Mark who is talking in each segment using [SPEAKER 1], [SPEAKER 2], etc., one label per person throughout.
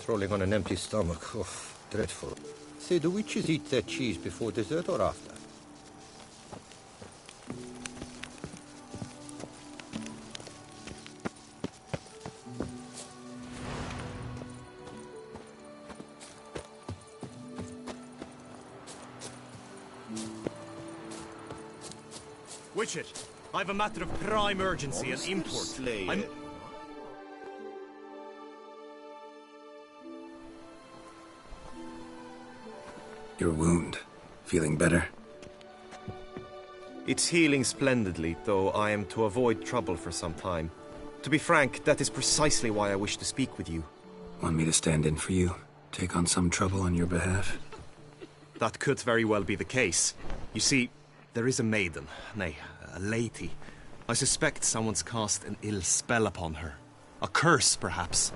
[SPEAKER 1] Crawling on an empty stomach. Oh, dreadful. Say, do witches eat their cheese before dessert or after?
[SPEAKER 2] Witcher, I've a matter of prime urgency and import.
[SPEAKER 3] Your wound. Feeling better?
[SPEAKER 4] It's healing splendidly, though I am to avoid trouble for some time. To be frank, that is precisely why I wish to speak with you.
[SPEAKER 3] Want me to stand in for you? Take on some trouble on your behalf?
[SPEAKER 4] That could very well be the case. You see, there is a maiden, nay, a lady. I suspect someone's cast an ill spell upon her. A curse, perhaps.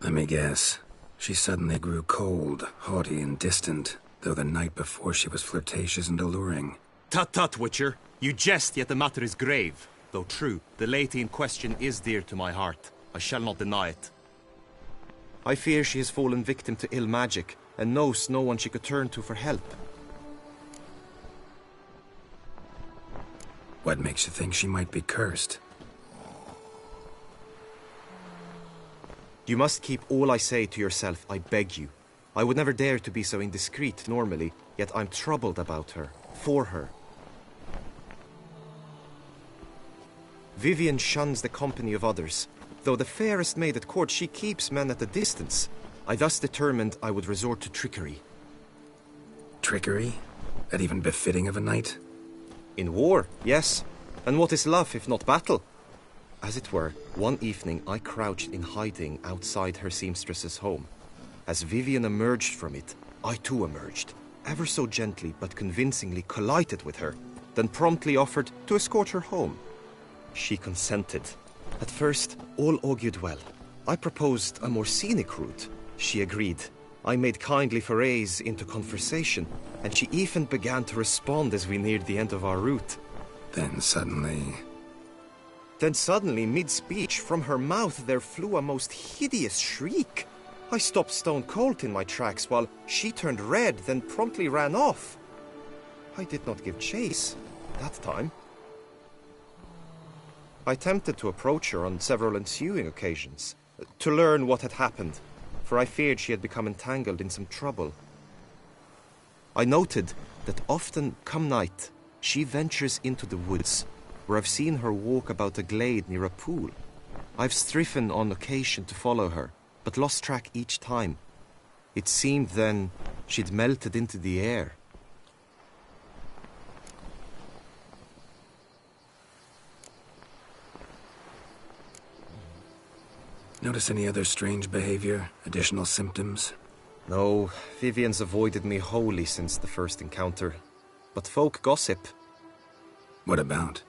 [SPEAKER 3] Let me guess. She suddenly grew cold, haughty and distant, though the night before she was flirtatious and alluring.
[SPEAKER 4] Tut tut, Witcher. You jest, yet the matter is grave. Though true, the lady in question is dear to my heart. I shall not deny it. I fear she has fallen victim to ill magic, and knows no one she could turn to for help.
[SPEAKER 3] What makes you think she might be cursed?
[SPEAKER 4] You must keep all I say to yourself, I beg you. I would never dare to be so indiscreet normally, yet I'm troubled about her, for her. Vivienne shuns the company of others. Though the fairest maid at court, she keeps men at a distance. I thus determined I would resort to trickery.
[SPEAKER 3] Trickery? That even befitting of a knight?
[SPEAKER 4] In war, yes. And what is love if not battle? As it were, one evening I crouched in hiding outside her seamstress's home. As Vivienne emerged from it, I too emerged. Ever so gently but convincingly collided with her, then promptly offered to escort her home. She consented. At first, all augured well. I proposed a more scenic route. She agreed. I made kindly forays into conversation, and she even began to respond as we neared the end of our route.
[SPEAKER 3] Then suddenly,
[SPEAKER 4] mid-speech, from her mouth there flew a most hideous shriek. I stopped stone cold in my tracks while she turned red, then promptly ran off. I did not give chase that time. I attempted to approach her on several ensuing occasions, to learn what had happened, for I feared she had become entangled in some trouble. I noted that often, come night, she ventures into the woods, where I've seen her walk about a glade near a pool. I've striven on occasion to follow her, but lost track each time. It seemed then she'd melted into the air.
[SPEAKER 3] notice any other strange behavior, additional symptoms?
[SPEAKER 4] No, Vivienne's avoided me wholly since the first encounter. But folk gossip.
[SPEAKER 3] What about?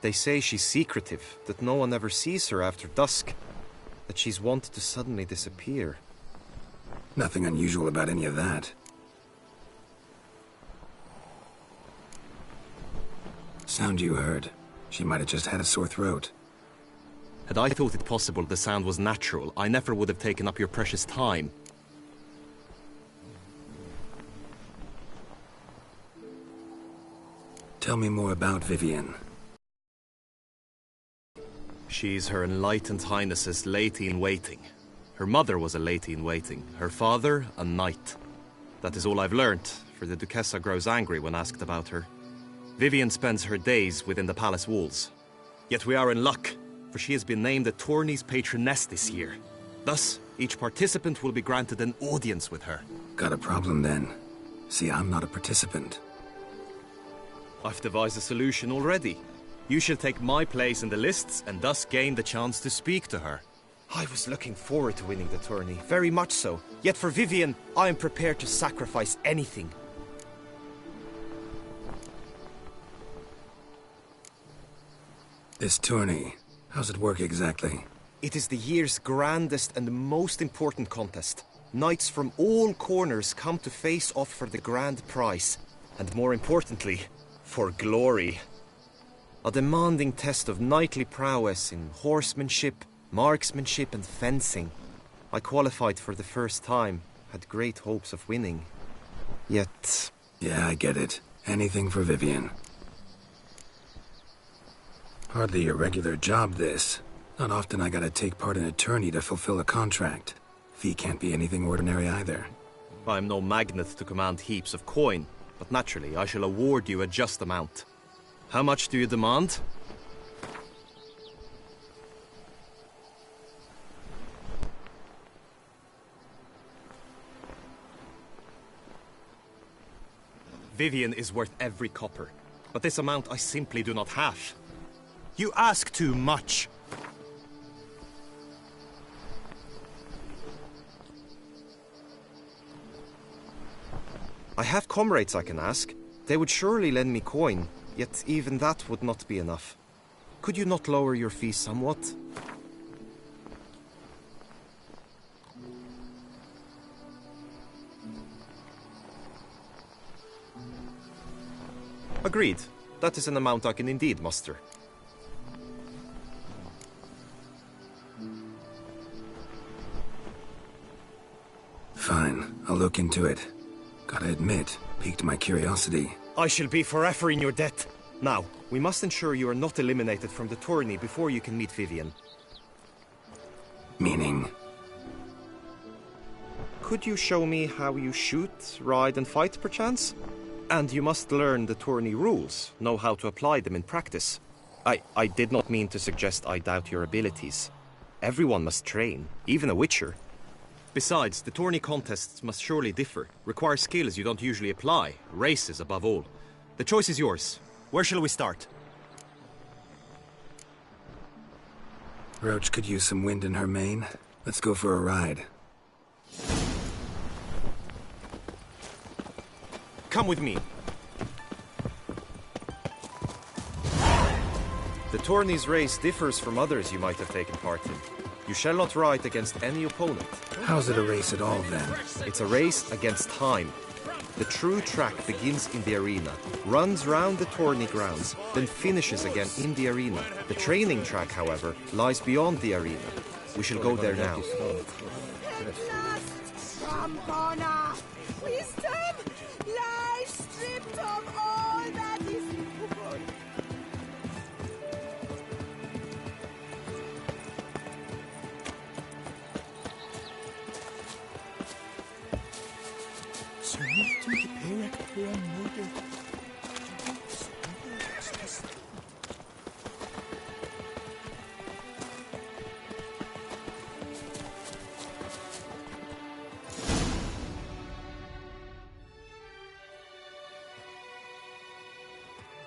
[SPEAKER 4] They say she's secretive, that no one ever sees her after dusk, that she's wont to suddenly disappear.
[SPEAKER 3] Nothing unusual about any of that. Sound you heard. She might have just had a sore throat.
[SPEAKER 4] Had I thought it possible the sound was natural, I never would have taken up your precious time.
[SPEAKER 3] Tell me more about Vivienne.
[SPEAKER 4] She's Her Enlightened Highness's lady-in-waiting. Her mother was a lady-in-waiting, her father a knight. That is all I've learnt, for the Duchessa grows angry when asked about her. Vivienne spends her days within the palace walls. Yet we are in luck, for she has been named the tourney's patroness this year. Thus, each participant will be granted an audience with her.
[SPEAKER 3] Got a problem then. See, I'm not a participant.
[SPEAKER 4] I've devised a solution already. You shall take my place in the lists and thus gain the chance to speak to her. I was looking forward to winning the tourney, very much so. Yet for Vivienne, I am prepared to sacrifice anything.
[SPEAKER 3] This tourney, how's it work exactly?
[SPEAKER 4] It is the year's grandest and most important contest. Knights from all corners come to face off for the grand prize. And more importantly, for glory. A demanding test of knightly prowess in horsemanship, marksmanship, and fencing. I qualified for the first time, had great hopes of winning. Yet...
[SPEAKER 3] Yeah, I get it. Anything for Vivian. Hardly a regular job, this. Not often I gotta take part in a tourney to fulfill a contract. Fee can't be anything ordinary either.
[SPEAKER 4] I'm no magnet to command heaps of coin, but naturally I shall award you a just amount. How much do you demand? Vivian is worth every copper, but this amount I simply do not have.
[SPEAKER 2] You ask too much.
[SPEAKER 4] I have comrades I can ask. They would surely lend me coin, yet even that would not be enough. Could you not lower your fee somewhat? Agreed. That is an amount I can indeed muster.
[SPEAKER 3] Fine, I'll look into it. Gotta admit, piqued my curiosity.
[SPEAKER 4] I shall be forever in your debt. Now, we must ensure you are not eliminated from the tourney before you can meet Vivian.
[SPEAKER 3] Meaning?
[SPEAKER 4] Could you show me how you shoot, ride, and fight, perchance? And you must learn the tourney rules, know how to apply them in practice. I did not mean to suggest I doubt your abilities. Everyone must train, even a witcher. Besides, the tourney contests must surely differ, require skills you don't usually apply, races above all. The choice is yours. Where shall we start?
[SPEAKER 3] Roach could use some wind in her mane. Let's go for a ride.
[SPEAKER 4] Come with me. The tourney's race differs from others you might have taken part in. You shall not ride against any opponent.
[SPEAKER 3] How's it a race at all, then?
[SPEAKER 4] It's a race against time. The true track begins in the arena, runs round the tourney grounds, then finishes again in the arena. The training track, however, lies beyond the arena. We shall go there now.
[SPEAKER 5] Rampona! Wisdom! Life stripped of all that is good.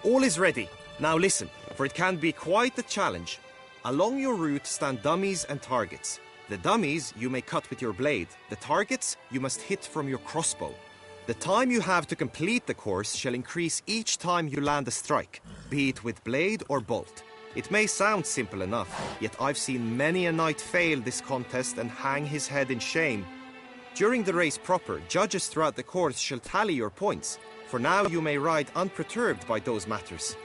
[SPEAKER 4] All is ready. Now listen, for it can be quite a challenge. Along your route stand dummies and targets. The dummies you may cut with your blade. The targets you must hit from your crossbow. The time you have to complete the course shall increase each time you land a strike, be it with blade or bolt. It may sound simple enough, yet I've seen many a knight fail this contest and hang his head in shame. During the race proper, judges throughout the course shall tally your points. For now you may ride unperturbed by those matters.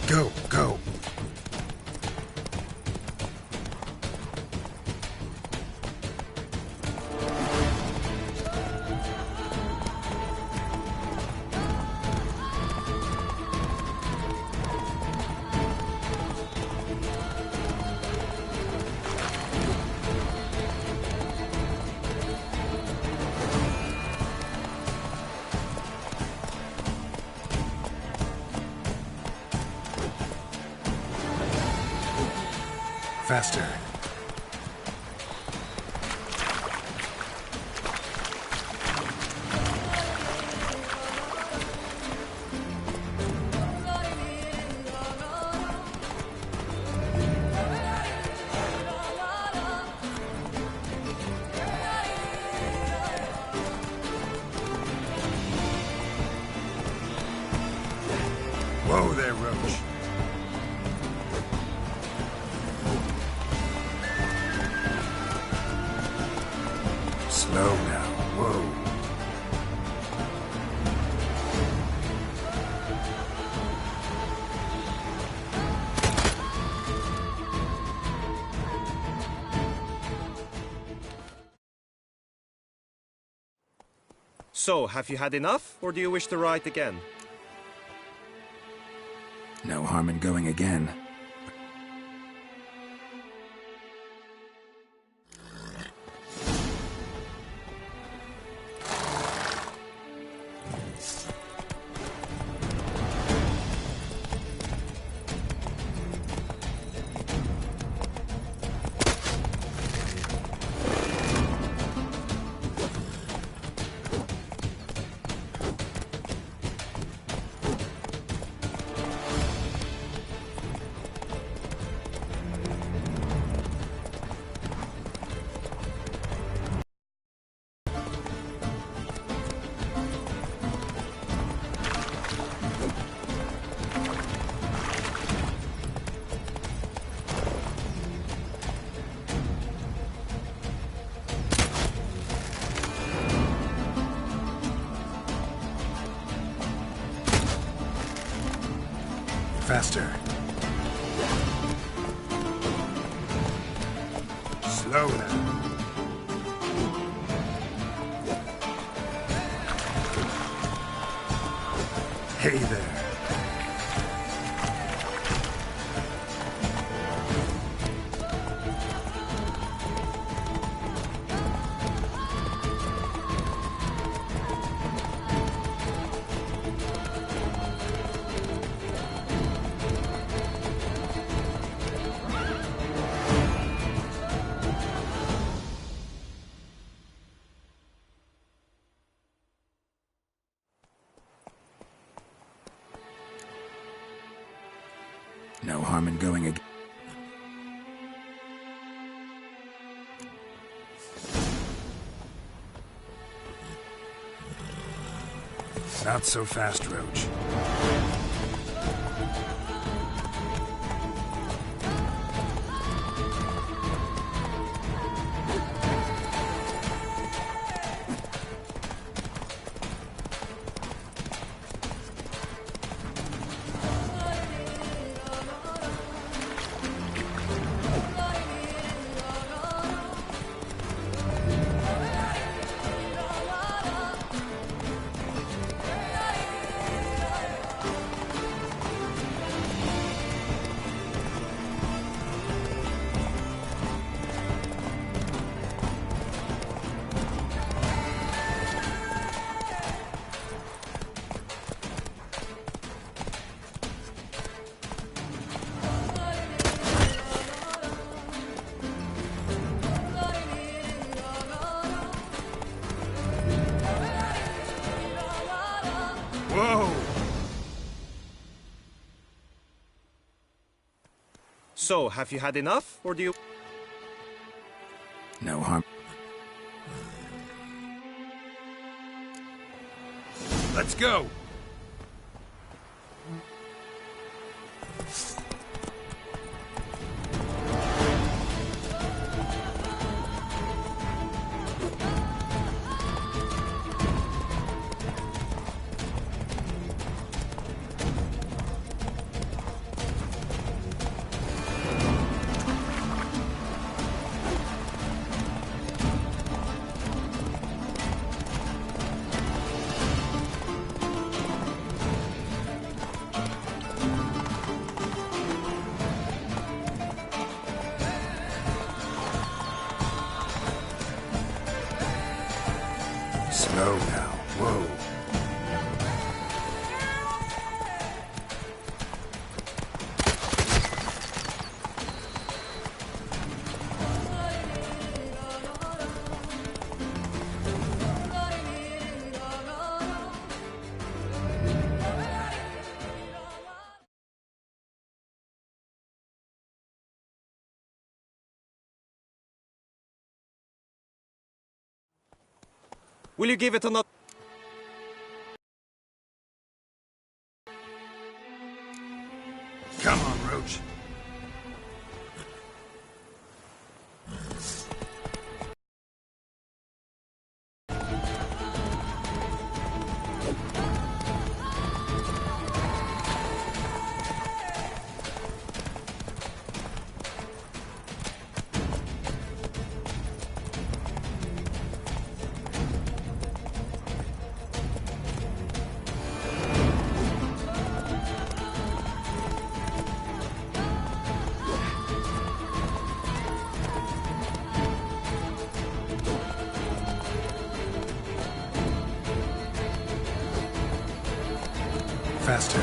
[SPEAKER 3] Go, go. Faster. Whoa there, Roach. Slow now. Whoa.
[SPEAKER 4] So, have you had enough, or do you wish to ride again?
[SPEAKER 3] No harm in going again. Faster. Slow now. Hey there. No harm in going again. Not so fast, Roach. Whoa!
[SPEAKER 4] So, have you had enough, or do you...
[SPEAKER 3] No harm. Let's go! Slow now. Whoa.
[SPEAKER 4] Will you give it another...
[SPEAKER 3] Come on, Roach. Faster.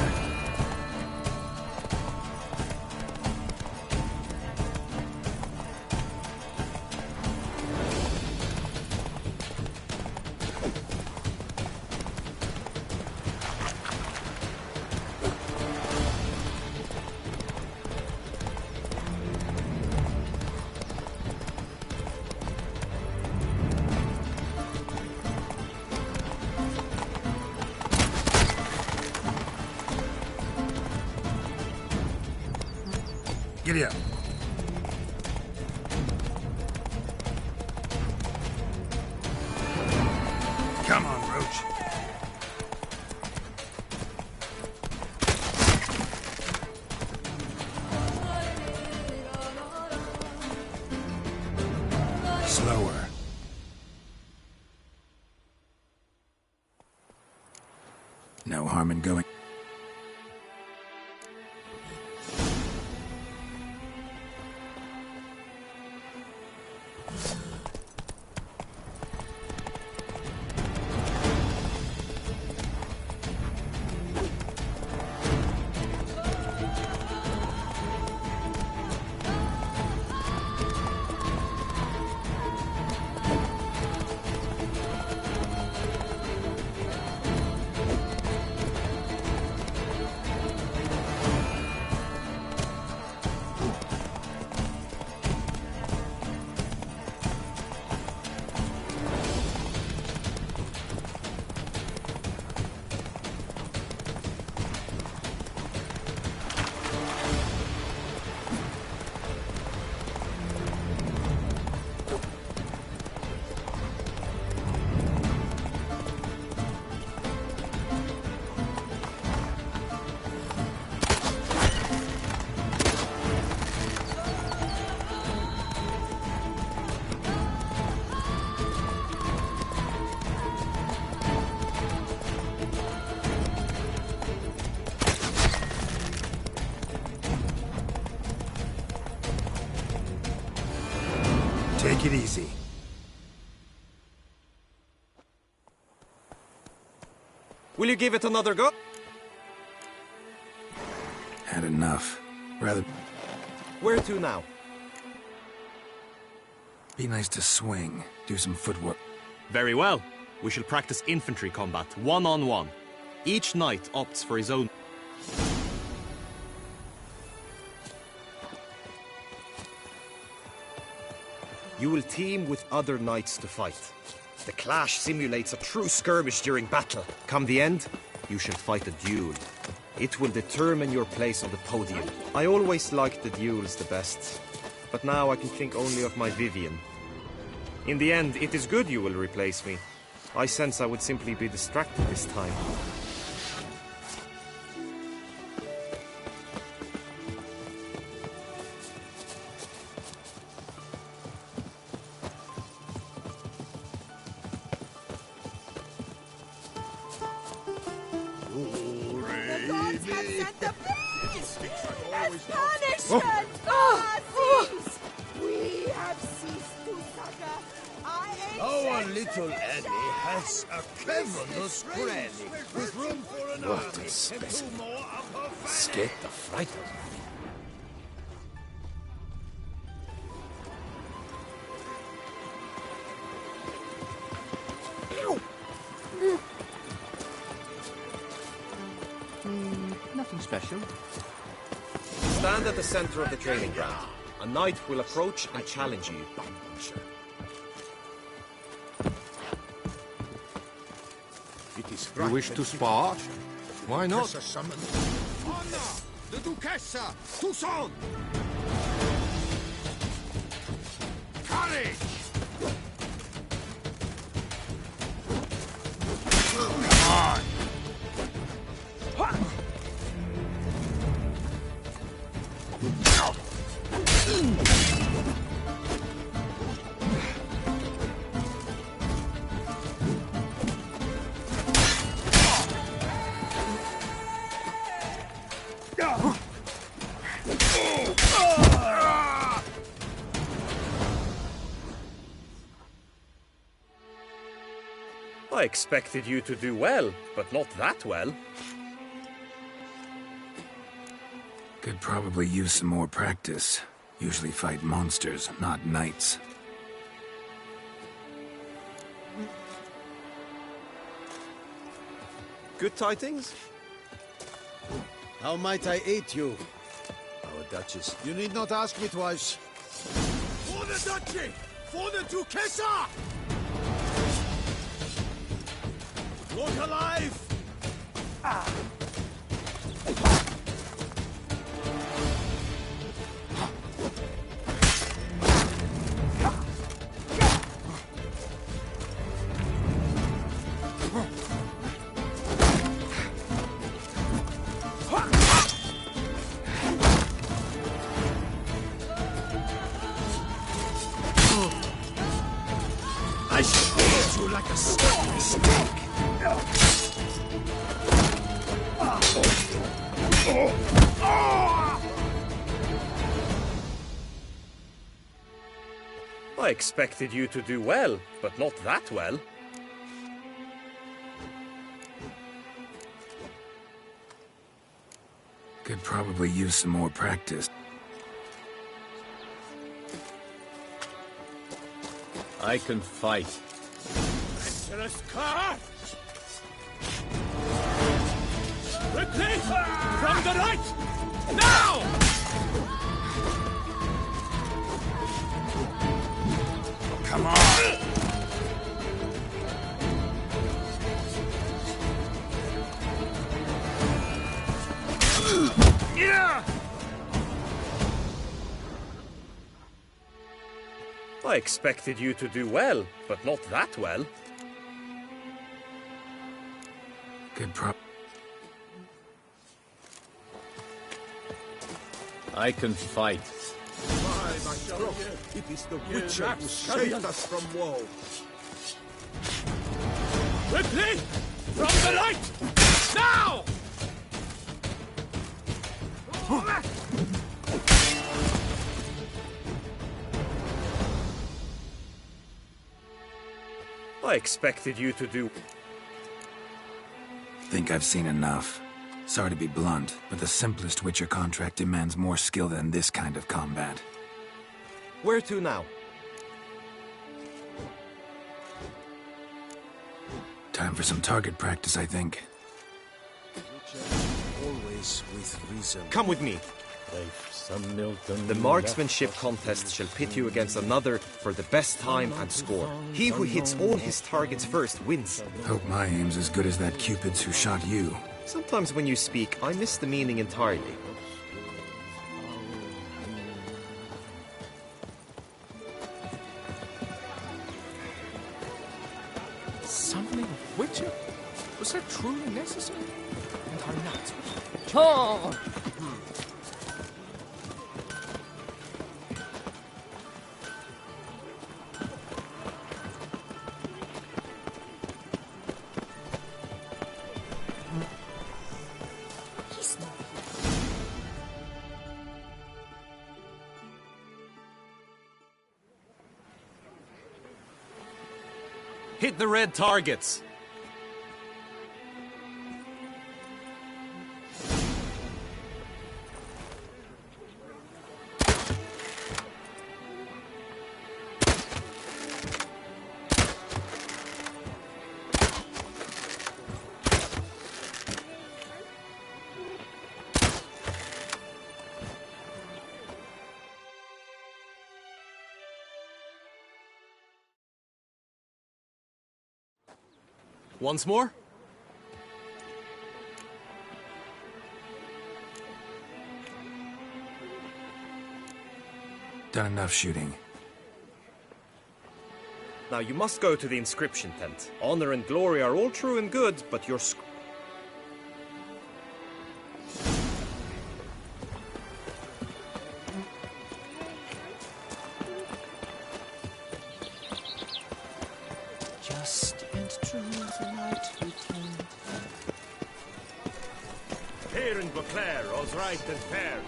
[SPEAKER 3] Giddy up. Come on, Roach. Slower. No harm in going. Take it easy.
[SPEAKER 4] Will you give it another go?
[SPEAKER 3] Had enough. Rather
[SPEAKER 4] Where to now?
[SPEAKER 3] be nice to swing. Do some footwork.
[SPEAKER 2] Very well. We shall practice infantry combat, one-on-one. Each knight opts for his own...
[SPEAKER 4] You will team with other knights to fight. The clash simulates a true skirmish during battle. Come the end, you shall fight a duel. It will determine your place on the podium. I always liked the duels the best, but now I can think only of my Vivian. In the end, it is good you will replace me. I sense I would simply be distracted this time.
[SPEAKER 5] The gods have sent the priest as punishment for our sins. We have ceased to succor our
[SPEAKER 6] Our
[SPEAKER 5] ancestors'
[SPEAKER 6] little Annie has a cavernous granny with room for an
[SPEAKER 3] What
[SPEAKER 6] army
[SPEAKER 3] a
[SPEAKER 6] and
[SPEAKER 3] specimen.
[SPEAKER 6] 2 more of her family.
[SPEAKER 3] Scared the fright out of me.
[SPEAKER 1] Nothing special.
[SPEAKER 4] Stand at the center of the training ground. A knight will approach and challenge you.
[SPEAKER 6] It is
[SPEAKER 1] You wish to spar? Why not?
[SPEAKER 6] Summoned. Anna, the Duchessa, Toussaint! Courage! Come on!
[SPEAKER 4] I expected you to do well, but not that well.
[SPEAKER 3] Could probably use some more practice. Usually fight monsters, not knights.
[SPEAKER 4] Good tidings?
[SPEAKER 6] How might I aid you? Our Duchess. You need not ask me twice. For the Duchy! For the Duchessa! Look alive! I shall hit you like a snake.
[SPEAKER 4] I expected you to do well, but not that well.
[SPEAKER 3] Could probably use some more practice.
[SPEAKER 7] I can fight.
[SPEAKER 6] Treacherous cur!
[SPEAKER 7] Quickly! From the right! Now!
[SPEAKER 6] Come on! Yeah!
[SPEAKER 4] I expected you to do well, but not that well.
[SPEAKER 3] Could
[SPEAKER 7] I can fight.
[SPEAKER 6] By my stroke, it is the Witcher who saved us from woe.
[SPEAKER 7] Quickly! From the right! Now!
[SPEAKER 4] I expected you to do...
[SPEAKER 3] think I've seen enough. Sorry to be blunt, but the simplest Witcher contract demands more skill than this kind of combat.
[SPEAKER 4] Where to now?
[SPEAKER 3] Time for some target practice, I think.
[SPEAKER 6] Always with reason.
[SPEAKER 4] Come with me. The marksmanship contest shall pit you against another for the best time and score. He who hits all his targets first wins.
[SPEAKER 3] Hope my aim's as good as that Cupid's who shot you.
[SPEAKER 4] Sometimes when you speak, I miss the meaning entirely.
[SPEAKER 8] Summoning a Witcher? Was that truly necessary? And I'm not. Oh!
[SPEAKER 2] Hit the red targets. Once more?
[SPEAKER 3] Done enough shooting.
[SPEAKER 4] Now you must go to the inscription tent. Honor and glory are all true and good, but your
[SPEAKER 9] Just and true the light returned.
[SPEAKER 7] Here in Beauclair, all's right and fair.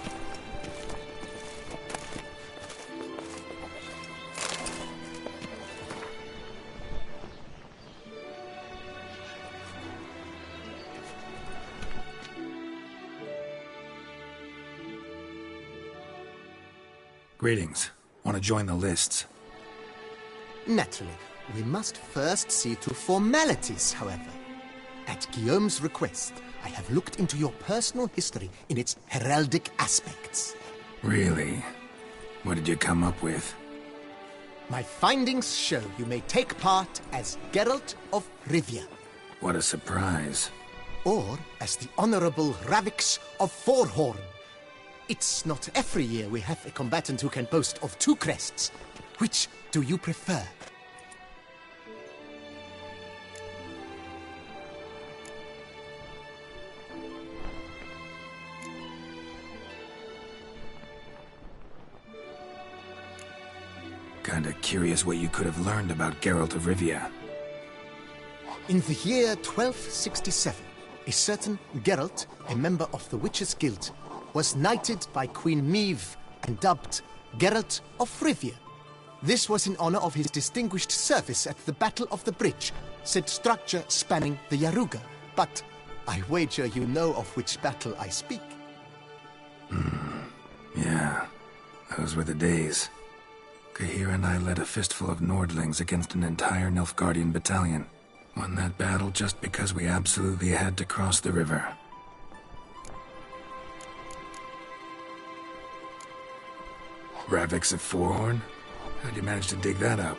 [SPEAKER 3] Greetings. Want to join the lists?
[SPEAKER 9] Naturally, we must first see to formalities, however. At Guillaume's request, I have looked into your personal history in its heraldic aspects.
[SPEAKER 3] Really? What did you come up with?
[SPEAKER 9] My findings show you may take part as Geralt of Rivia,
[SPEAKER 3] What a surprise.
[SPEAKER 9] or as the Honorable Ravix of Forhorn. It's not every year we have a combatant who can boast of 2 crests. Which do you prefer?
[SPEAKER 3] Kinda curious what you could have learned about Geralt of Rivia.
[SPEAKER 9] In the year 1267, a certain Geralt, a member of the Witches' Guild, was knighted by Queen Meve and dubbed Geralt of Rivia. This was in honor of his distinguished service at the Battle of the Bridge, said structure spanning the Yaruga. But I wager you know of which battle I speak.
[SPEAKER 3] Yeah, those were the days. Kahir and I led a fistful of Nordlings against an entire Nilfgaardian battalion. Won that battle just because we absolutely had to cross the river. Ravix of Forhorn? How'd you manage to dig that up?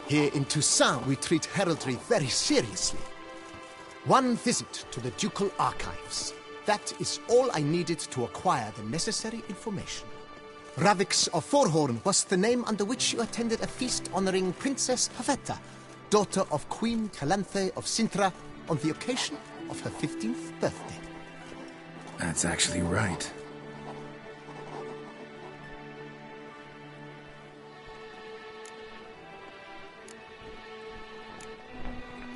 [SPEAKER 9] Here in Toussaint, we treat heraldry very seriously. One visit to the Ducal Archives. That is all I needed to acquire the necessary information. Ravix of Forhorn was the name under which you attended a feast honoring Princess Pavetta, daughter of Queen Calanthe of Sintra, on the occasion of her 15th birthday.
[SPEAKER 3] That's actually right.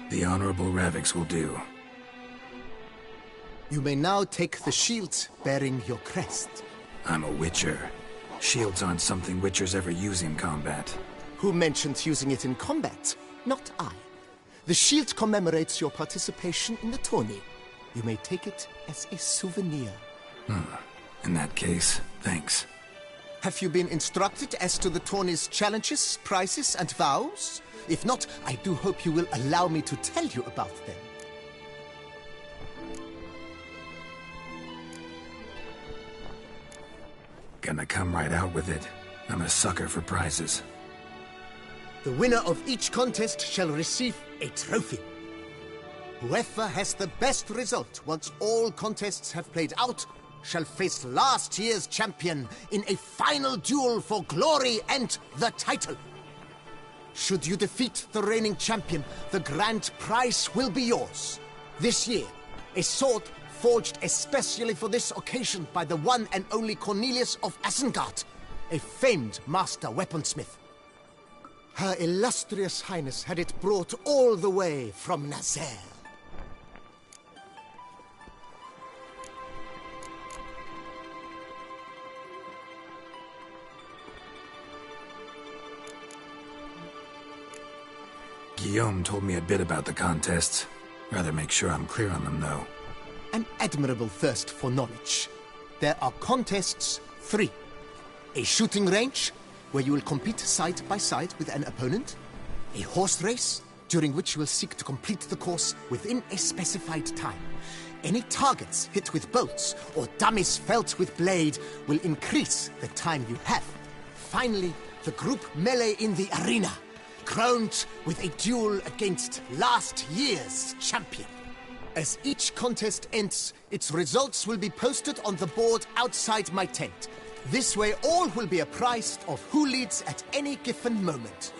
[SPEAKER 3] The Honorable Ravix will do.
[SPEAKER 9] You may now take the shield bearing your crest.
[SPEAKER 3] I'm a Witcher. Shields aren't something Witchers ever use in combat.
[SPEAKER 9] Who mentioned using it in combat? Not I. The shield commemorates your participation in the tourney. You may take it as a souvenir.
[SPEAKER 3] In that case, thanks.
[SPEAKER 9] Have you been instructed as to the tourney's challenges, prizes, and vows? If not, I do hope you will allow me to tell you about them.
[SPEAKER 3] Gonna come right out with it. I'm a sucker for prizes.
[SPEAKER 9] The winner of each contest shall receive a trophy. Whoever has the best result once all contests have played out shall face last year's champion in a final duel for glory and the title. Should you defeat the reigning champion, the grand prize will be yours. This year, a sword forged especially for this occasion by the one and only Cornelius of Isengard, a famed master weaponsmith. Her illustrious highness had it brought all the way from Nazaire.
[SPEAKER 3] Guillaume told me a bit about the contests. Rather make sure I'm clear on them, though.
[SPEAKER 9] An admirable thirst for knowledge. There are contests 3. A shooting range, where you will compete side by side with an opponent. A horse race, during which you will seek to complete the course within a specified time. Any targets hit with bolts or dummies felt with blade will increase the time you have. Finally, the group melee in the arena, crowned with a duel against last year's champion. As each contest ends, its results will be posted on the board outside my tent. This way all will be apprised of who leads at any given moment.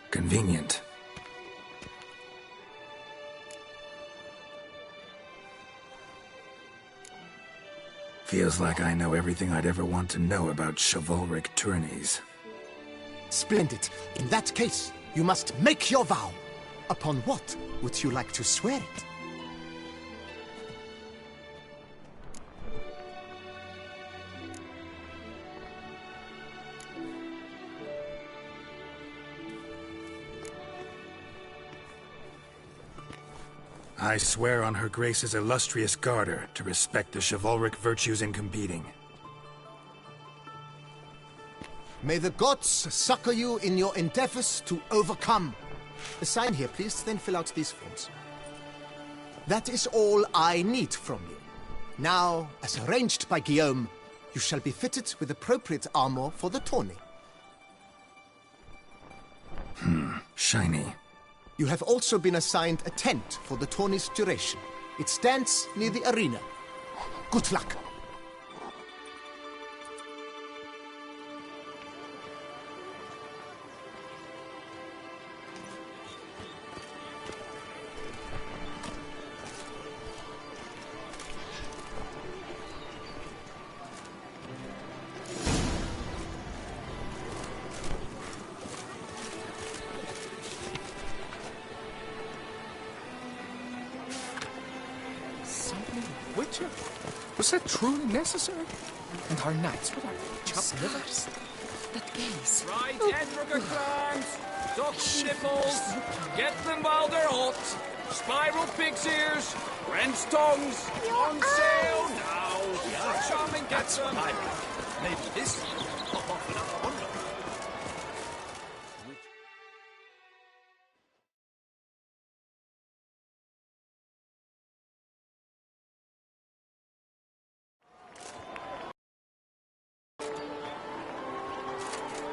[SPEAKER 3] Convenient. Feels like I know everything I'd ever want to know about chivalric tourneys.
[SPEAKER 9] Splendid. In that case, you must make your vow. Upon what would you like to swear it?
[SPEAKER 3] I swear on Her Grace's illustrious garter to respect the chivalric virtues in competing.
[SPEAKER 9] May the gods succor you in your endeavors to overcome. Sign here, please, then fill out these forms. That is all I need from you. Now, as arranged by Guillaume, you shall be fitted with appropriate armor for the tourney.
[SPEAKER 3] Shiny.
[SPEAKER 9] You have also been assigned a tent for the tourney's duration. It stands near the arena. Good luck.
[SPEAKER 8] Witcher? Was that truly necessary? And our knights would have chopped livers?
[SPEAKER 5] That gaze.
[SPEAKER 10] Right, Edriger clans! Duck nipples! Get them while they're hot! Spiral pig's ears! Wren's tongues! On sale now! Watch on and get them!
[SPEAKER 7] Maybe this year I'll pop another one.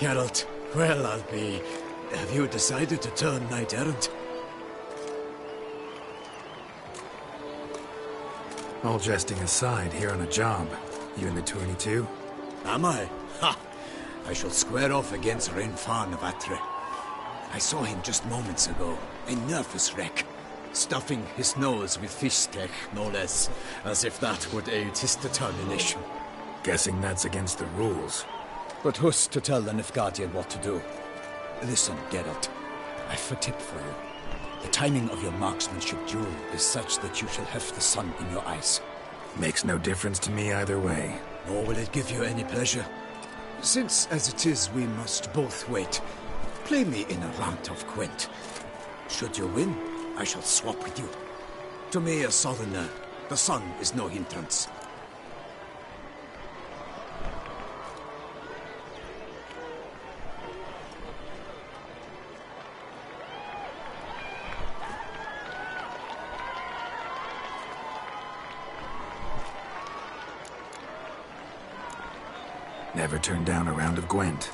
[SPEAKER 6] Geralt, well, I'll be... Have you decided to turn knight-errant?
[SPEAKER 3] All jesting aside, here on a job. You in the tourney too?
[SPEAKER 6] Am I? Ha! I shall square off against Renfan of Atre. I saw him just moments ago. A nervous wreck. Stuffing his nose with fish steak, no less. As if that would aid his determination.
[SPEAKER 3] Guessing that's against the rules.
[SPEAKER 6] But who's to tell the Nilfgaardian what to do? Listen, Geralt. I've a tip for you. The timing of your marksmanship duel is such that you shall have the sun in your eyes.
[SPEAKER 3] Makes no difference to me either way.
[SPEAKER 6] Nor will it give you any pleasure. Since, as it is, we must both wait, play me in a round of Gwent. Should you win, I shall swap with you. To me, a southerner, the sun is no hindrance.
[SPEAKER 3] Never turn down a round of Gwent.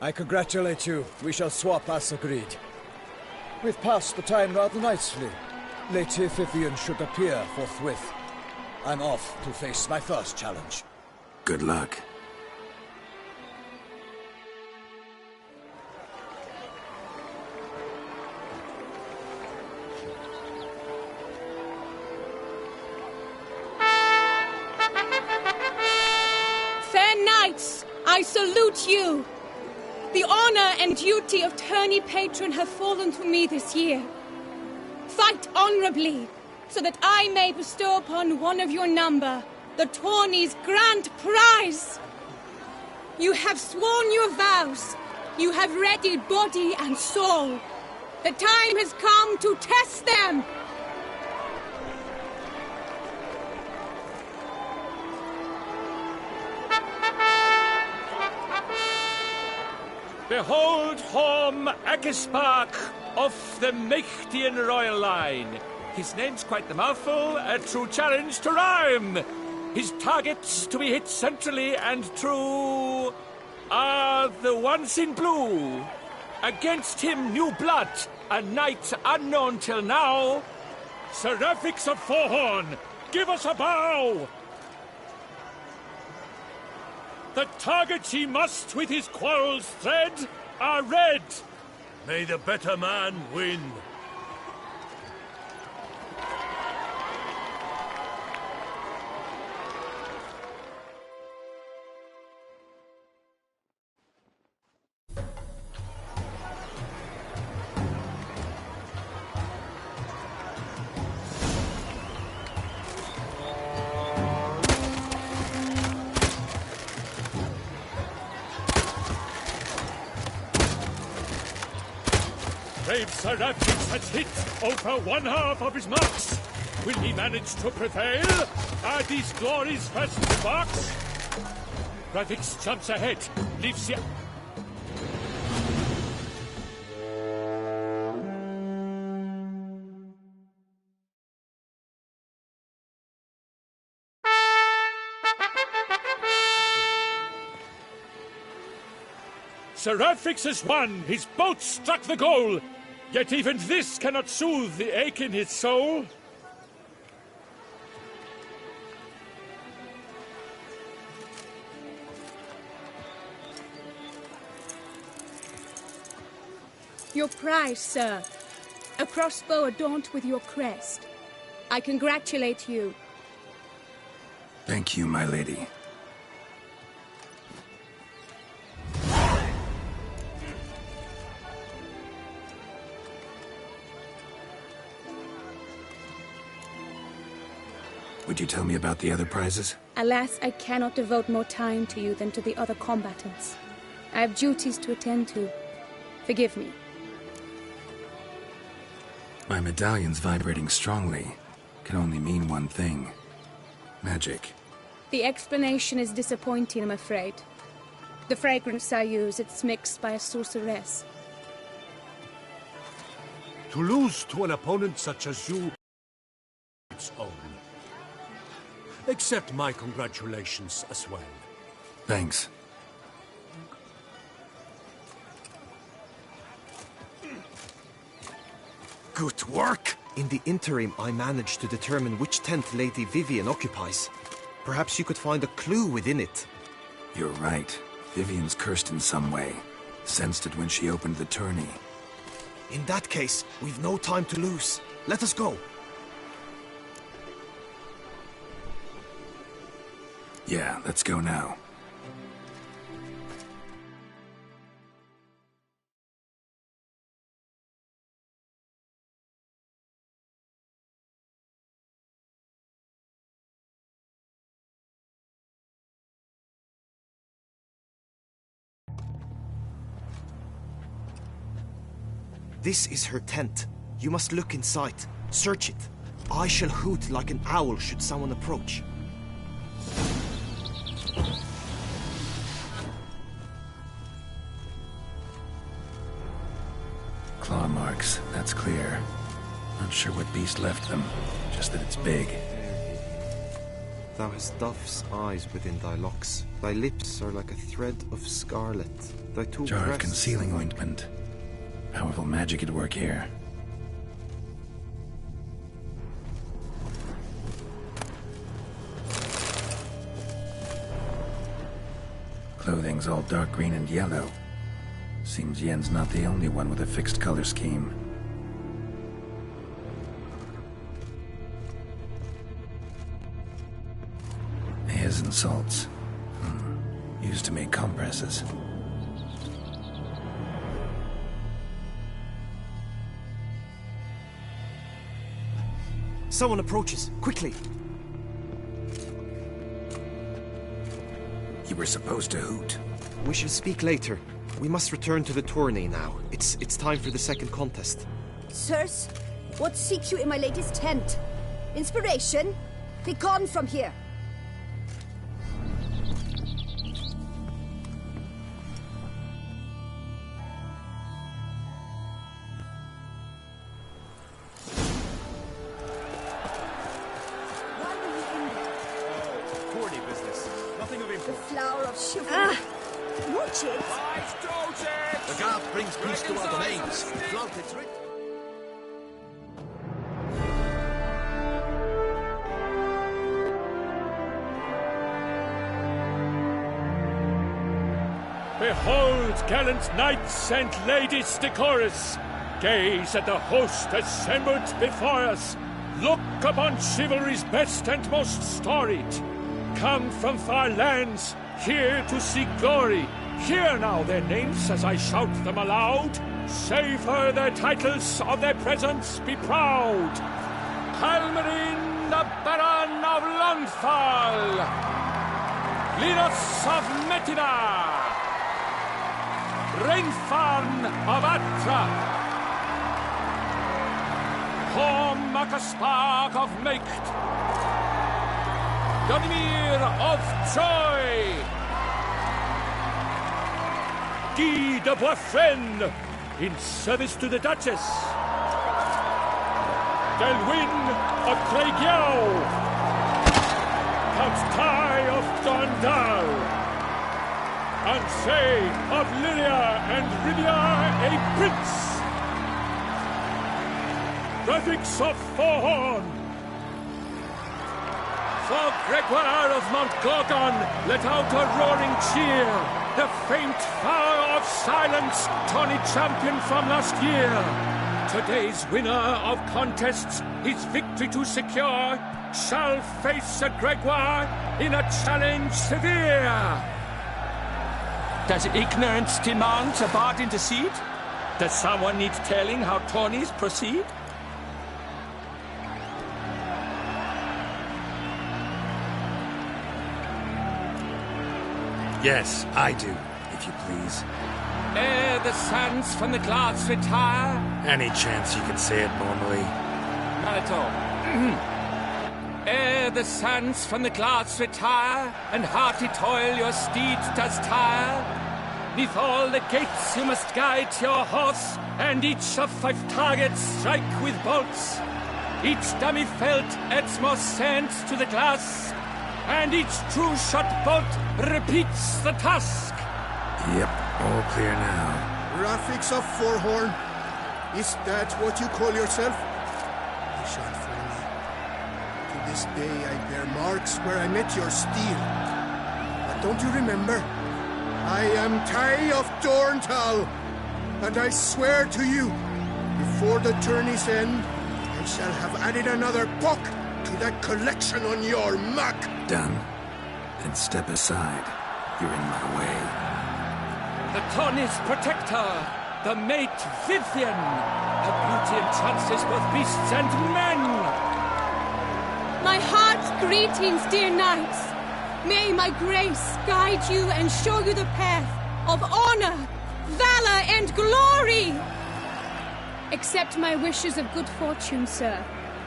[SPEAKER 6] I congratulate you. We shall swap as agreed. We've passed the time rather nicely. Lady Vivian should appear forthwith. I'm off to face my first challenge.
[SPEAKER 3] Good luck.
[SPEAKER 11] Fair knights, I salute you. The honor and duty of tourney patron have fallen to me this year. Fight honorably, so that I may bestow upon one of your number the tourney's grand prize. You have sworn your vows. You have readied body and soul. The time has come to test them.
[SPEAKER 10] Behold Horm Agispark of the Mechtian royal line. His name's quite the mouthful, a true challenge to rhyme. His targets to be hit centrally and true are the ones in blue. Against him new blood, a knight unknown till now. Seraphix of Forehorn, give us a bow! The targets he must with his quarrels thread are red. May the better man win. Brave Seraphix has hit over one half of his marks. Will he manage to prevail? Are these glories first sparks? Ravix jumps ahead, leaves the... Seraphix has won! His boat struck the goal! Yet even this cannot soothe the ache in his soul.
[SPEAKER 11] Your prize, sir. A crossbow adorned with your crest. I congratulate you.
[SPEAKER 3] Thank you, my lady. Would you tell me about the other prizes?
[SPEAKER 11] Alas, I cannot devote more time to you than to the other combatants. I have duties to attend to. Forgive me.
[SPEAKER 3] My medallion's vibrating strongly. Can only mean one thing. Magic.
[SPEAKER 11] The explanation is disappointing, I'm afraid. The fragrance I use, it's mixed by a sorceress.
[SPEAKER 12] To lose to an opponent such as you... its own. Accept my congratulations as well.
[SPEAKER 3] Thanks.
[SPEAKER 4] Good work! In the interim, I managed to determine which tent Lady Vivian occupies. Perhaps you could find a clue within it.
[SPEAKER 3] You're right. Vivian's cursed in some way. Sensed it when she opened the tourney.
[SPEAKER 4] In that case, we've no time to lose. Let us go.
[SPEAKER 3] Yeah, let's go now.
[SPEAKER 4] This is her tent. You must look inside. Search it. I shall hoot like an owl should someone approach.
[SPEAKER 3] Claw marks, that's clear. Not sure what beast left them, just that it's big.
[SPEAKER 4] Thou hast dove's eyes within thy locks. Thy lips are like a thread of scarlet. Thy two
[SPEAKER 3] Jar of
[SPEAKER 4] breasts
[SPEAKER 3] concealing
[SPEAKER 4] are like-
[SPEAKER 3] ointment. Powerful magic at work here. Clothing's all dark green and yellow. Seems Yen's not the only one with a fixed color scheme. Hairs and salts. Used to make compresses.
[SPEAKER 4] Someone approaches. Quickly!
[SPEAKER 3] You were supposed to hoot.
[SPEAKER 4] We shall speak later. We must return to the tourney now. It's time for the second contest.
[SPEAKER 13] Sirs, what seeks you in my lady's tent? Inspiration? Be gone from here!
[SPEAKER 7] Tourney business. Nothing of
[SPEAKER 13] The
[SPEAKER 7] import.
[SPEAKER 13] flower of chivalry. Watch it!
[SPEAKER 7] The guard brings peace to our domains. Flaunt its writ.
[SPEAKER 14] Behold, gallant knights and ladies decorous! Gaze at the host assembled before us! Look upon chivalry's best and most storied! Come from far lands, here to seek glory! Hear now their names as I shout them aloud! Savor their titles, of their presence be proud! Halmarin, the Baron of Longfall! Linos of Metina! Reinfarn of Atra! Horm Makaspark of Meikt! Donimir of Troy! Guy de Boisfren, in service to the Duchess! Delwyn of Craigyow! Count Tai of Dondal! Ansay of Lilia and Rivia a prince! Graphics of Forhorn! For Gregoire of Mount Gorgon, let out a roaring cheer! The faint power of silence, Tawny champion from last year! Today's winner of contests, his victory to secure, shall face a Gregoire in a challenge severe!
[SPEAKER 10] Does ignorance demand a bard intercede? Does someone need telling how tourneys proceed?
[SPEAKER 3] Yes, I do, if you please.
[SPEAKER 10] Ere the sands from the glass retire.
[SPEAKER 3] Any chance you could say it normally?
[SPEAKER 10] Malito. Ere the sands from the glass retire, and hearty toil your steed does tire, neath all the gates you must guide your horse, and each of 5 targets strike with bolts. Each dummy felt adds more sand to the glass, and each true shot bolt repeats the task.
[SPEAKER 3] Yep, all clear now.
[SPEAKER 15] Graphics of Forhorn. Is that what you call yourself? You shall follow me. To this day I bear marks where I met your steel. But don't you remember? I am Tai of Dorntal, and I swear to you, before the tourney's end, I shall have added another book to that collection on your map.
[SPEAKER 3] Done. Then step aside. You're in my way.
[SPEAKER 10] The tourney's protector, the mate Vivian. Her beauty entrances both beasts and men.
[SPEAKER 11] My heart's greetings, dear knights. May my grace guide you and show you the path of honor, valor, and glory. Accept my wishes of good fortune, sir,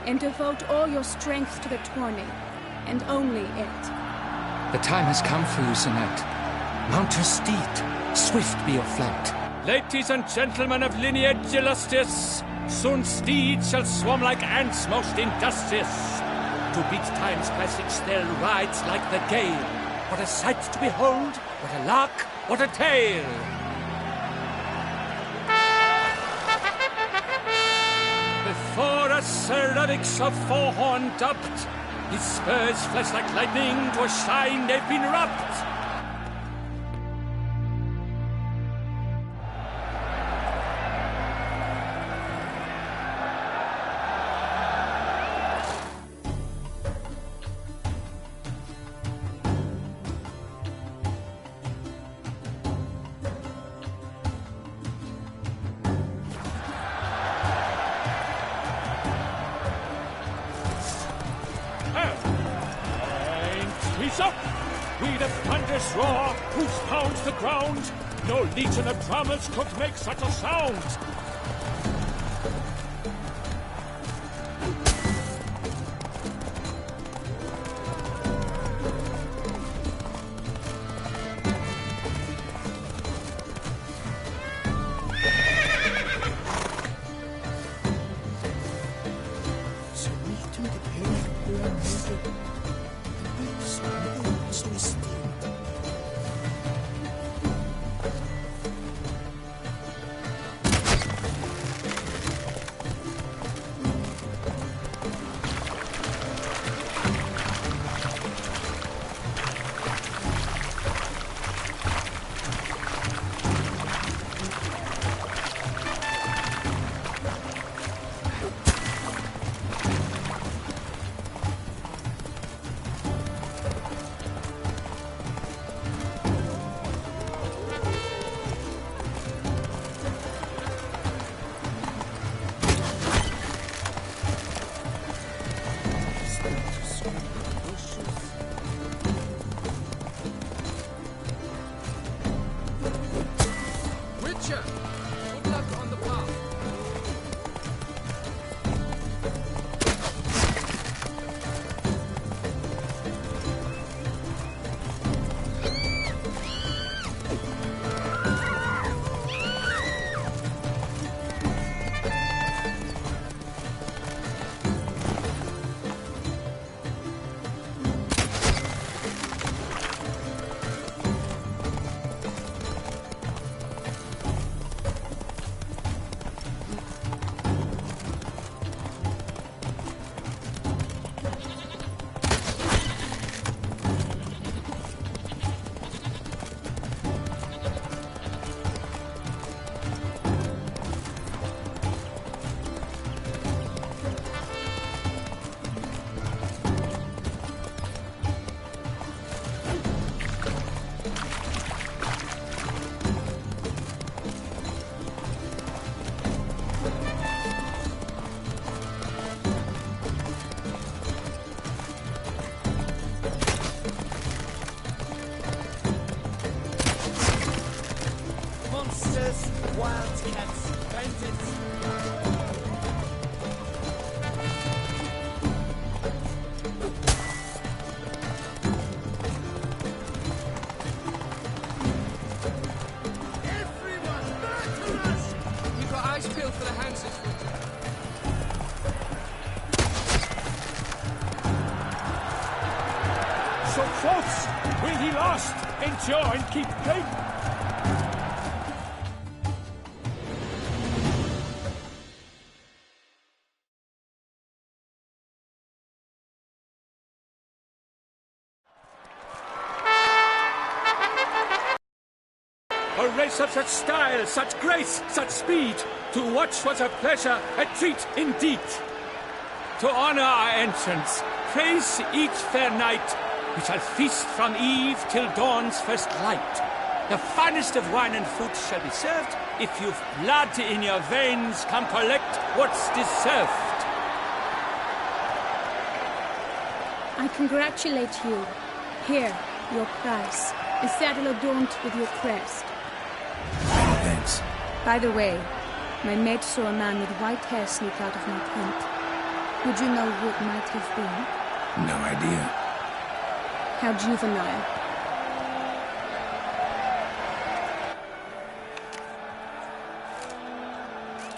[SPEAKER 11] and devote all your strength to the tourney, and only it.
[SPEAKER 10] The time has come for you, Sinette. Mount your steed. Swift be your flight. Ladies and gentlemen of lineage illustrious, soon steeds shall swarm like ants most industrious.
[SPEAKER 14] to beat time's passage still rides like the gale. What a sight to behold, what a lark, what a tale! Before us Sir Radix of Forehorn dubbed, his spurs flash like lightning, to a shine they've been rubbed. He's up! With a thunderous roar, whose pounds the ground, no legion of drummers could make such a sound.
[SPEAKER 10] Wildcats, bandits.
[SPEAKER 8] Everyone, back to us! You've got eyes peeled for the hands this winter.
[SPEAKER 14] So, folks, will he last? Endure and keep faith? A race of such style, such grace, such speed, to watch was a pleasure, a treat indeed. To honor our entrance, praise each fair night, we shall feast from eve till dawn's first light. The finest of wine and fruit shall be served. If you've blood in your veins, come collect what's deserved.
[SPEAKER 11] I congratulate you. Here, your prize. A saddle adorned with your crest.
[SPEAKER 3] Thanks.
[SPEAKER 11] By the way, my maid saw a man with white hair sneak out of my tent. Would you know who it might have been?
[SPEAKER 3] No idea.
[SPEAKER 11] How juvenile.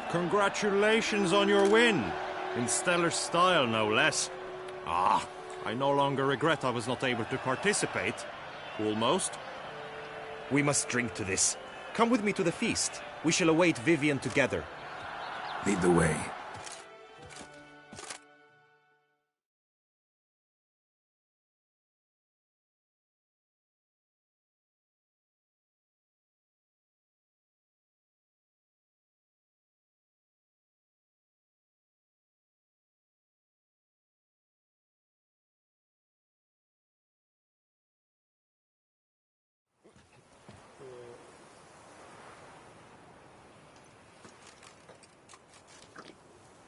[SPEAKER 2] Congratulations on your win. In stellar style, no less. Ah, I no longer regret I was not able to participate. Almost.
[SPEAKER 4] We must drink to this. Come with me to the feast. We shall await Vivian together.
[SPEAKER 3] Lead the way.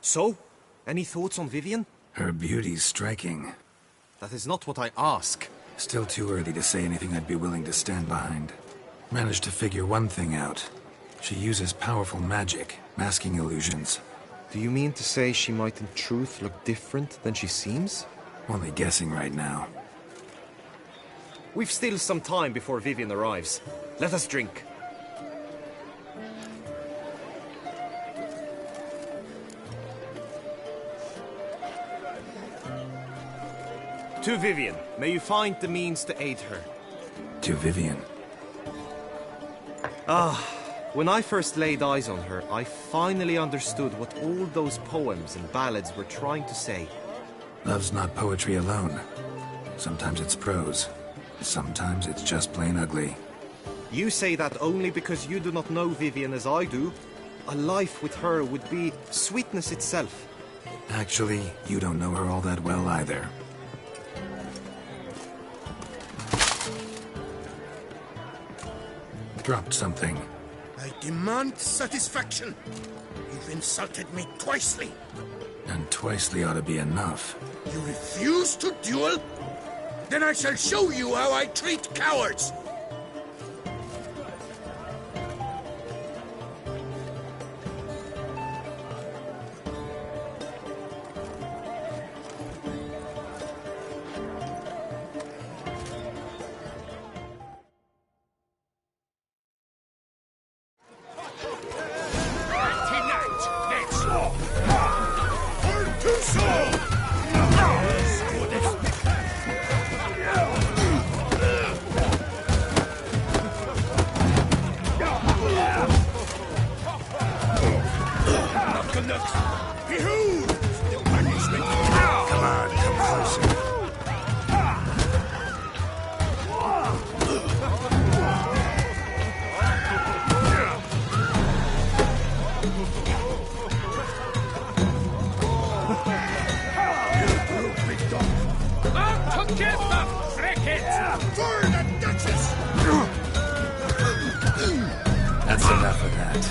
[SPEAKER 4] So, any thoughts on Vivian?
[SPEAKER 3] Her beauty's striking.
[SPEAKER 4] That is not what I ask.
[SPEAKER 3] Still too early to say anything I'd be willing to stand behind. Managed to figure one thing out. She uses powerful magic, masking illusions.
[SPEAKER 4] Do you mean to say she might in truth look different than she seems?
[SPEAKER 3] Only guessing right now.
[SPEAKER 4] We've still some time before Vivian arrives. Let us drink. To Vivian, may you find the means to aid her.
[SPEAKER 3] To Vivian.
[SPEAKER 4] When I first laid eyes on her, I finally understood what all those poems and ballads were trying to say.
[SPEAKER 3] Love's not poetry alone. Sometimes it's prose. Sometimes it's just plain ugly.
[SPEAKER 4] You say that only because you do not know Vivian as I do. A life with her would be sweetness itself.
[SPEAKER 3] Actually, you don't know her all that well either. Dropped something.
[SPEAKER 15] I demand satisfaction. You've insulted me twicely.
[SPEAKER 3] And twicely ought to be enough.
[SPEAKER 15] You refuse to duel? Then I shall show you how I treat cowards. Behold the punishment. Come on, come closer.
[SPEAKER 10] Not together, frickit!
[SPEAKER 15] For the Duchess!
[SPEAKER 3] That's enough of that.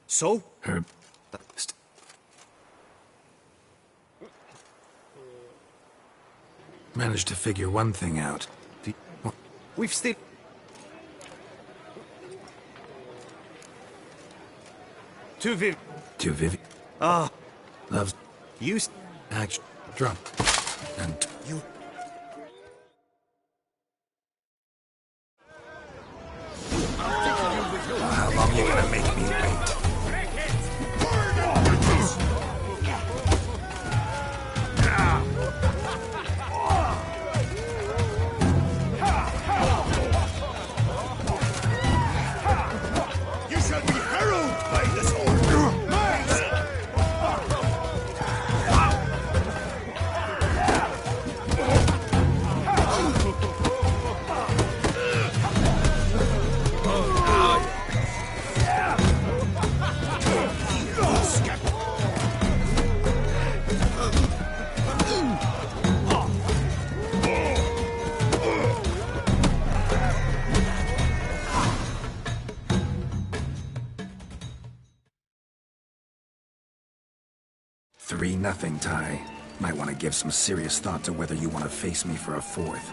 [SPEAKER 4] So?
[SPEAKER 3] Her... Managed to figure one thing out.
[SPEAKER 4] We've still... To Viv... Ah.
[SPEAKER 3] Loves...
[SPEAKER 4] Use...
[SPEAKER 3] Action. Drop. And...
[SPEAKER 4] You...
[SPEAKER 3] How long you gonna make me wait?
[SPEAKER 7] You shall be harrowed by the sword.
[SPEAKER 3] Nothing, Ty. Might want to give some serious thought to whether you want to face me for a fourth.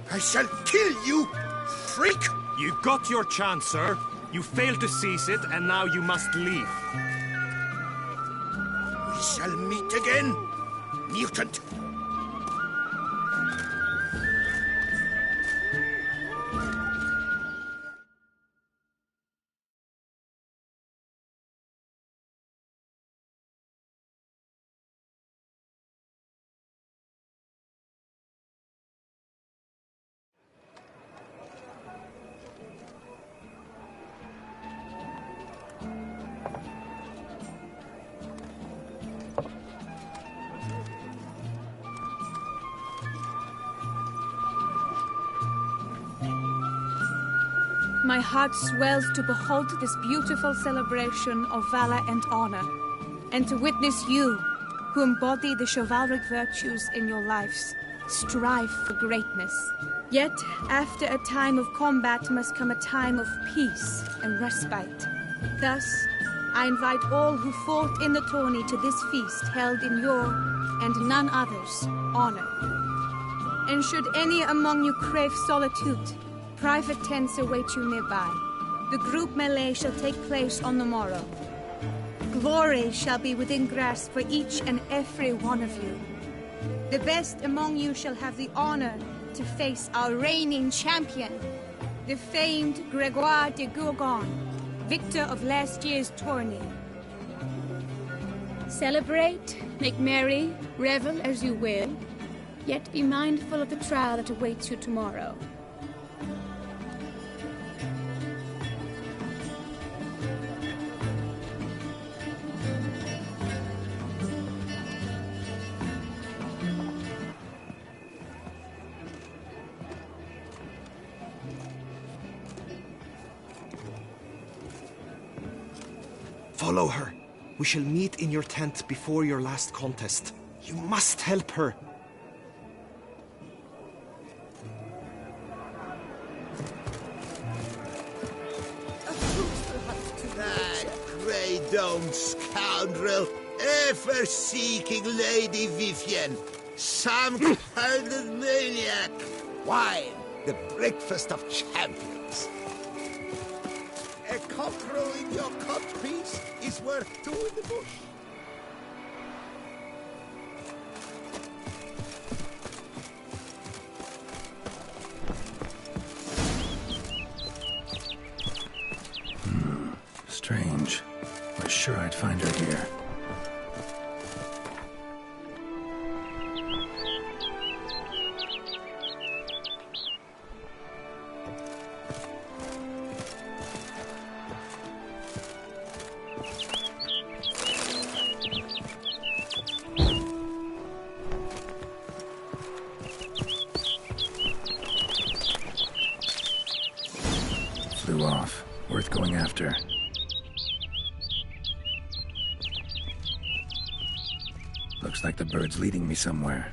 [SPEAKER 7] I shall kill you, freak!
[SPEAKER 2] You got your chance, sir. You failed to seize it, and now you must leave.
[SPEAKER 7] We shall meet again, mutant.
[SPEAKER 11] My heart swells to behold this beautiful celebration of valor and honor, and to witness you, who embody the chivalric virtues in your lives, strive for greatness. Yet, after a time of combat must come a time of peace and respite. Thus, I invite all who fought in the tourney to this feast held in your, and none other's, honor. And should any among you crave solitude, private tents await you nearby. The group melee shall take place on the morrow. Glory shall be within grasp for each and every one of you. The best among you shall have the honor to face our reigning champion, the famed Gregoire de Gourgon, victor of last year's tourney. Celebrate, make merry, revel as you will, yet be mindful of the trial that awaits you tomorrow.
[SPEAKER 4] Follow her. We shall meet in your tent before your last contest. You must help her.
[SPEAKER 7] That grey-domed scoundrel, ever-seeking Lady Vivienne, some kind of maniac. Wine, the breakfast of champions. A cockerel in your codpiece is worth two in the bush.
[SPEAKER 3] Strange. Was sure I'd find her here. Flew off. Worth going after. Looks like the bird's leading me somewhere.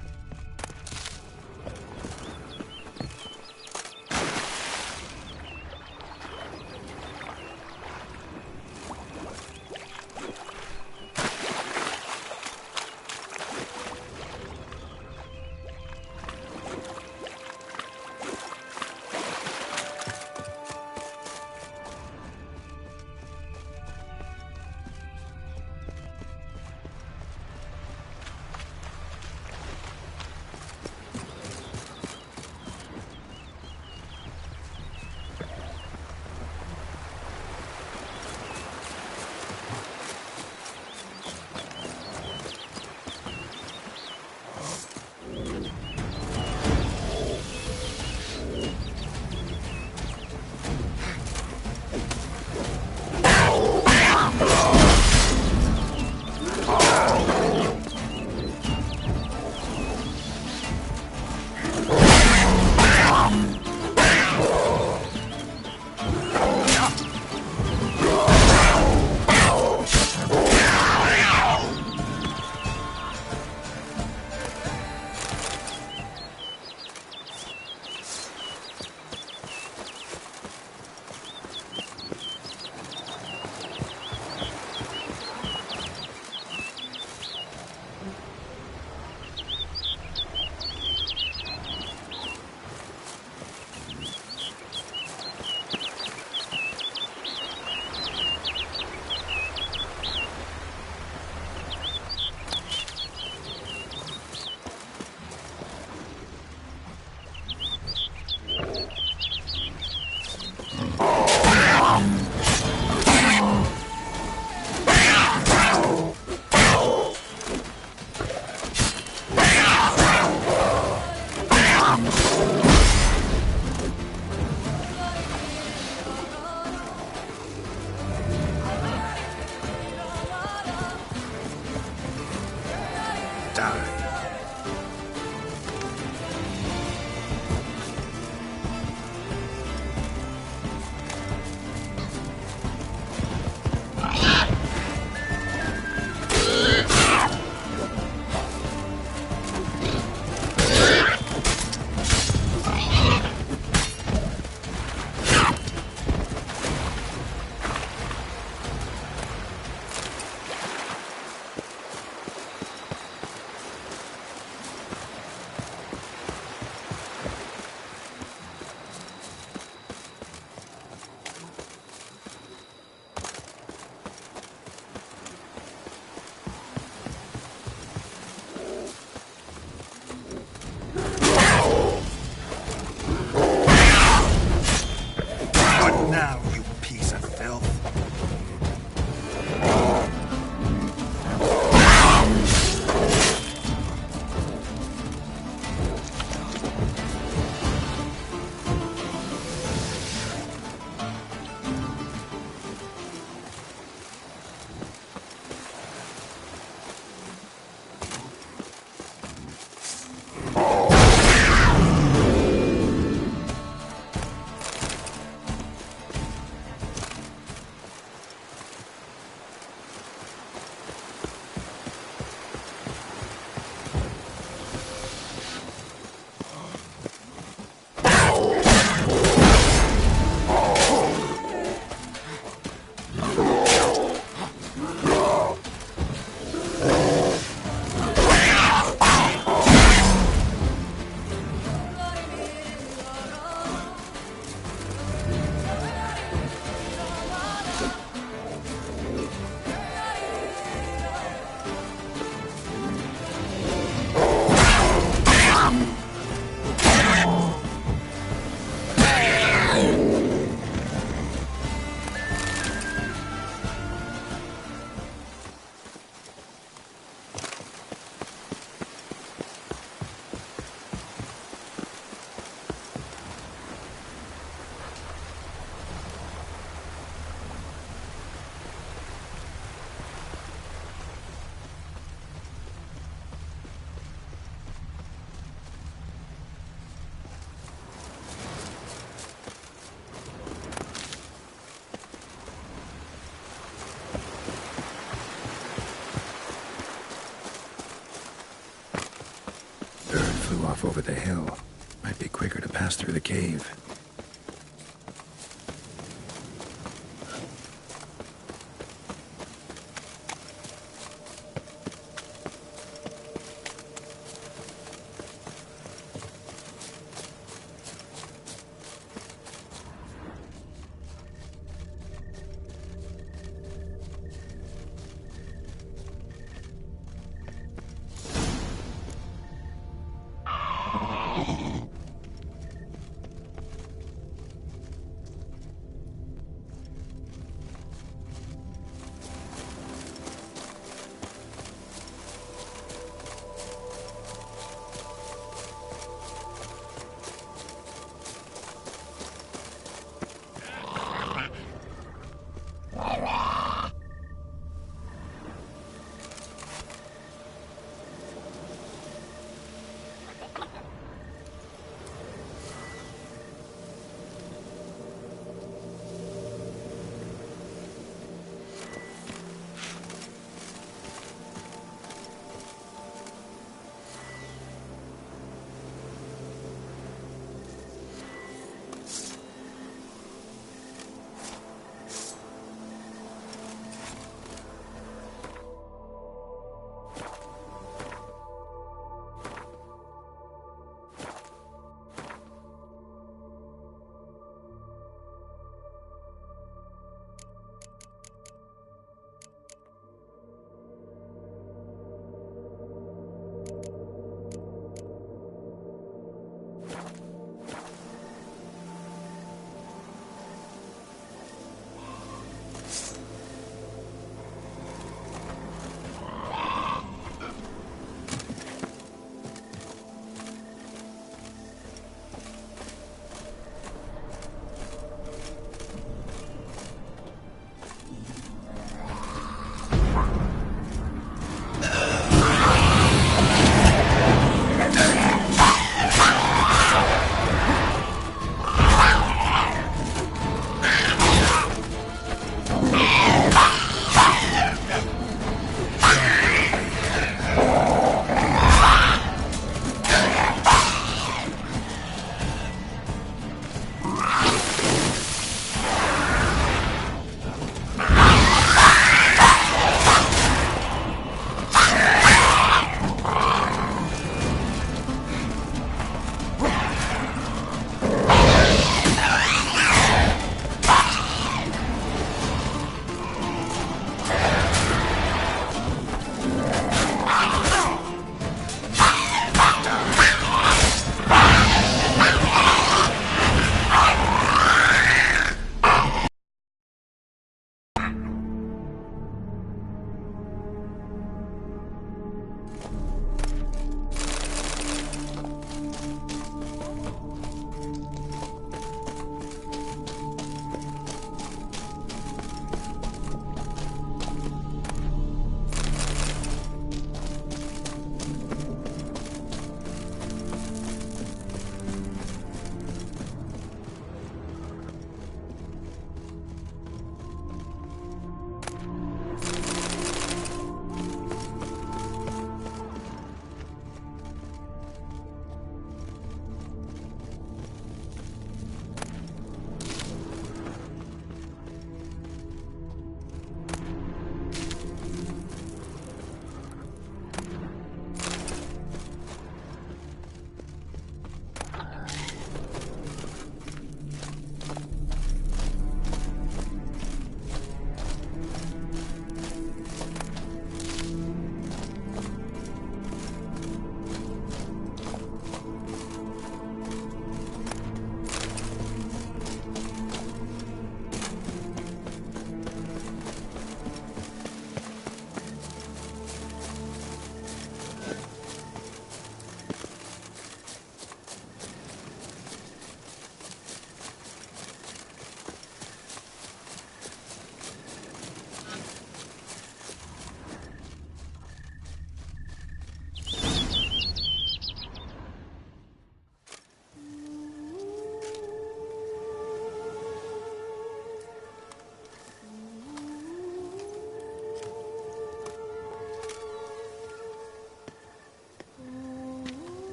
[SPEAKER 3] die. Now, you piece of filth. Flew off over the hill. Might be quicker to pass through the cave.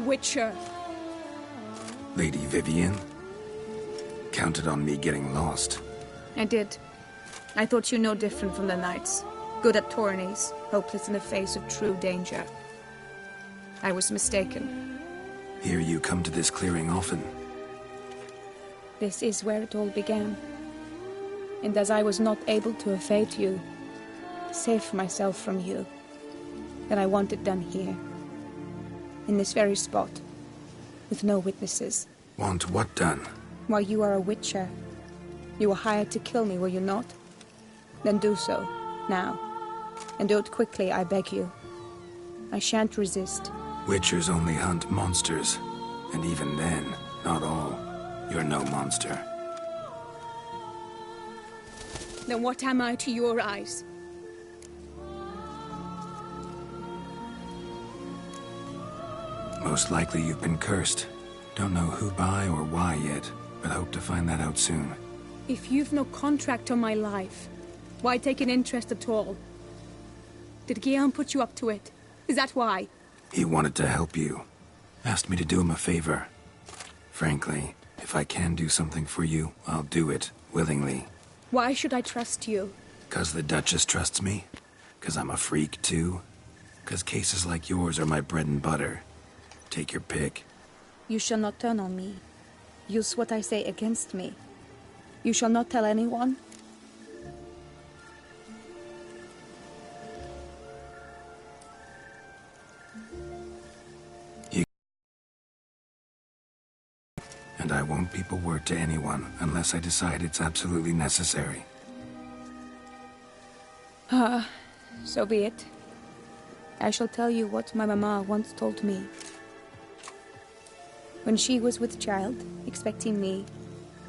[SPEAKER 11] Witcher.
[SPEAKER 3] Lady Vivian? Counted on me getting lost.
[SPEAKER 11] I did. I thought you no different from the knights. Good at tourneys, hopeless in the face of true danger. I was mistaken.
[SPEAKER 3] Hear you come to this clearing often.
[SPEAKER 11] This is where it all began. And as I was not able to evade you, save myself from you, then I want it done here. In this very spot. With no witnesses.
[SPEAKER 3] Want what done?
[SPEAKER 11] Why, you are a witcher. You were hired to kill me, were you not? Then do so, now. And do it quickly, I beg you. I shan't resist.
[SPEAKER 3] Witchers only hunt monsters. And even then, not all. You're no monster.
[SPEAKER 11] Then what am I to your eyes?
[SPEAKER 3] Most likely you've been cursed. Don't know who by or why yet, but hope to find that out soon.
[SPEAKER 11] If you've no contract on my life, why take an interest at all? Did Guillaume put you up to it? Is that why?
[SPEAKER 3] He wanted to help you. Asked me to do him a favor. Frankly, if I can do something for you, I'll do it, willingly.
[SPEAKER 11] Why should I trust you?
[SPEAKER 3] 'Cause the Duchess trusts me? 'Cause I'm a freak, too? 'Cause cases like yours are my bread and butter? Take your pick.
[SPEAKER 11] You shall not turn on me. Use what I say against me. You shall not tell anyone?
[SPEAKER 3] And I won't peep a word to anyone unless I decide it's absolutely necessary.
[SPEAKER 11] So be it. I shall tell you what my mama once told me. When she was with child, expecting me,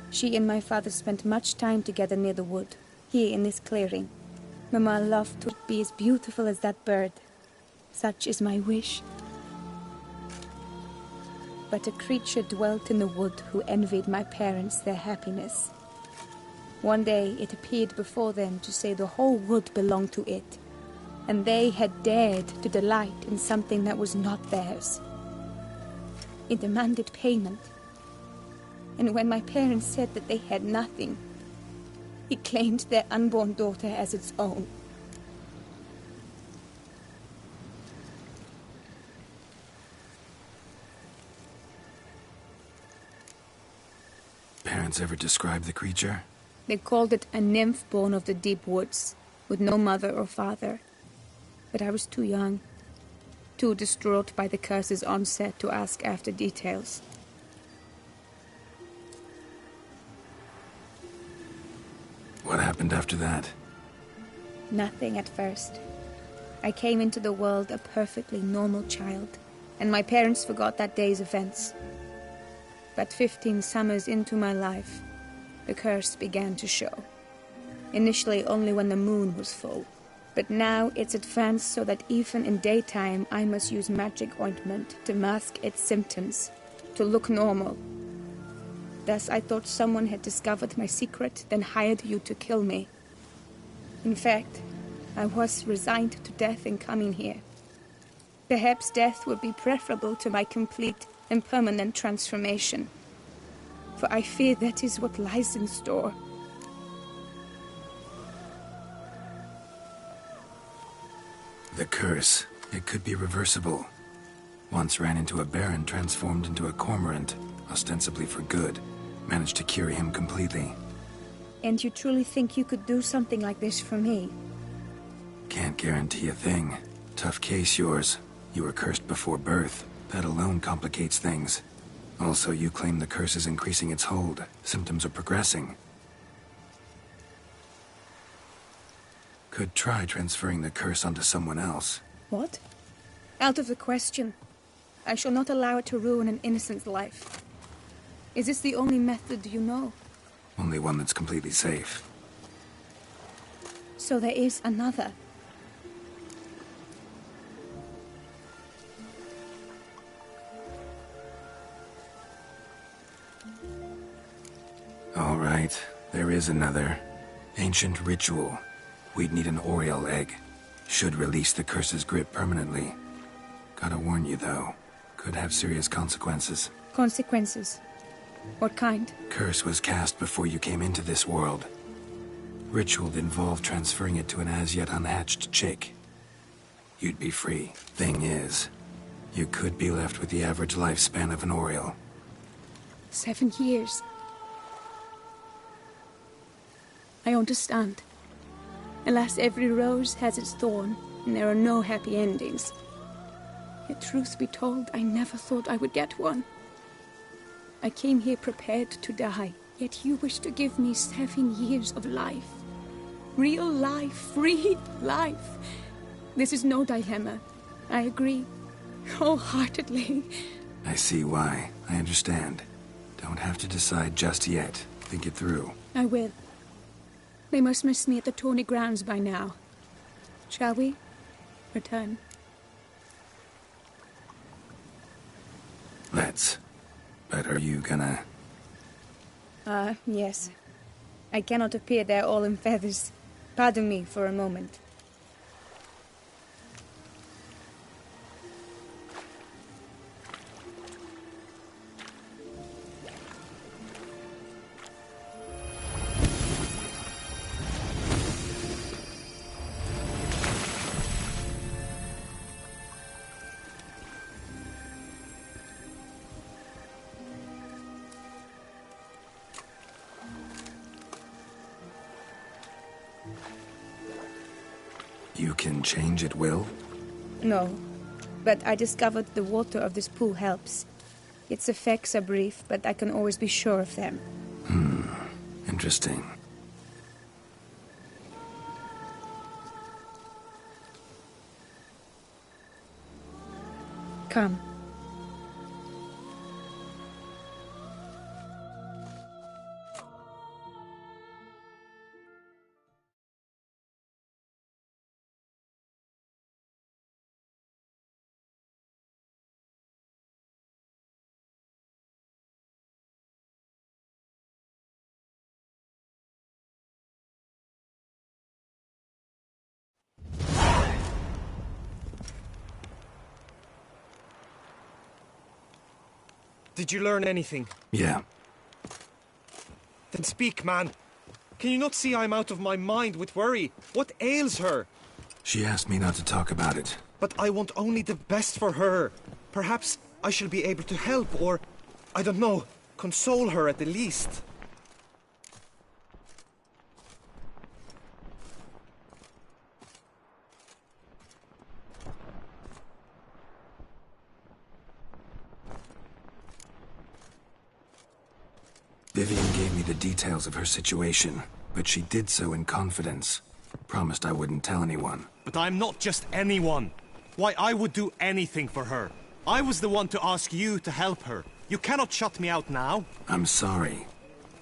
[SPEAKER 11] she and my father spent much time together near the wood, here in this clearing. Mama loved to be as beautiful as that bird. Such is my wish. But a creature dwelt in the wood who envied my parents their happiness. One day it appeared before them to say the whole wood belonged to it, and they had dared to delight in something that was not theirs. It demanded payment, and when my parents said that they had nothing, it claimed their unborn daughter as its own.
[SPEAKER 3] Parents ever describe the creature?
[SPEAKER 11] They called it a nymph born of the deep woods, with no mother or father. But I was too young, too distraught by the curse's onset to ask after details.
[SPEAKER 3] What happened after that?
[SPEAKER 11] Nothing at first. I came into the world a perfectly normal child, and my parents forgot that day's events. But 15 summers into my life, the curse began to show. Initially only when the moon was full. But now it's advanced so that even in daytime I must use magic ointment to mask its symptoms, to look normal. Thus I thought someone had discovered my secret, then hired you to kill me. In fact, I was resigned to death in coming here. Perhaps death would be preferable to my complete and permanent transformation. For I fear that is what lies in store.
[SPEAKER 3] The curse. It could be reversible. Once ran into a baron transformed into a cormorant, ostensibly for good. Managed to cure him completely.
[SPEAKER 11] And you truly think you could do something like this for me?
[SPEAKER 3] Can't guarantee a thing. Tough case, yours. You were cursed before birth. That alone complicates things. Also, you claim the curse is increasing its hold. Symptoms are progressing. Could try transferring the curse onto someone else.
[SPEAKER 11] What? Out of the question. I shall not allow it to ruin an innocent's life. Is this the only method you know?
[SPEAKER 3] Only one that's completely safe.
[SPEAKER 11] So there is another.
[SPEAKER 3] All right, there is another. Ancient ritual. We'd need an Oriole egg. Should release the curse's grip permanently. Gotta warn you, though. Could have serious consequences.
[SPEAKER 11] Consequences? What kind?
[SPEAKER 3] Curse was cast before you came into this world. Ritual involved transferring it to an as-yet unhatched chick. You'd be free. Thing is, you could be left with the average lifespan of an Oriole.
[SPEAKER 11] 7 years. I understand. Alas, every rose has its thorn, and there are no happy endings. Yet, truth be told, I never thought I would get one. I came here prepared to die, yet you wish to give me 7 years of life. Real life, free life. This is no dilemma. I agree, wholeheartedly.
[SPEAKER 3] I see why. I understand. Don't have to decide just yet. Think it through.
[SPEAKER 11] I will. They must miss me at the tourney grounds by now. Shall we return?
[SPEAKER 3] Let's. But are you gonna...
[SPEAKER 11] Yes. I cannot appear there all in feathers. Pardon me for a moment.
[SPEAKER 3] You can change at will?
[SPEAKER 11] No, but I discovered the water of this pool helps. Its effects are brief, but I can always be sure of them.
[SPEAKER 3] Interesting.
[SPEAKER 11] Come.
[SPEAKER 4] Did you learn anything?
[SPEAKER 3] Yeah.
[SPEAKER 4] Then speak, man. Can you not see I'm out of my mind with worry? What ails her?
[SPEAKER 3] She asked me not to talk about it.
[SPEAKER 4] But I want only the best for her. Perhaps I shall be able to help, or, I don't know, console her at the least.
[SPEAKER 3] Vivian gave me the details of her situation, but she did so in confidence. Promised I wouldn't tell anyone.
[SPEAKER 2] But I'm not just anyone. Why, I would do anything for her. I was the one to ask you to help her. You cannot shut me out now.
[SPEAKER 3] I'm sorry.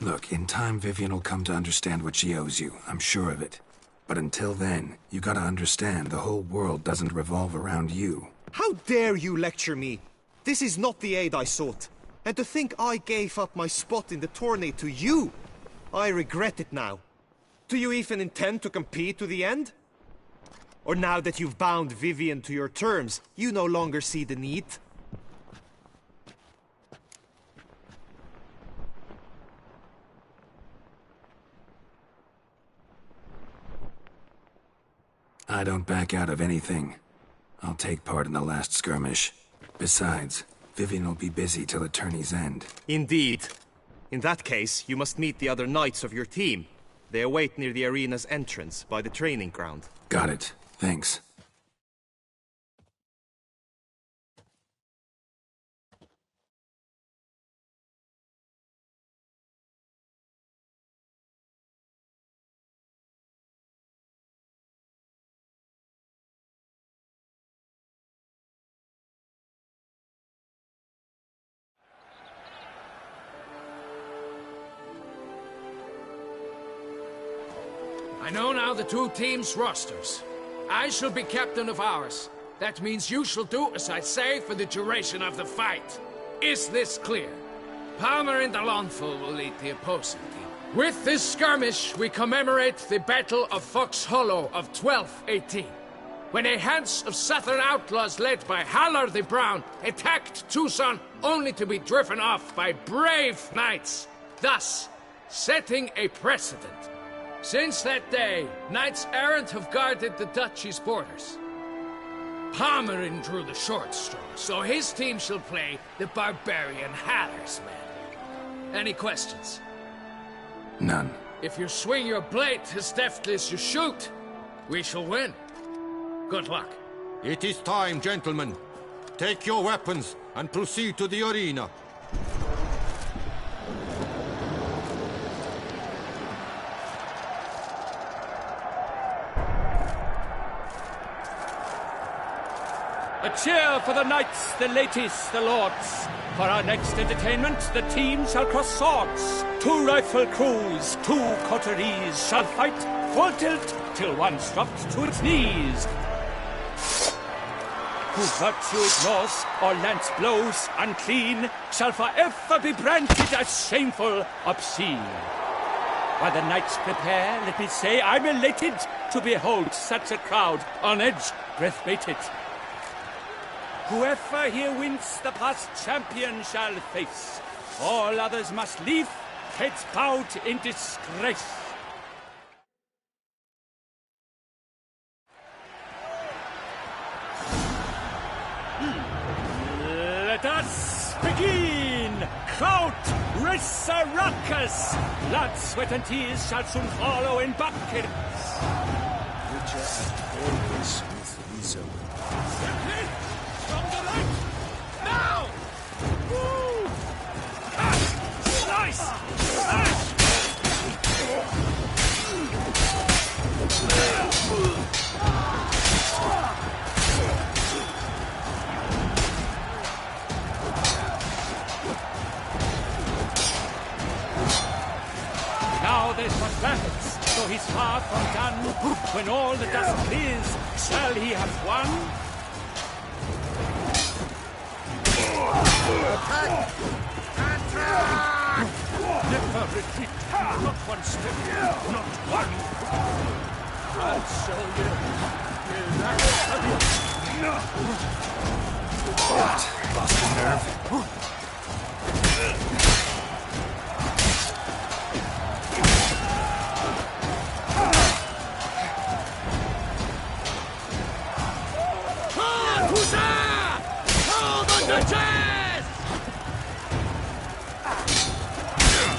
[SPEAKER 3] Look, in time Vivian will come to understand what she owes you. I'm sure of it. But until then, you gotta understand the whole world doesn't revolve around you.
[SPEAKER 4] How dare you lecture me? This is not the aid I sought. And to think I gave up my spot in the tourney to you! I regret it now. Do you even intend to compete to the end? Or now that you've bound Vivian to your terms, you no longer see the need?
[SPEAKER 3] I don't back out of anything. I'll take part in the last skirmish. Besides, Vivian will be busy till the tourney's end.
[SPEAKER 2] Indeed. In that case, you must meet the other knights of your team. They await near the arena's entrance, by the training ground.
[SPEAKER 3] Got it. Thanks.
[SPEAKER 10] I know now the two teams' rosters. I shall be captain of ours. That means you shall do as I say for the duration of the fight. Is this clear? Palmer and Alonful will lead the opposing team. With this skirmish, we commemorate the Battle of Fox Hollow of 1218. when a Hans of Southern outlaws led by Halar the Brown attacked Tucson only to be driven off by brave knights, thus setting a precedent. Since that day, knights-errant have guarded the duchy's borders. Palmerin drew the short straw, so his team shall play the barbarian Halar's men. Any questions?
[SPEAKER 3] None.
[SPEAKER 10] If you swing your blade as deftly as you shoot, we shall win. Good luck.
[SPEAKER 1] It is time, gentlemen. Take your weapons and proceed to the arena.
[SPEAKER 14] A cheer for the knights, the ladies, the lords. For our next entertainment, the teams shall cross swords. 2 rifle crews, 2 coteries shall fight full tilt till one's dropped to its knees. Who virtue ignores or lance blows unclean shall forever be branded as shameful, obscene. While the knights prepare, let me say I'm elated to behold such a crowd on edge, breath-baited. Whoever here wins the past champion shall face. All others must leave, heads bowed in disgrace. Let us begin! Kraut, Risaracus! Blood, sweat, and tears shall soon follow in buckets.
[SPEAKER 6] Witcher and always with reason.
[SPEAKER 10] From the right! Now! Woo! Slice! Smash!
[SPEAKER 14] Now there's what rapids, so he's far from done. When all the dust clears, shall he have won?
[SPEAKER 10] Attack! Attack!
[SPEAKER 14] Never retreat, not one step, not one.
[SPEAKER 10] I'll show you.
[SPEAKER 3] What? Lost his nerve?
[SPEAKER 10] The chest!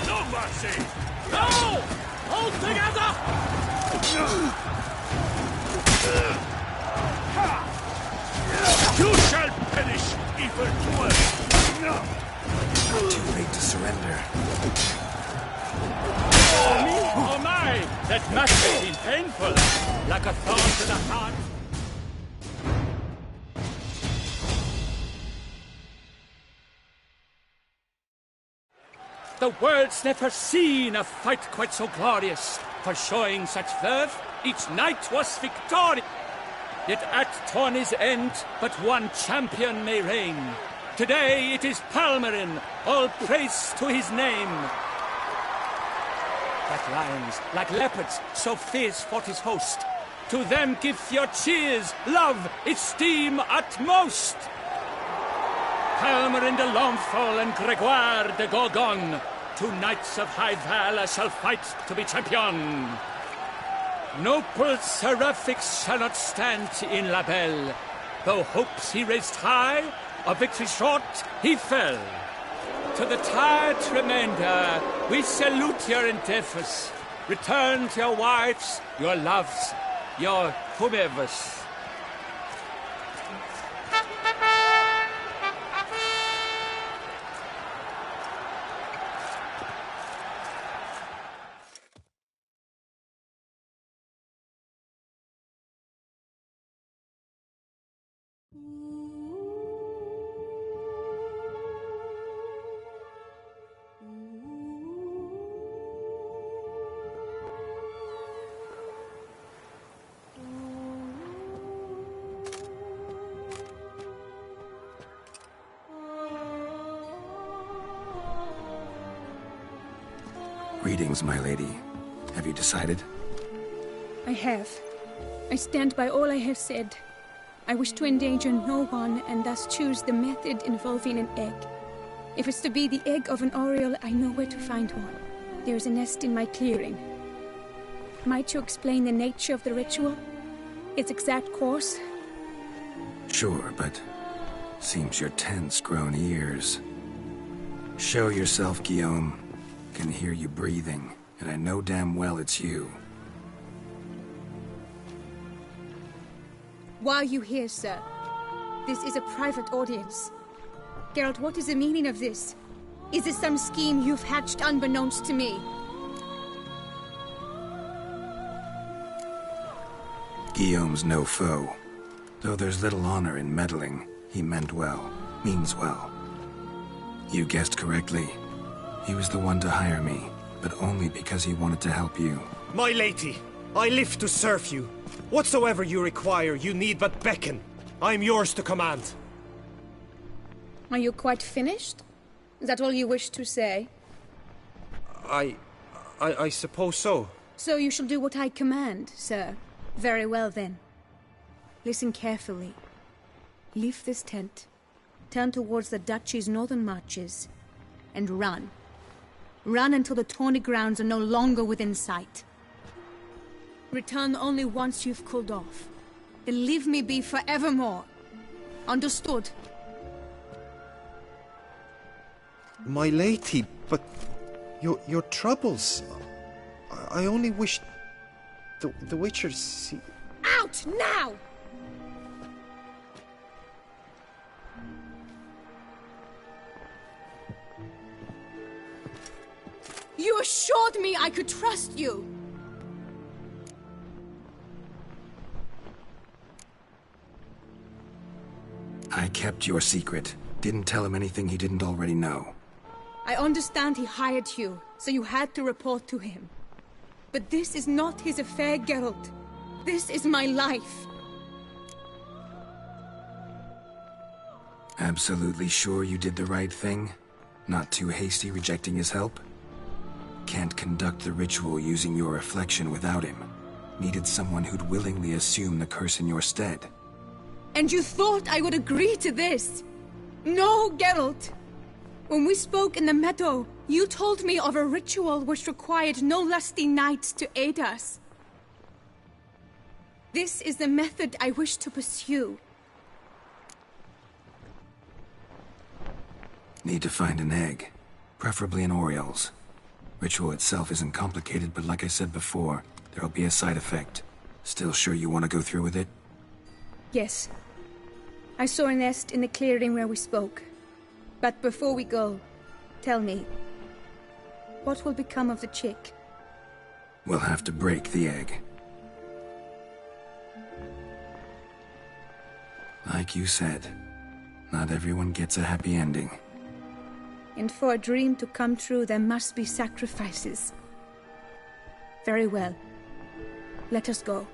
[SPEAKER 14] No mercy!
[SPEAKER 10] No! Hold together!
[SPEAKER 14] You shall perish, evildoer!
[SPEAKER 3] Too late to surrender.
[SPEAKER 14] Oh, me? Oh, my! That must have been painful. Like a thorn to the heart. The world's never seen a fight quite so glorious. For showing such verve, each knight was victorious. Yet at tourney's end, but one champion may reign. Today it is Palmerin, all praise to his name. Like lions, like leopards, so fierce fought his host. To them give your cheers, love, esteem utmost. Palmerin de Lomfol and Gregoire de Gorgon, 2 knights of high valor shall fight to be champion. Noble seraphics shall not stand in La Belle. Though hopes he raised high, of victory short he fell. To the tired remainder, we salute your endeavors. Return to your wives, your loves, your whomevers.
[SPEAKER 3] Greetings, my lady. Have you decided?
[SPEAKER 11] I have. I stand by all I have said. I wish to endanger no one, and thus choose the method involving an egg. If it's to be the egg of an oriole, I know where to find one. There is a nest in my clearing. Might you explain the nature of the ritual? Its exact course?
[SPEAKER 3] Sure, but seems your tent's grown ears. Show yourself, Guillaume. Can hear you breathing, and I know damn well it's you.
[SPEAKER 11] Why are you here, sir? This is a private audience. Geralt, what is the meaning of this? Is this some scheme you've hatched unbeknownst to me?
[SPEAKER 3] Guillaume's no foe. Though there's little honor in meddling, he meant well, means well. You guessed correctly. He was the one to hire me, but only because he wanted to help you.
[SPEAKER 2] My lady, I live to serve you. Whatsoever you require, you need but beckon. I am yours to command.
[SPEAKER 11] Are you quite finished? Is that all you wish to say?
[SPEAKER 2] I suppose so.
[SPEAKER 11] So you shall do what I command, sir. Very well, then. Listen carefully. Leave this tent, turn towards the duchy's northern marches, and run. Run until the tawny grounds are no longer within sight. Return only once you've cooled off. Then leave me be forevermore. Understood?
[SPEAKER 4] My lady, but your troubles. I only wish the Witcher see.
[SPEAKER 11] Out now! You assured me I could trust you.
[SPEAKER 3] I kept your secret. Didn't tell him anything he didn't already know.
[SPEAKER 11] I understand he hired you, so you had to report to him. But this is not his affair, Geralt. This is my life.
[SPEAKER 3] Absolutely sure you did the right thing? Not too hasty rejecting his help? Can't conduct the ritual using your reflection without him. Needed someone who'd willingly assume the curse in your stead.
[SPEAKER 11] And you thought I would agree to this? No, Geralt! When we spoke in the meadow, you told me of a ritual which required no lusty knights to aid us. This is the method I wish to pursue.
[SPEAKER 3] Need to find an egg. Preferably an oriole's. Ritual itself isn't complicated, but like I said before, there'll be a side effect. Still sure you want to go through with it?
[SPEAKER 11] Yes. I saw a nest in the clearing where we spoke. But before we go, tell me, what will become of the chick?
[SPEAKER 3] We'll have to break the egg. Like you said, not everyone gets a happy ending.
[SPEAKER 11] And for a dream to come true, there must be sacrifices. Very well. Let us go.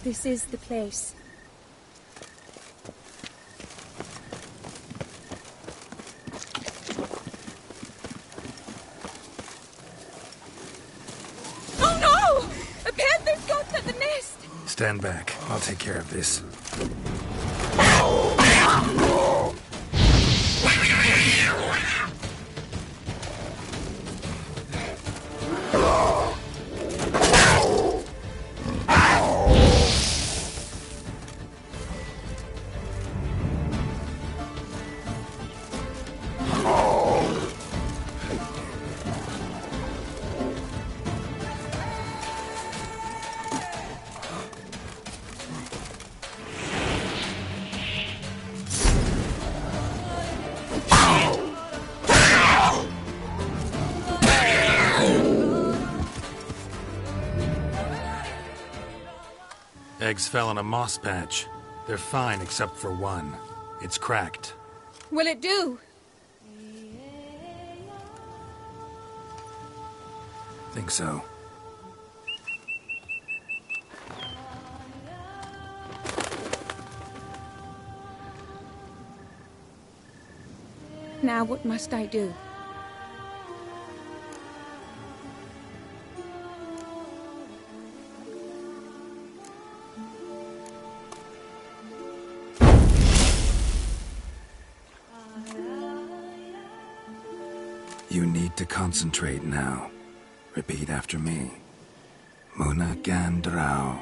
[SPEAKER 11] This is the place. Oh no! A panther's got at the nest!
[SPEAKER 3] Stand back. I'll take care of this. Eggs fell on a moss patch. They're fine except for one. It's cracked.
[SPEAKER 11] Will it do?
[SPEAKER 3] Think so.
[SPEAKER 11] Now what must I do?
[SPEAKER 3] You need to concentrate now. Repeat after me. Muna Gandrau,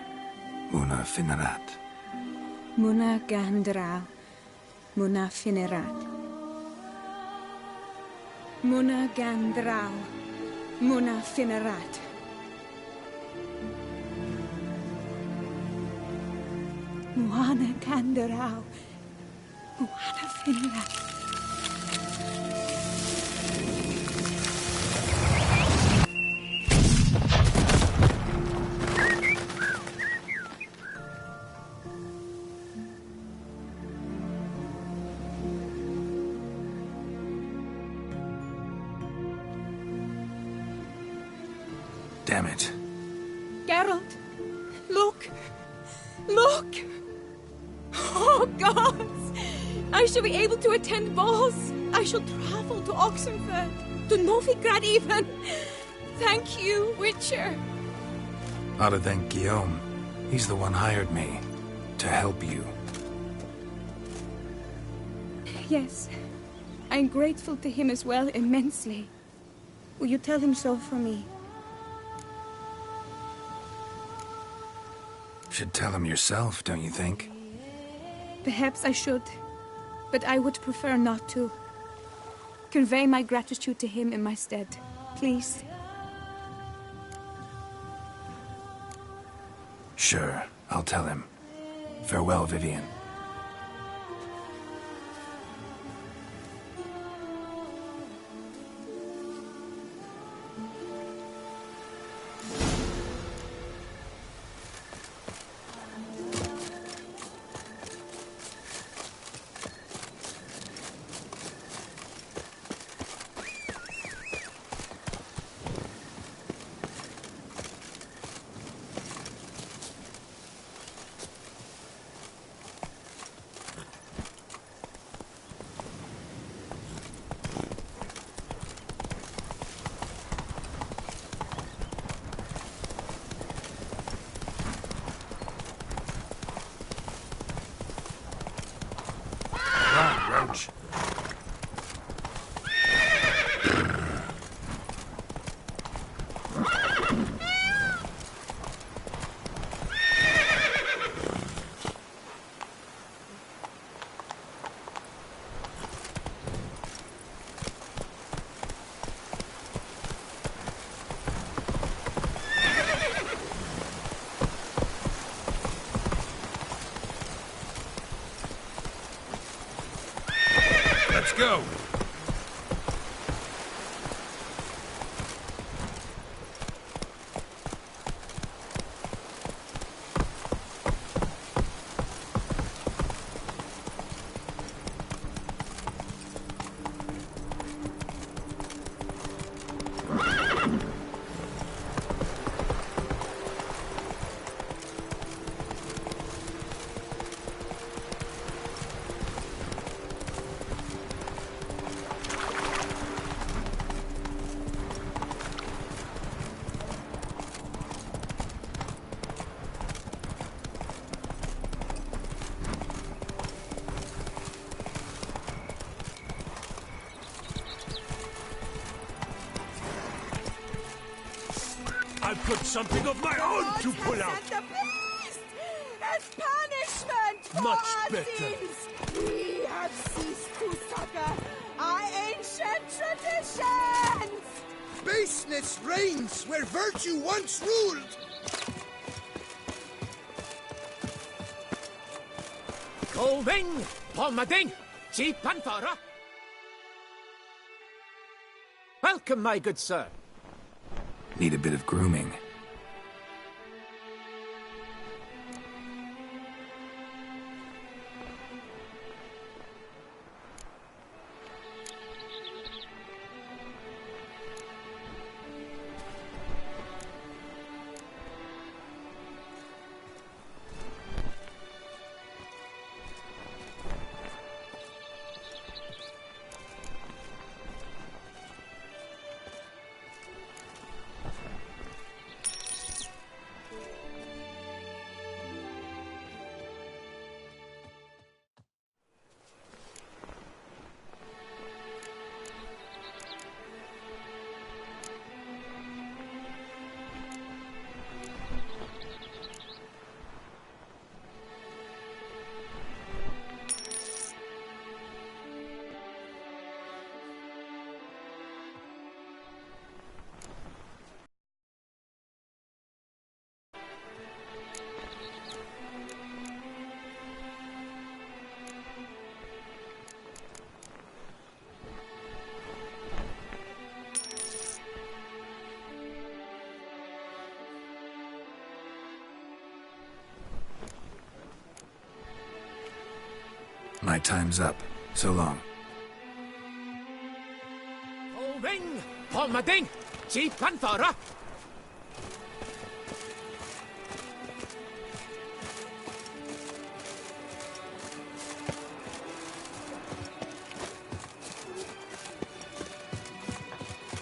[SPEAKER 3] Muna Finerat.
[SPEAKER 11] Muna Gandrau, Muna Finerat. Muna Gandrau, Muna Finerat. Muna Gandrau, Muna Finerat.
[SPEAKER 3] Damn it.
[SPEAKER 11] Geralt, look! Look! Oh, gods! I shall be able to attend balls. I shall travel to Oxenfurt, to Novigrad even. Thank you, Witcher.
[SPEAKER 3] Ought to thank Guillaume. He's the one hired me. To help you.
[SPEAKER 11] Yes, I'm grateful to him as well, immensely. Will you tell him so for me?
[SPEAKER 3] Should tell him yourself, don't you think?
[SPEAKER 11] Perhaps I should, but I would prefer not to. Convey my gratitude to him in my stead, please.
[SPEAKER 3] Sure, I'll tell him. Farewell, Vivian.
[SPEAKER 12] Let's go! I've got something of my own to pull out.
[SPEAKER 5] The beast as punishment for
[SPEAKER 12] Much
[SPEAKER 5] our
[SPEAKER 12] better.
[SPEAKER 5] sins. We have ceased to succor our ancient traditions.
[SPEAKER 15] Baseness reigns where virtue once ruled.
[SPEAKER 8] Golving, Palmading, Chief Panfara. Welcome, my good sir.
[SPEAKER 3] Need a bit of grooming. My time's up. So long.
[SPEAKER 8] Ring! Pommading! Jeep Panthara!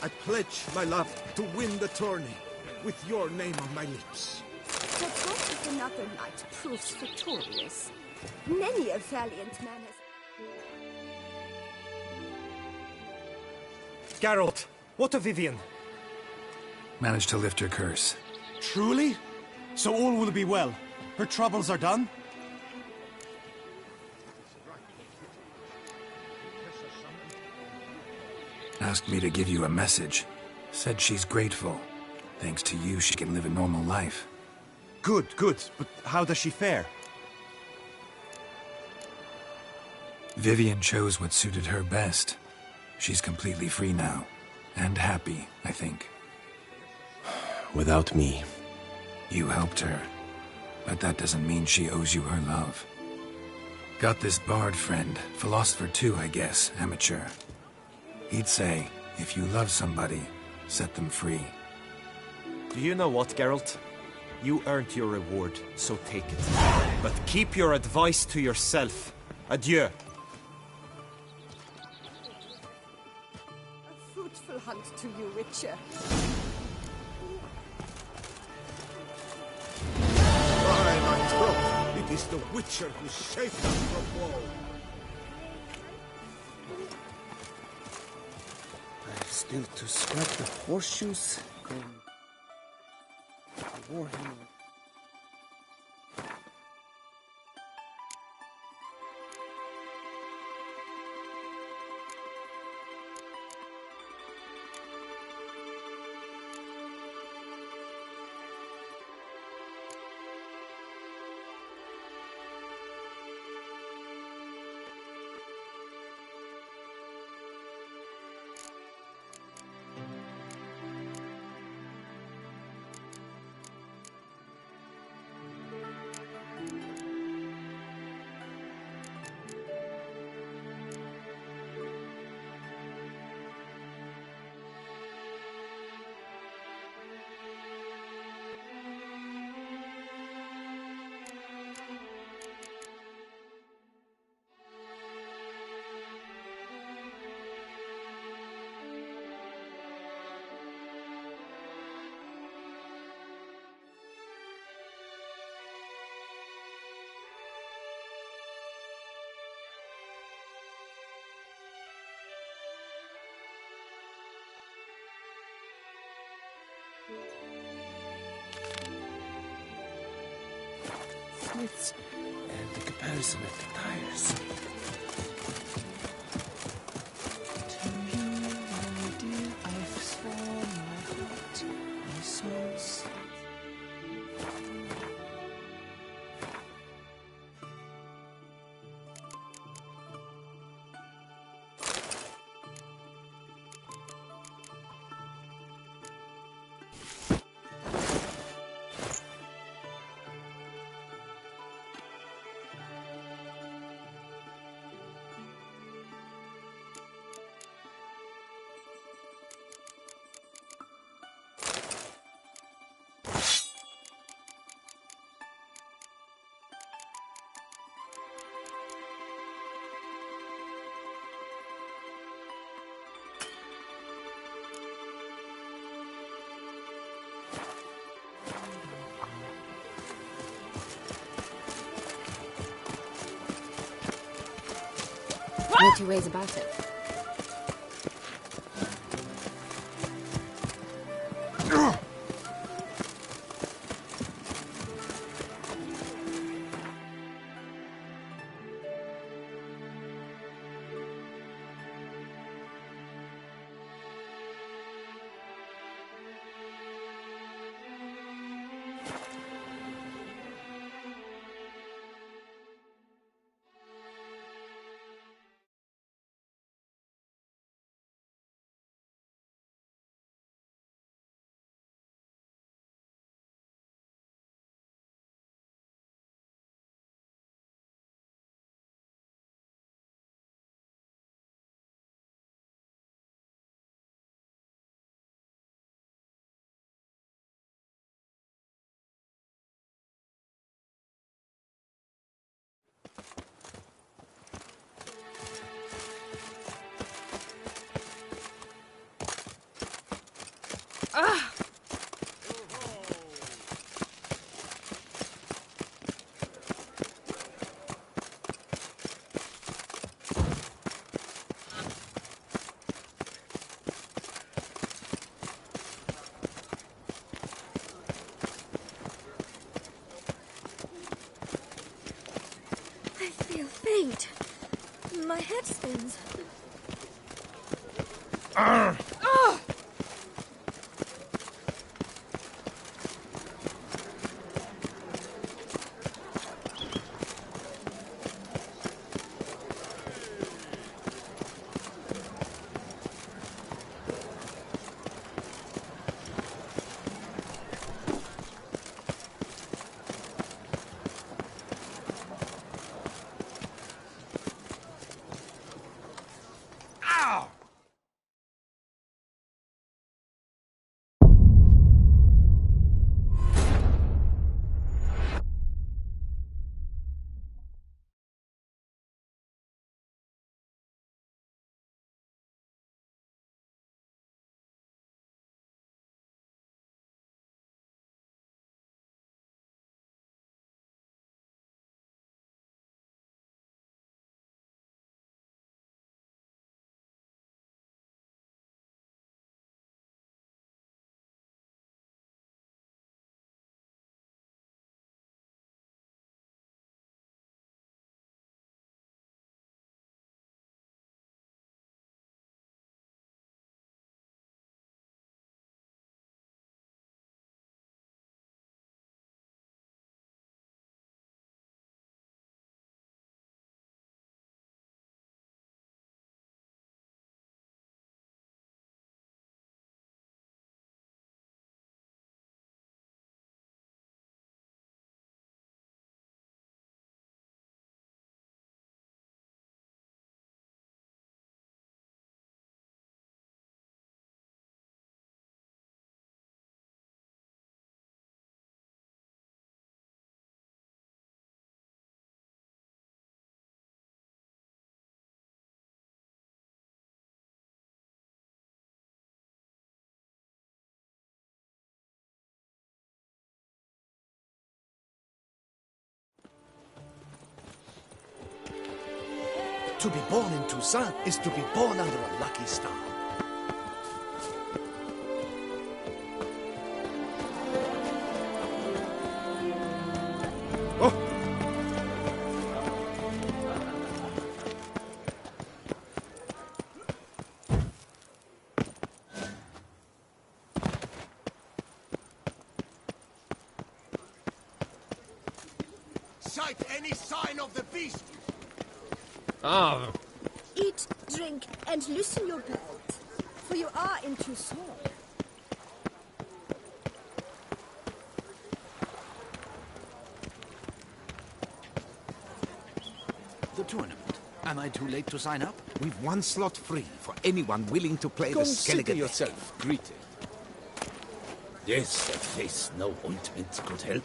[SPEAKER 15] I pledge my love to win the tourney with your name on my lips.
[SPEAKER 13] But what if another knight proves victorious? Many a valiant man has...
[SPEAKER 2] Geralt, what of Vivian?
[SPEAKER 3] Managed to lift her curse.
[SPEAKER 2] Truly? So all will be well. Her troubles are done?
[SPEAKER 3] Asked me to give you a message. Said she's grateful. Thanks to you, she can live a normal life.
[SPEAKER 2] Good, good. But how does she fare?
[SPEAKER 3] Vivian chose what suited her best. She's completely free now. And happy, I think.
[SPEAKER 16] Without me.
[SPEAKER 3] You helped her. But that doesn't mean she owes you her love. Got this bard friend. Philosopher too, I guess. Amateur. He'd say, if you love somebody, set them free.
[SPEAKER 4] Do you know what, Geralt? You earned your reward, so take it. But keep your advice to yourself. Adieu.
[SPEAKER 13] A fruitful hunt to you, Witcher.
[SPEAKER 15] By my troth, it is the Witcher who saved us from woe.
[SPEAKER 6] I've still to scrub the horseshoes and the warhammer. Smiths and the comparison of the tires. To you, my dear, I've sworn my heart, my soul's.
[SPEAKER 17] No two ways about it.
[SPEAKER 13] feet. My head spins.
[SPEAKER 7] To be born in Toussaint is to be born under a lucky star.
[SPEAKER 15] Sight any sign of the beast!
[SPEAKER 13] Eat, drink, and loosen your belt, for you are in Toussaint.
[SPEAKER 6] The tournament. Am I too late to sign up?
[SPEAKER 7] We've one slot free for anyone willing to play the
[SPEAKER 6] Consider
[SPEAKER 7] Skellige.
[SPEAKER 6] yourself greeted. Yes, that face no ointment could help.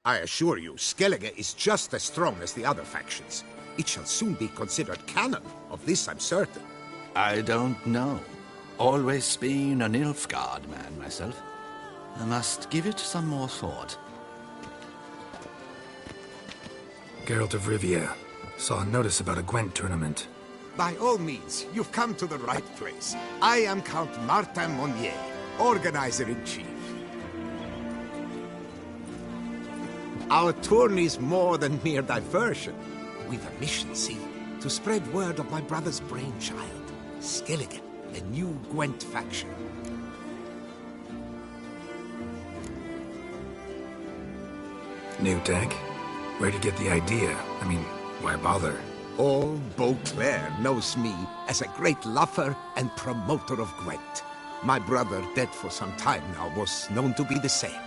[SPEAKER 7] I assure you, Skellige is just as strong as the other factions. It shall soon be considered canon. Of this I'm certain.
[SPEAKER 6] I don't know. Always been a Nilfgaard man myself. I must give it some more thought.
[SPEAKER 3] Geralt of Rivia. Saw a notice about a Gwent tournament.
[SPEAKER 7] By all means, you've come to the right place. I am Count Martin Monnier, Organizer-in-Chief. Our tourney's more than mere diversion. We've a mission, see? To spread word of my brother's brainchild, Skellige, the new Gwent faction.
[SPEAKER 3] New tech? Where'd you get the idea? I mean, why bother?
[SPEAKER 7] All Beauclair knows me as a great lover and promoter of Gwent. My brother, dead for some time now, was known to be the same.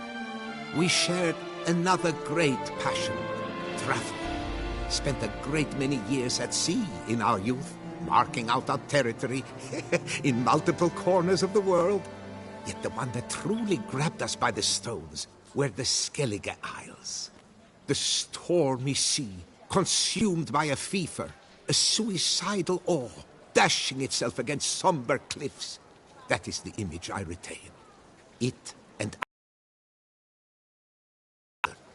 [SPEAKER 7] We shared another great passion, travel. Spent a great many years at sea in our youth, marking out our territory in multiple corners of the world. Yet the one that truly grabbed us by the stones were the Skellige Isles. The stormy sea, consumed by a fever, a suicidal awe, dashing itself against somber cliffs. That is the image I retain. It and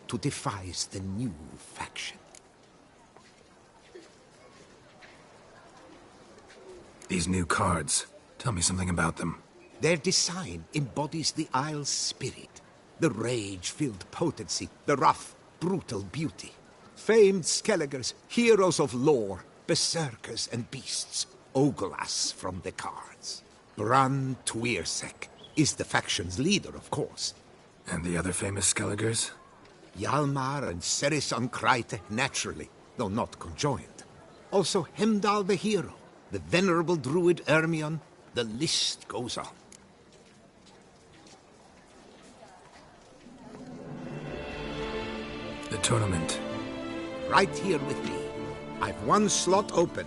[SPEAKER 7] to devise the new faction.
[SPEAKER 3] These new cards. Tell me something about them.
[SPEAKER 7] Their design embodies the Isle's spirit. The rage-filled potency, the rough, brutal beauty. Famed Skelligers, heroes of lore, berserkers and beasts. Ogolas from the cards. Bran Tuirsek is the faction's leader, of course.
[SPEAKER 3] And the other famous Skelligers?
[SPEAKER 7] Hjalmar and Serisan Kryte, naturally, though not conjoined. Also Hemdall the hero, the venerable druid Ermion. The list goes on.
[SPEAKER 3] The tournament.
[SPEAKER 7] Right here with me. I've one slot open.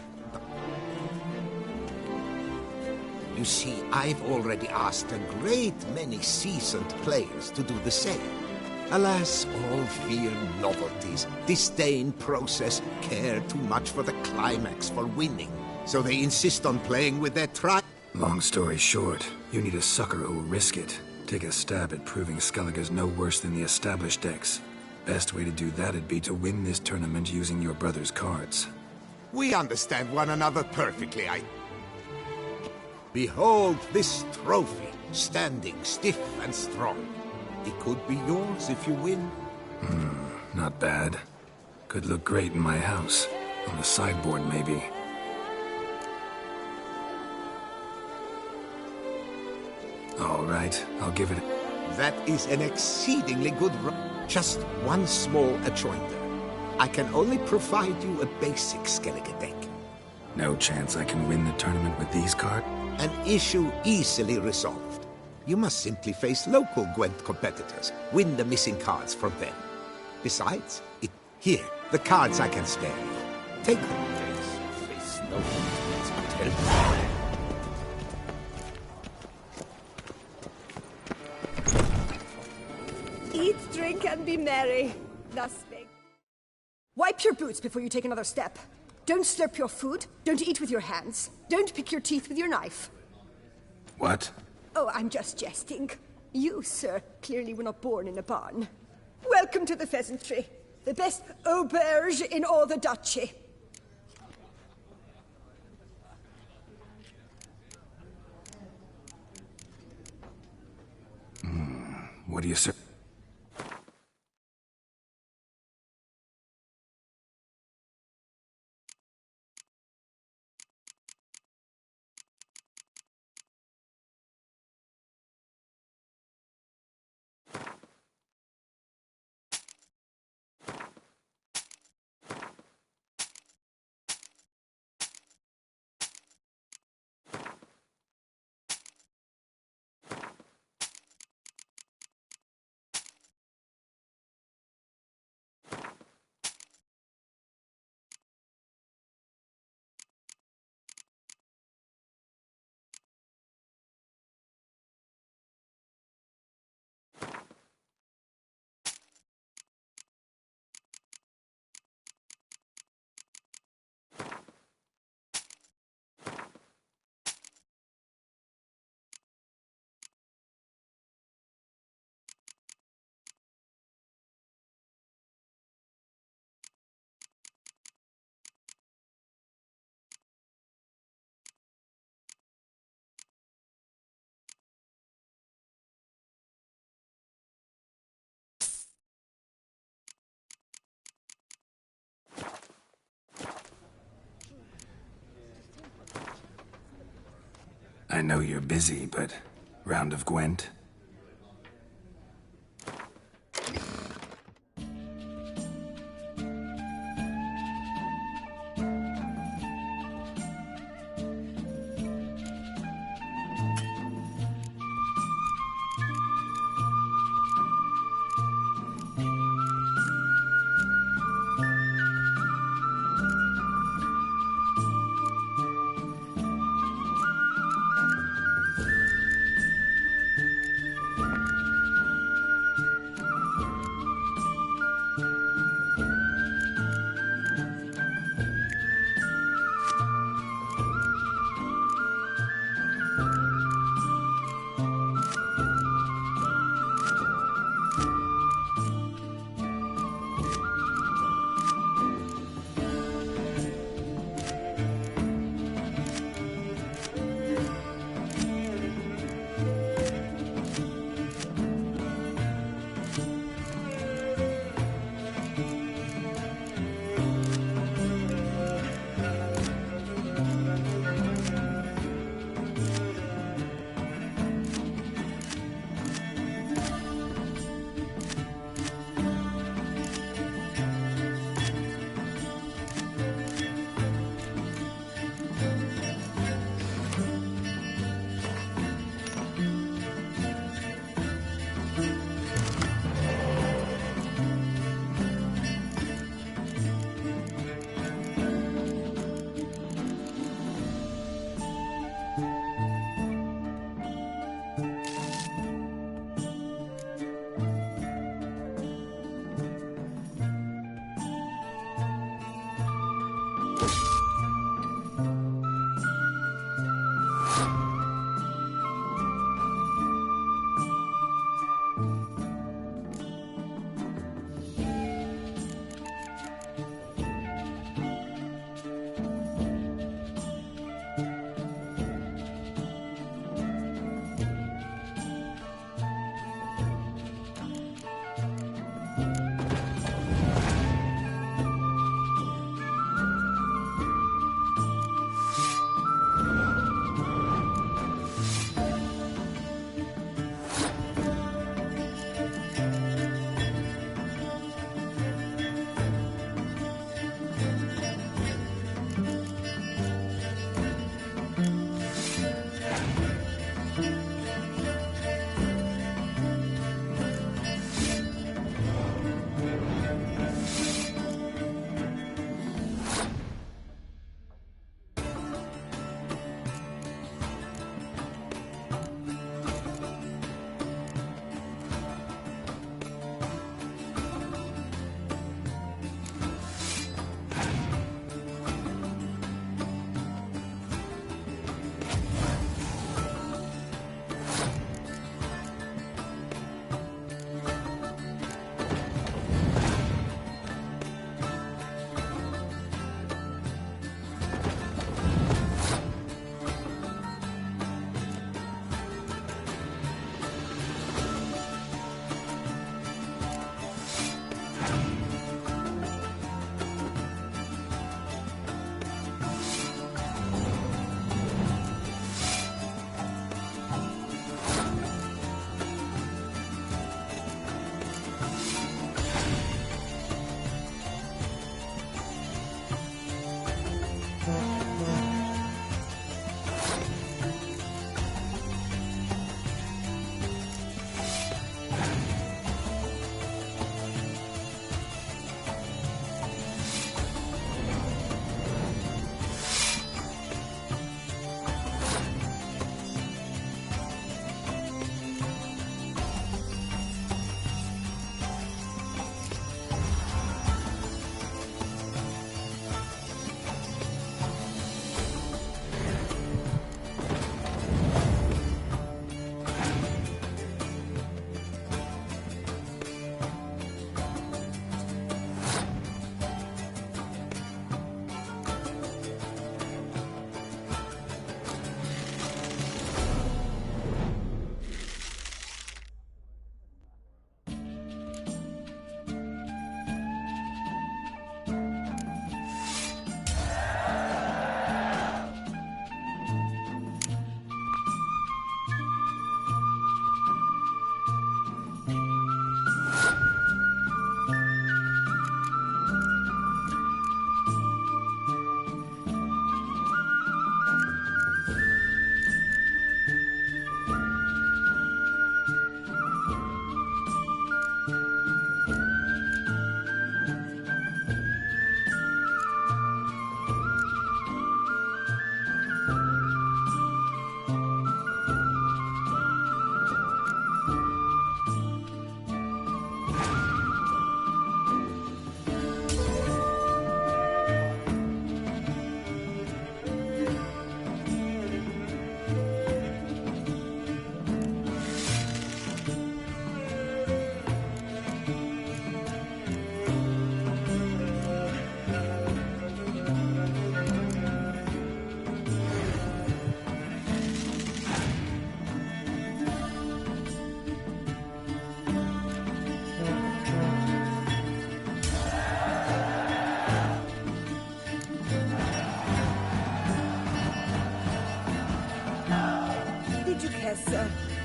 [SPEAKER 7] You see, I've already asked a great many seasoned players to do the same. Alas, all fear novelties, disdain process, care too much for the climax for winning. So they insist on playing with their
[SPEAKER 3] Long story short, you need a sucker who'll risk it. Take a stab at proving Skelliger's no worse than the established decks. Best way to do that'd be to win this tournament using your brother's cards.
[SPEAKER 7] We understand one another perfectly, Behold this trophy, standing stiff and strong. It could be yours if you win.
[SPEAKER 3] Not bad. Could look great in my house. On the sideboard, maybe. All right, I'll give it
[SPEAKER 7] That is an exceedingly good Just one small adjoinder. I can only provide you a basic Skellige deck.
[SPEAKER 3] No chance I can win the tournament with these cards?
[SPEAKER 7] An issue easily resolved. You must simply face local Gwent competitors. Win the missing cards from them. Besides, here, the cards I can spare you. Take them. Face no
[SPEAKER 13] Eat, drink, and be merry. Thus spake. Wipe your boots before you take another step. Don't slurp your food. Don't eat with your hands. Don't pick your teeth with your knife.
[SPEAKER 3] What?
[SPEAKER 13] Oh, I'm just jesting. You, sir, clearly were not born in a barn. Welcome to the Pheasantry. The best auberge in all the duchy.
[SPEAKER 3] What do you say? I know you're busy, but round of Gwent?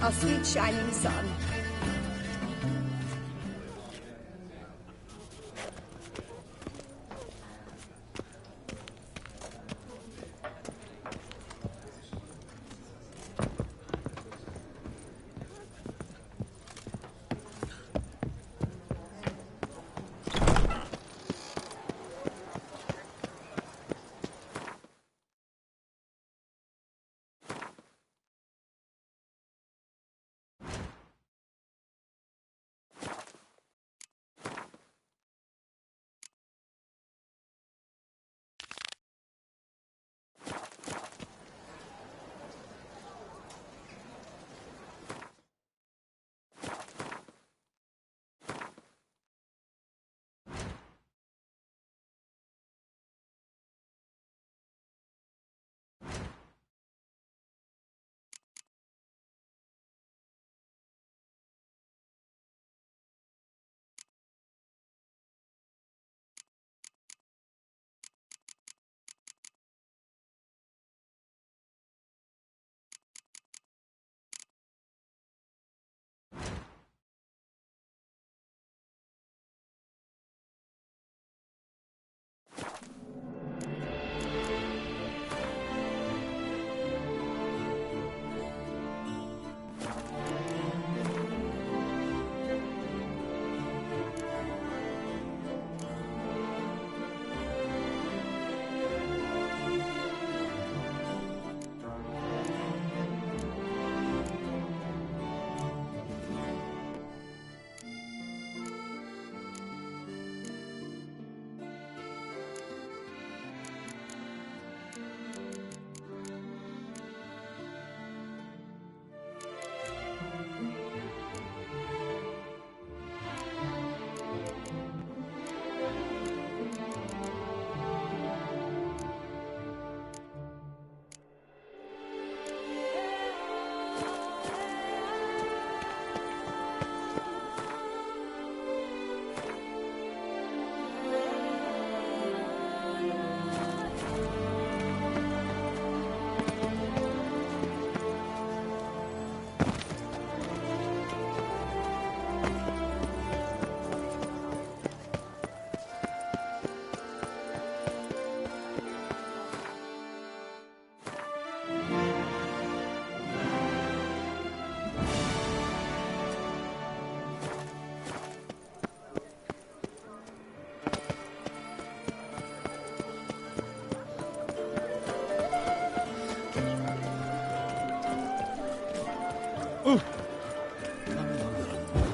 [SPEAKER 13] our sweet shining sun.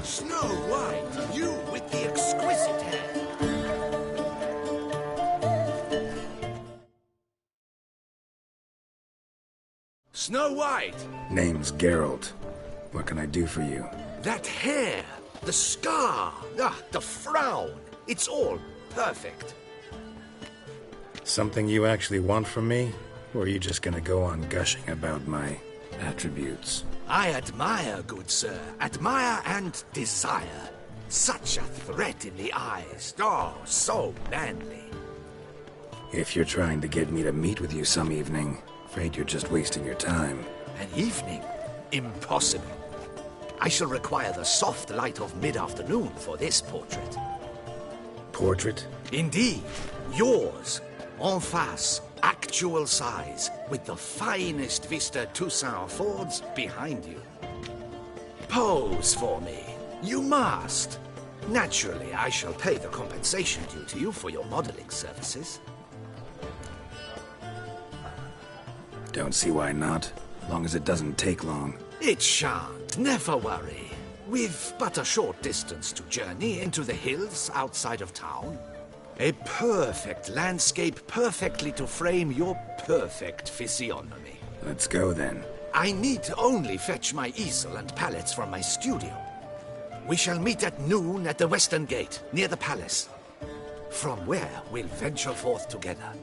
[SPEAKER 7] Snow White, you with the exquisite hair. Snow White!
[SPEAKER 3] Name's Geralt. What can I do for you?
[SPEAKER 7] That hair, the scar, the frown. It's all perfect.
[SPEAKER 3] Something you actually want from me? Or are you just gonna go on gushing about my attributes?
[SPEAKER 7] I admire, good sir. Admire and desire. Such a threat in the eyes. Oh, so manly.
[SPEAKER 3] If you're trying to get me to meet with you some evening, afraid you're just wasting your time.
[SPEAKER 7] An evening? Impossible. I shall require the soft light of mid-afternoon for this portrait.
[SPEAKER 3] Portrait?
[SPEAKER 7] Indeed. Yours. En face. Actual size. With the finest vista Toussaint affords behind you. Pose for me. You must. Naturally, I shall pay the compensation due to you for your modeling services.
[SPEAKER 3] Don't see why not, as long as it doesn't take long.
[SPEAKER 7] It shan't. Never worry. We've but a short distance to journey into the hills outside of town. A perfect landscape perfectly to frame your perfect physiognomy.
[SPEAKER 3] Let's go then.
[SPEAKER 7] I need only fetch my easel and palettes from my studio. We shall meet at noon at the western gate, near the palace. From where we'll venture forth together.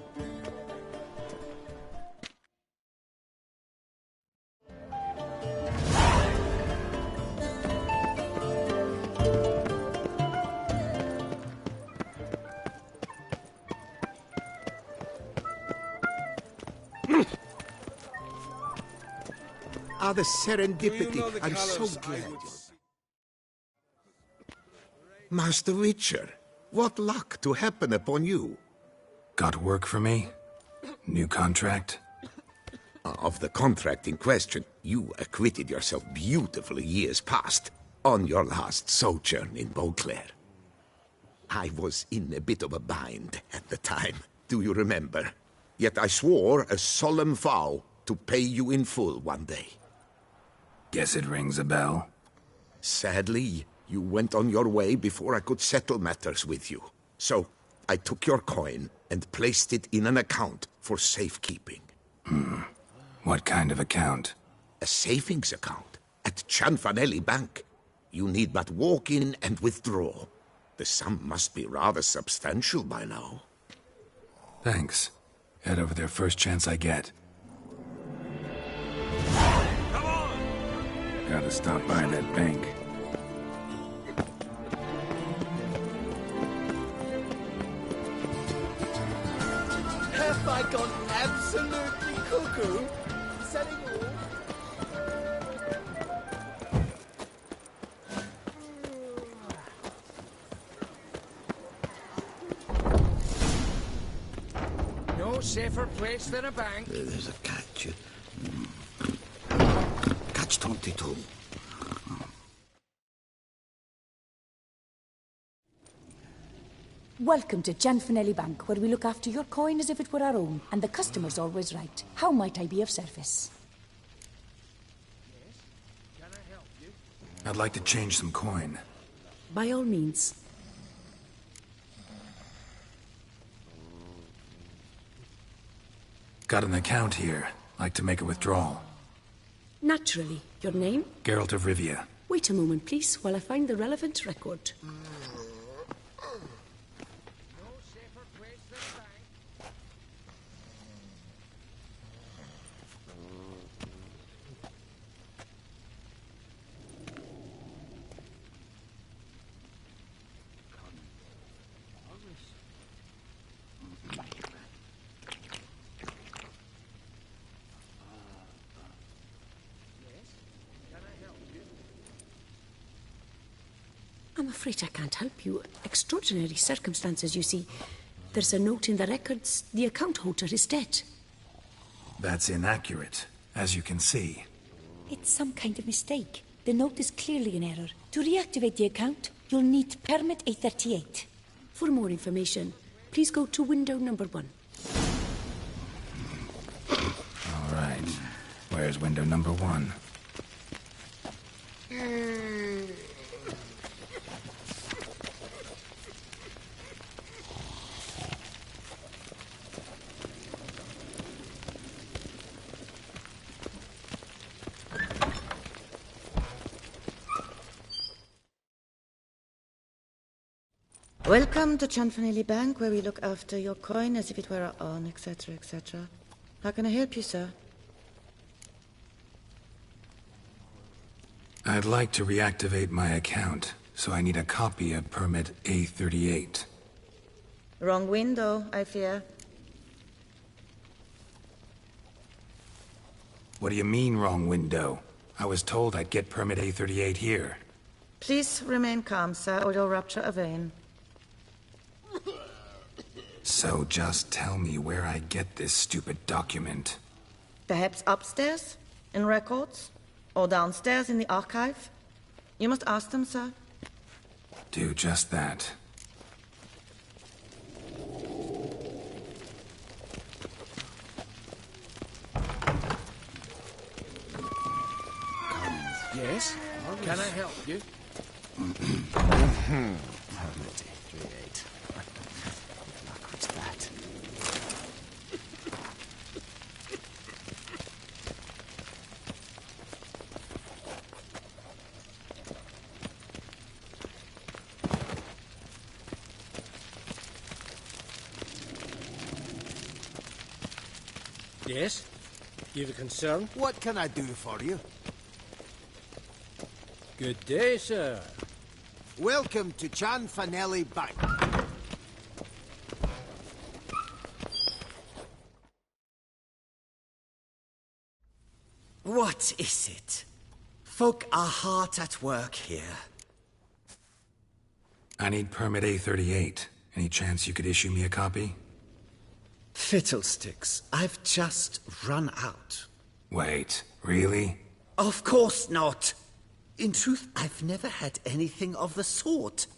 [SPEAKER 7] the serendipity. I'm so glad. Master Witcher, what luck to happen upon you.
[SPEAKER 3] Got work for me? New contract?
[SPEAKER 7] Of the contract in question, you acquitted yourself beautifully years past on your last sojourn in Beauclair. I was in a bit of a bind at the time, do you remember? Yet I swore a solemn vow to pay you in full one day.
[SPEAKER 3] Guess it rings a bell.
[SPEAKER 7] Sadly, you went on your way before I could settle matters with you. So, I took your coin and placed it in an account for safekeeping.
[SPEAKER 3] What kind of account?
[SPEAKER 7] A savings account at Cianfanelli Bank. You need but walk in and withdraw. The sum must be rather substantial by now.
[SPEAKER 3] Thanks. Head over there first chance I get.
[SPEAKER 12] Come on!
[SPEAKER 3] Gotta stop by that bank.
[SPEAKER 16] Have I gone absolutely cuckoo? Selling all?
[SPEAKER 10] No safer place than a bank.
[SPEAKER 1] There's a catch. Catch 22.
[SPEAKER 18] Welcome to Cianfanelli Bank, where we look after your coin as if it were our own, and the customer's always right. How might I be of service?
[SPEAKER 3] I'd like to change some coin.
[SPEAKER 18] By all means.
[SPEAKER 3] Got an account here. Like to make a withdrawal.
[SPEAKER 18] Naturally. Your name?
[SPEAKER 3] Geralt of Rivia.
[SPEAKER 18] Wait a moment, please, while I find the relevant record. I'm afraid I can't help you. Extraordinary circumstances, you see. There's a note in the records. The account holder is dead.
[SPEAKER 3] That's inaccurate, as you can see.
[SPEAKER 18] It's some kind of mistake. The note is clearly in error. To reactivate the account, you'll need permit A38. For more information, please go to window number 1.
[SPEAKER 3] All right. Where's window number 1?
[SPEAKER 19] Welcome to Cianfanelli Bank, where we look after your coin as if it were our own, etc., etc. How can I help you, sir?
[SPEAKER 3] I'd like to reactivate my account, so I need a copy of permit A38.
[SPEAKER 19] Wrong window, I fear.
[SPEAKER 3] What do you mean, wrong window? I was told I'd get permit A38 here.
[SPEAKER 19] Please remain calm, sir, or you'll rupture a vein.
[SPEAKER 3] So just tell me where I get this stupid document.
[SPEAKER 19] Perhaps upstairs, in records? Or downstairs in the archive? You must ask them, sir.
[SPEAKER 3] Do just that.
[SPEAKER 10] Yes? Can I help you?
[SPEAKER 6] Permit 38. What's that?
[SPEAKER 12] Yes? You've a concern?
[SPEAKER 15] What can I do for you?
[SPEAKER 12] Good day, sir.
[SPEAKER 15] Welcome to Cianfanelli Bank.
[SPEAKER 20] What is it? Folk are hard at work here.
[SPEAKER 3] I need permit A38. Any chance you could issue me a copy?
[SPEAKER 20] Fiddlesticks, I've just run out.
[SPEAKER 3] Wait, really?
[SPEAKER 20] Of course not. In truth, I've never had anything of the sort.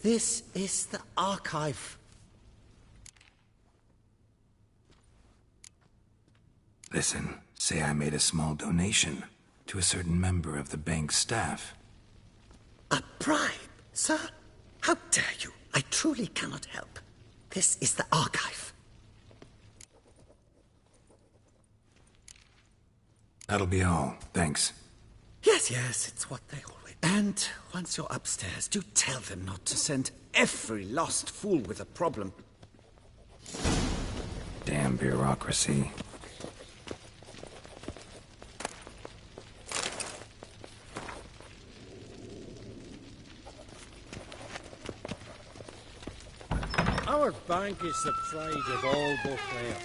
[SPEAKER 20] This is the archive.
[SPEAKER 3] Listen, say I made a small donation to a certain member of the bank's staff.
[SPEAKER 20] A bribe, sir? How dare you? I truly cannot help. This is the archive.
[SPEAKER 3] That'll be all. Thanks.
[SPEAKER 20] Yes, it's what they always... And once you're upstairs, do tell them not to send every lost fool with a problem.
[SPEAKER 3] Damn bureaucracy.
[SPEAKER 21] Our bank is the pride of all Beauclair.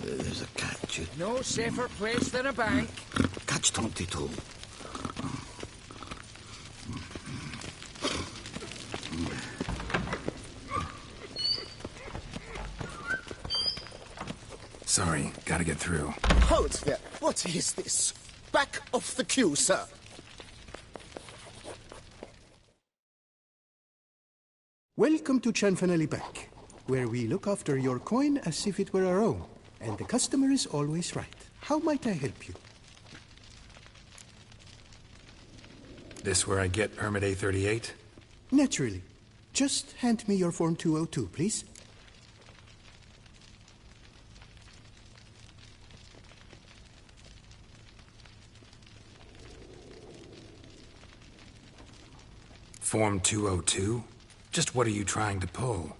[SPEAKER 7] There's a catch.
[SPEAKER 10] No safer place than a bank.
[SPEAKER 7] Catch 22.
[SPEAKER 3] Sorry, gotta get through.
[SPEAKER 9] Hold there. What is this? Back off the queue, sir.
[SPEAKER 15] Welcome to Cianfanelli Bank, where we look after your coin as if it were our own, and the customer is always right. How might I help you?
[SPEAKER 3] This where I get permit A38?
[SPEAKER 15] Naturally. Just hand me your Form 202, please.
[SPEAKER 3] Form 202? Just what are you trying to pull?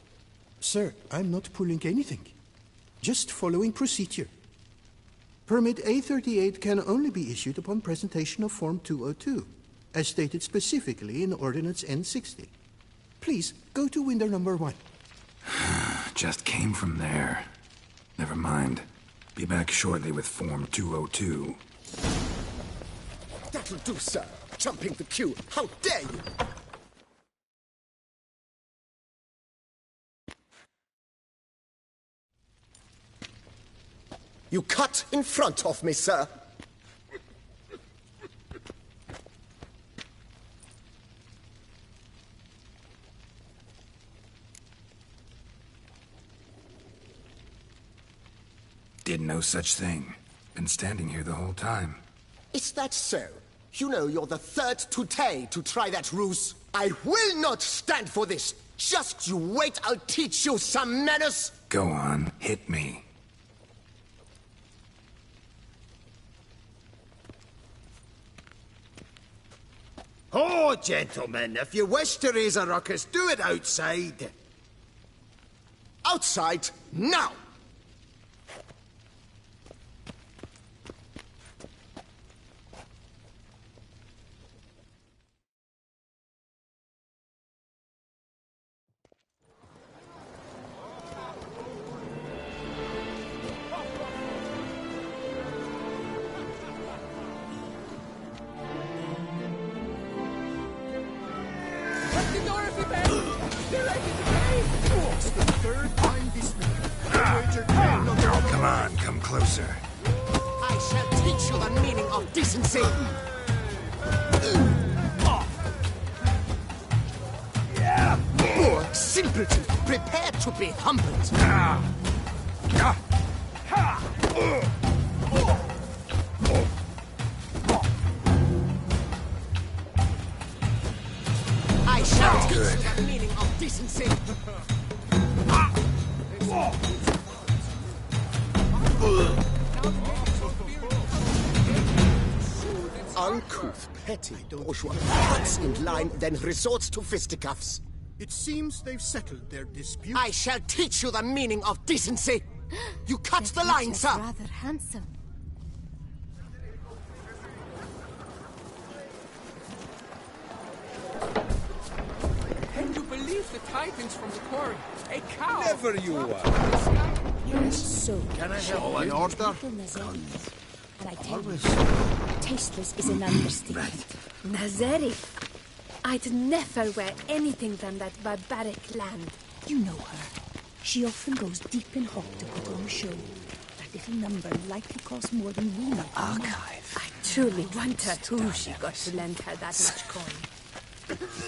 [SPEAKER 15] Sir, I'm not pulling anything. Just following procedure. Permit A38 can only be issued upon presentation of Form 202, as stated specifically in Ordinance N60. Please, go to window number 1.
[SPEAKER 3] Just came from there. Never mind. Be back shortly with Form 202.
[SPEAKER 9] That'll do, sir. Jumping the queue. How dare you! You cut in front of me, sir.
[SPEAKER 3] Did no such thing. Been standing here the whole time.
[SPEAKER 9] Is that so? You know you're the third today to try that ruse. I will not stand for this. Just you wait, I'll teach you some manners.
[SPEAKER 3] Go on, hit me.
[SPEAKER 7] Oh, gentlemen, if you wish to raise a ruckus, do it outside.
[SPEAKER 9] Outside, now!
[SPEAKER 3] Come on, come closer.
[SPEAKER 9] I shall teach you the meaning of decency. Poor simpleton, prepare to be humbled. I shall teach you the meaning of decency. Uncouth, petty bourgeois cuts in line, then resorts to fisticuffs.
[SPEAKER 15] It seems they've settled their dispute.
[SPEAKER 9] I shall teach you the meaning of decency. You cut the line, sir.
[SPEAKER 17] Rather handsome.
[SPEAKER 10] Can you believe the tidings from the quarry. A cow!
[SPEAKER 12] Never you are.
[SPEAKER 18] Yes. So,
[SPEAKER 12] Can I
[SPEAKER 18] show
[SPEAKER 12] help you?
[SPEAKER 18] order? And I tell you, tasteless is an understatement.
[SPEAKER 14] Nazeri, I'd never wear anything than that barbaric land.
[SPEAKER 18] You know her. She often goes deep in hot to put on a show. That little number likely costs more than we know.
[SPEAKER 14] Archive. I truly wonder who she got to lend her that much coin.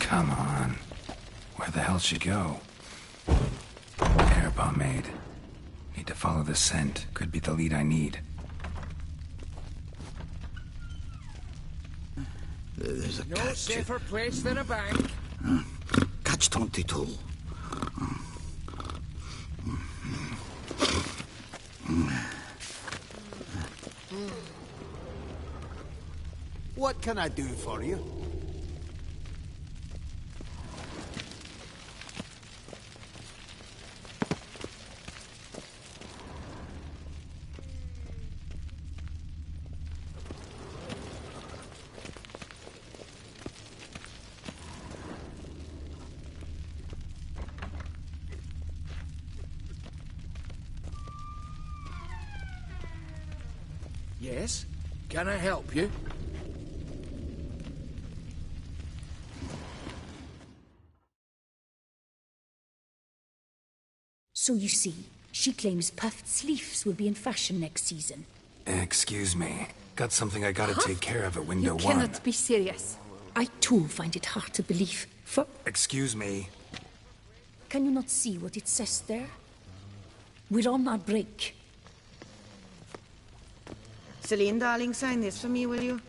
[SPEAKER 3] Come on. Where the hell she go? Hair pomade. Need to follow the scent. Could be the lead I need.
[SPEAKER 20] There's a
[SPEAKER 10] No
[SPEAKER 20] catch.
[SPEAKER 10] safer place than a bank.
[SPEAKER 20] Catch 22.
[SPEAKER 15] What can I do for you?
[SPEAKER 12] Yes? Can I help you?
[SPEAKER 18] So you see, she claims puffed sleeves will be in fashion next season.
[SPEAKER 3] Excuse me. Got something I gotta take care of at window
[SPEAKER 14] You
[SPEAKER 3] one.
[SPEAKER 14] cannot be serious.
[SPEAKER 18] I too find it hard to believe. For
[SPEAKER 3] Excuse me.
[SPEAKER 18] can you not see what it says there? We're on our break.
[SPEAKER 19] Celine, darling, sign this for me, will you?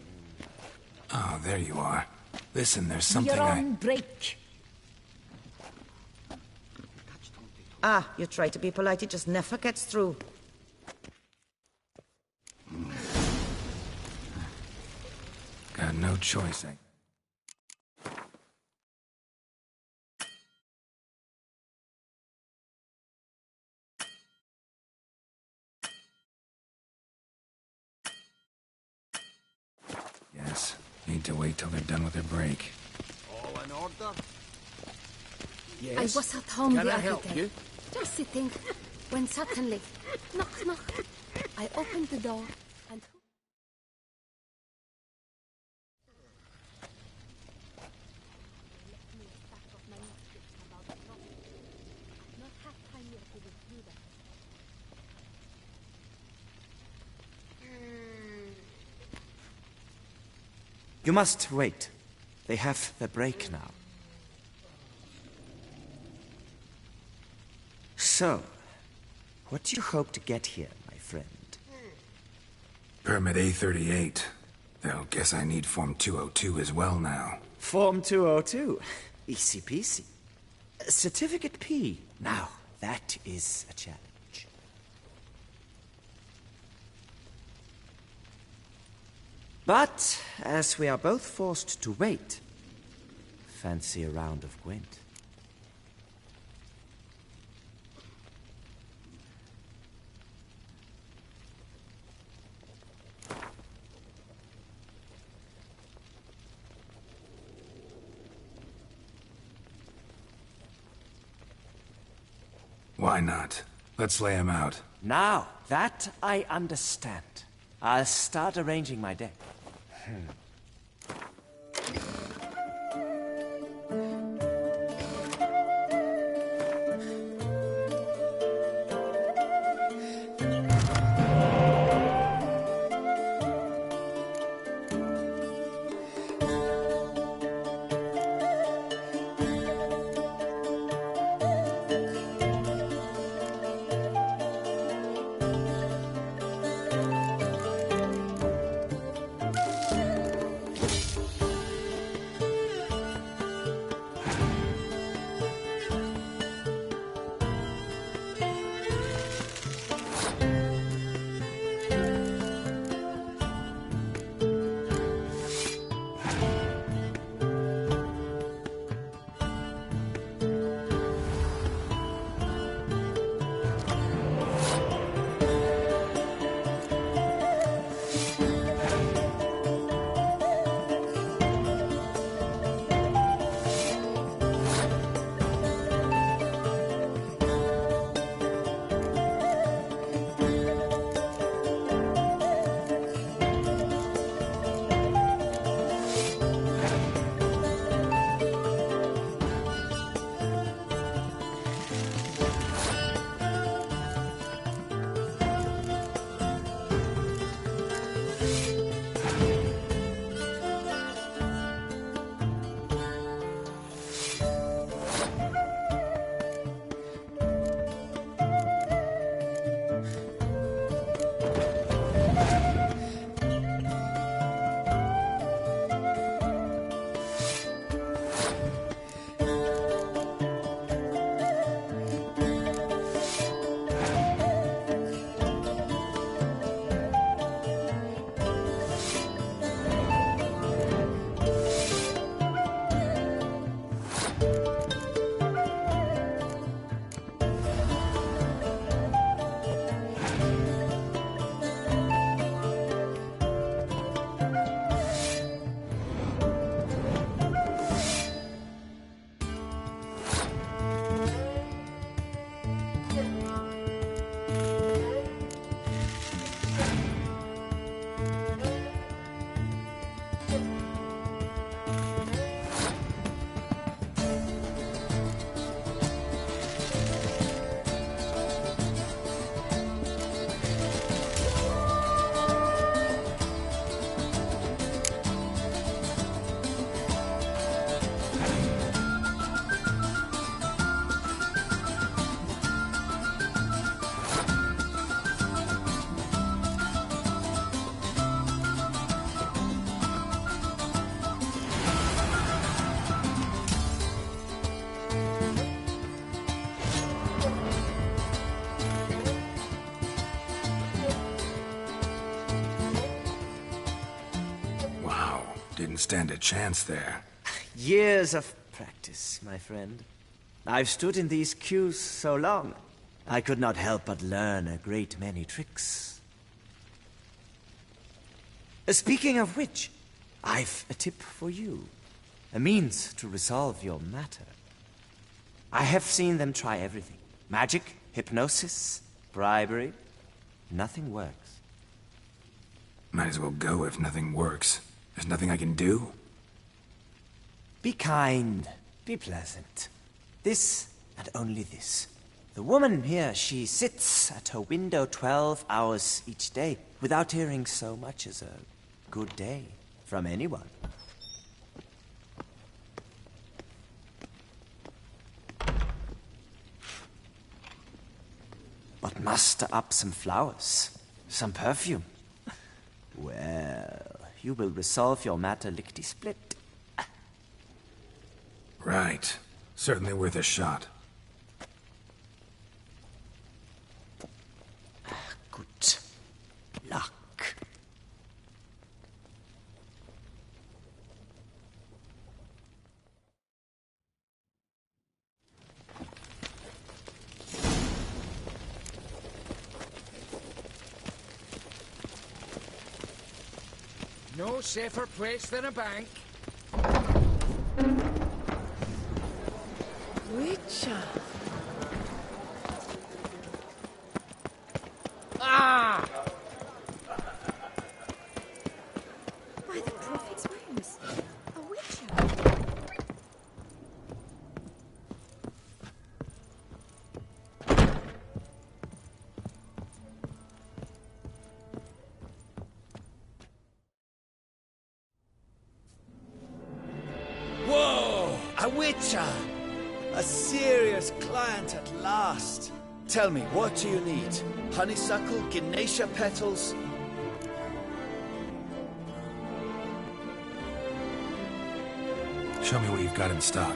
[SPEAKER 3] Oh, there you are. Listen, there's something
[SPEAKER 18] We're on break.
[SPEAKER 19] Ah, you try to be polite, it just never gets through.
[SPEAKER 3] Got no choice. Yes. Need to wait till they're done with their break.
[SPEAKER 15] All in order?
[SPEAKER 12] Yes?
[SPEAKER 14] I was at home
[SPEAKER 12] Can
[SPEAKER 14] the
[SPEAKER 12] I
[SPEAKER 14] other
[SPEAKER 12] help
[SPEAKER 14] day,
[SPEAKER 12] you?
[SPEAKER 14] just sitting, when suddenly, knock, knock. I opened the door, and
[SPEAKER 4] You must wait. They have their break now. So, what do you hope to get here, my friend?
[SPEAKER 3] Permit A38. Though, guess I need Form 202 as well now.
[SPEAKER 4] Form 202. Easy peasy. Certificate P. Now, that is a challenge. But, as we are both forced to wait, fancy a round of Gwent.
[SPEAKER 3] Why not? Let's lay him out.
[SPEAKER 4] Now, that I understand. I'll start arranging my deck.
[SPEAKER 3] didn't stand a chance there.
[SPEAKER 11] Years of practice, my friend. I've stood in these queues so long, I could not help but learn a great many tricks. Speaking of which, I've a tip for you. A means to resolve your matter. I have seen them try everything. Magic, hypnosis, bribery. Nothing works.
[SPEAKER 3] Might as well go if nothing works. There's nothing I can do?
[SPEAKER 11] Be kind. Be pleasant. This and only this. The woman here, she sits at her window 12 hours each day without hearing so much as a good day from anyone. But muster up some flowers, some perfume. Well, you will resolve your matter lickety-split.
[SPEAKER 3] Right. Certainly worth a shot.
[SPEAKER 11] Good luck.
[SPEAKER 10] No safer place than a bank.
[SPEAKER 5] Witcher.
[SPEAKER 10] Ah!
[SPEAKER 5] By the prophet's wings, a witcher.
[SPEAKER 20] Whoa! A witcher! A serious client at last. Tell me, what do you need? Honeysuckle, Ganesha petals?
[SPEAKER 3] Show me what you've got in stock.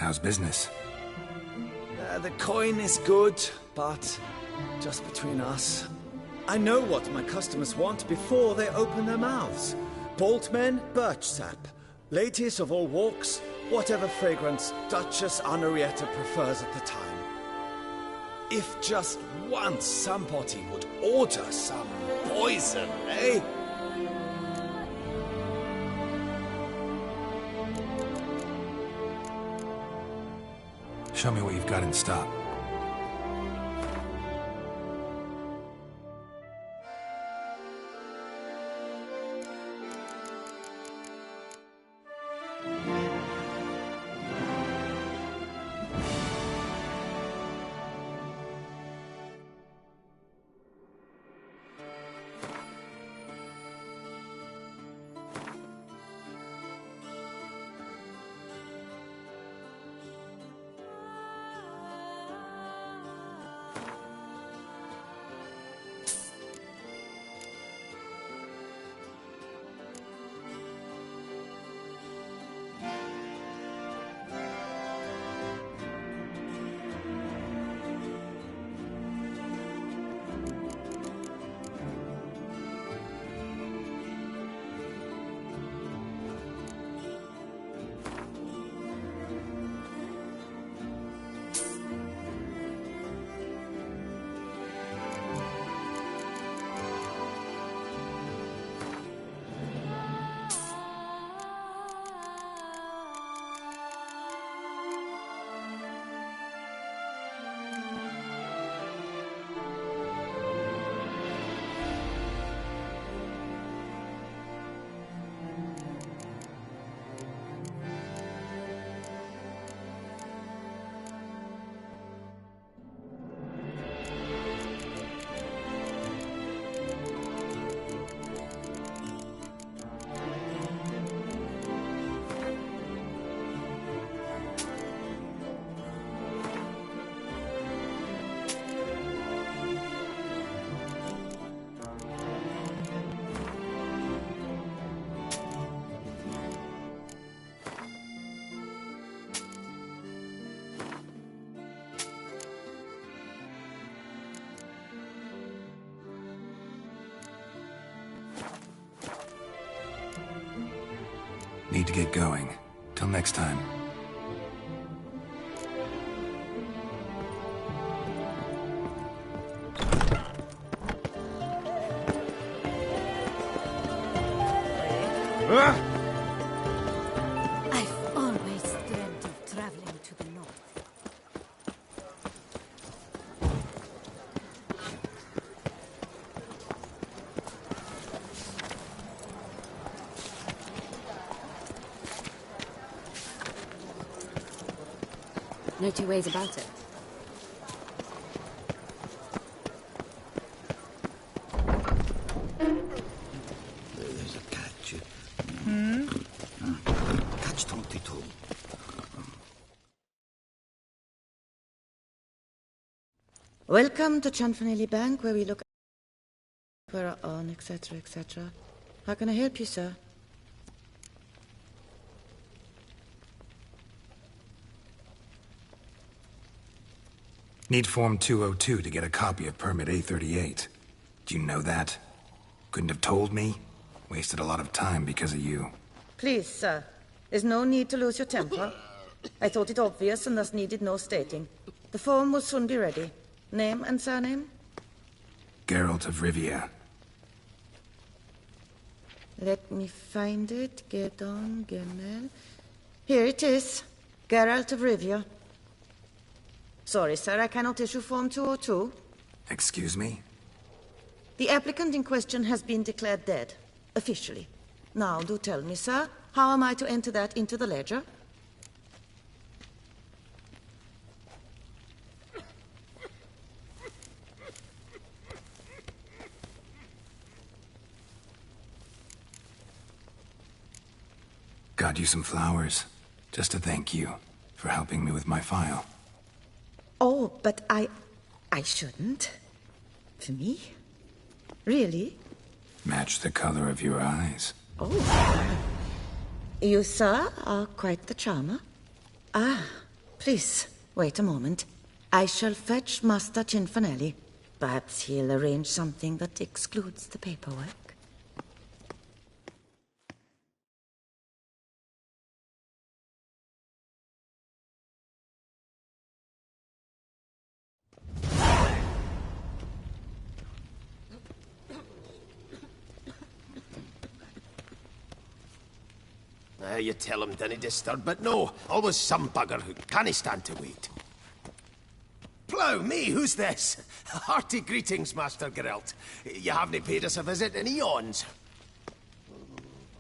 [SPEAKER 3] How's business?
[SPEAKER 20] The coin is good, but just between us. I know what my customers want before they open their mouths. Boltmen, birch sap. Ladies of all walks, whatever fragrance Duchess Henrietta prefers at the time. If just once somebody would order some poison, eh?
[SPEAKER 3] Show me what you've got in stock. Need to get going. Till next time.
[SPEAKER 18] I've always dreamt of traveling to the north.
[SPEAKER 17] No two ways about it.
[SPEAKER 1] There's a catch. Catch 22.
[SPEAKER 19] Welcome to Chanfanelli Bank, where we look for our own, etc., etc. How can I help you, sir?
[SPEAKER 3] Need Form 202 to get a copy of Permit A38. Do you know that? Couldn't have told me? Wasted a lot of time because of you.
[SPEAKER 19] Please, sir. There's no need to lose your temper. I thought it obvious and thus needed no stating. The form will soon be ready. Name and surname?
[SPEAKER 3] Geralt of Rivia.
[SPEAKER 19] Let me find it. Gedon, Gemel. Here it is. Geralt of Rivia. Sorry, sir, I cannot issue Form 202.
[SPEAKER 3] Excuse me?
[SPEAKER 19] The applicant in question has been declared dead. Officially. Now, do tell me, sir, how am I to enter that into the ledger?
[SPEAKER 3] Got you some flowers. Just to thank you for helping me with my file.
[SPEAKER 19] Oh, but I shouldn't. For me? Really?
[SPEAKER 3] Match the color of your eyes.
[SPEAKER 19] Oh. You, sir, are quite the charmer. Ah, Please, wait a moment. I shall fetch Master Cinfanelli. Perhaps he'll arrange something that excludes the paperwork.
[SPEAKER 8] You tell him dinna disturb, but no, always some bugger who can't stand to wait. Plough me, who's this? Hearty greetings, Master Geralt. You haven't paid us a visit in eons.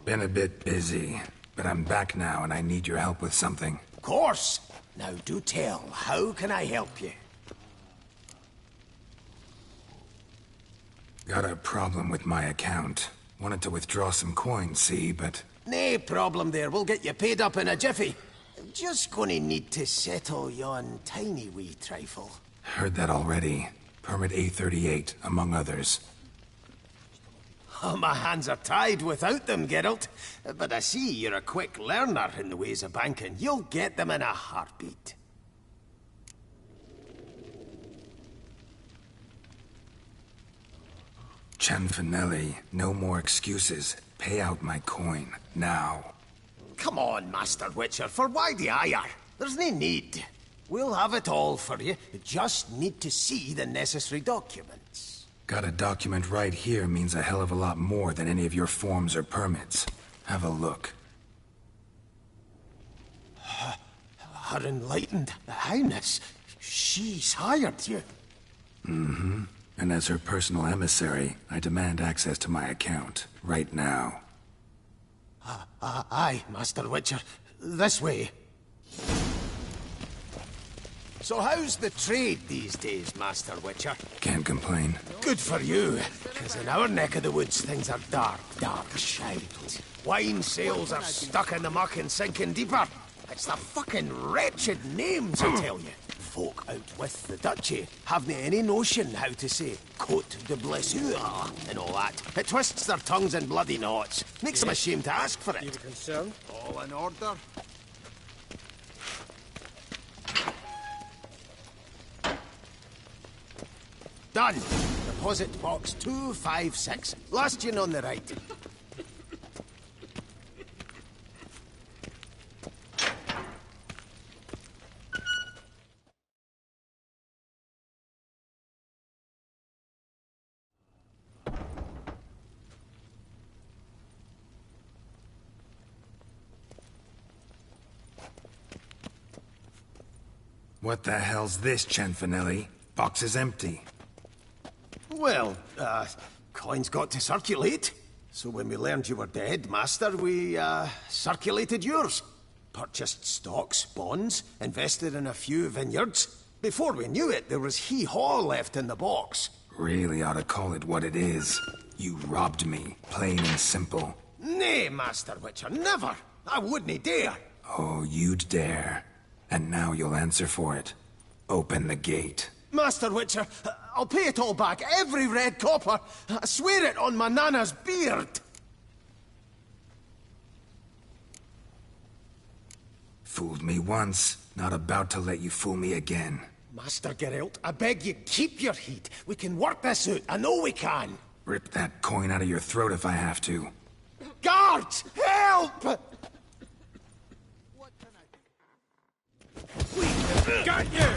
[SPEAKER 3] Been a bit busy, but I'm back now and I need your help with something.
[SPEAKER 8] Of course. Now do tell, how can I help you?
[SPEAKER 3] Got a problem with my account. Wanted to withdraw some coins, see, but...
[SPEAKER 8] Nae problem there, we'll get you paid up in a jiffy. Just gonna need to settle yon tiny wee trifle.
[SPEAKER 3] Heard that already. Permit A38, among others.
[SPEAKER 8] Oh, my hands are tied without them, Geralt. But I see you're a quick learner in the ways of banking. You'll get them in a heartbeat.
[SPEAKER 3] Cianfanelli, no more excuses. Pay out my coin, now.
[SPEAKER 8] Come on, Master Witcher, for why the ire? There's no need. We'll have it all for you. You just need to see the necessary documents.
[SPEAKER 3] Got a document right here means a hell of a lot more than any of your forms or permits. Have a look.
[SPEAKER 8] Her Enlightened Highness, she's hired you.
[SPEAKER 3] Mm-hmm. And as her personal emissary, I demand access to my account, right now.
[SPEAKER 8] Aye, Master Witcher. This way. So how's the trade these days, Master Witcher?
[SPEAKER 3] Can't complain.
[SPEAKER 8] Good for you, because in our neck of the woods things are dark, dark shite. Wine sales are stuck in the muck and sinking deeper. It's the fucking wretched names, I tell you. Folk out with the duchy haven't any notion how to say Côte de Blessure and all that. It twists their tongues in bloody knots. Makes them ashamed to ask for it.
[SPEAKER 15] Concern?
[SPEAKER 8] All in order. Done. Deposit box 256. Last one on the right.
[SPEAKER 3] What the hell's this, Cianfanelli? Box is empty.
[SPEAKER 8] Well, coins got to circulate. So when we learned you were dead, Master, we, circulated yours. Purchased stocks, bonds, invested in a few vineyards. Before we knew it, there was hee-haw left in the box.
[SPEAKER 3] Really ought to call it what it is. You robbed me, plain and simple.
[SPEAKER 8] Nay, Master Witcher, never. I wouldn't dare.
[SPEAKER 3] Oh, you'd dare. And now you'll answer for it. Open the gate.
[SPEAKER 8] Master Witcher, I'll pay it all back, every red copper. I swear it on my nana's beard.
[SPEAKER 3] Fooled me once, not about to let you fool me again.
[SPEAKER 8] Master Geralt, I beg you, keep your heat. We can work this out, I know we can.
[SPEAKER 3] Rip that coin out of your throat if I have to.
[SPEAKER 8] Guards, help!
[SPEAKER 10] We got you!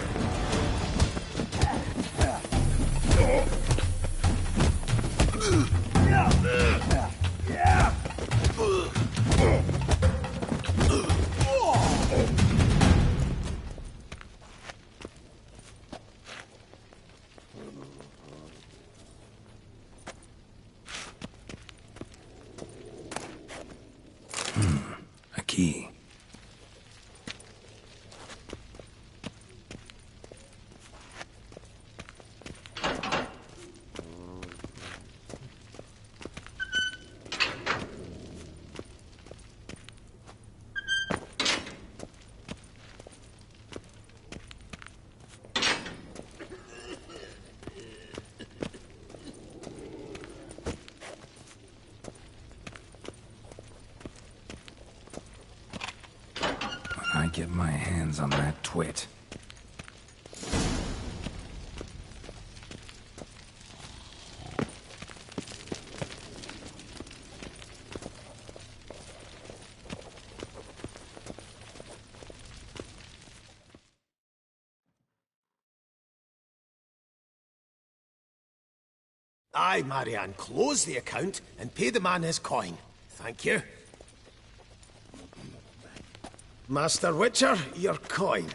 [SPEAKER 3] A key. get my hands on that twit.
[SPEAKER 8] Aye, Marianne, close the account and pay the man his coin. Thank you. Master Witcher, your coin.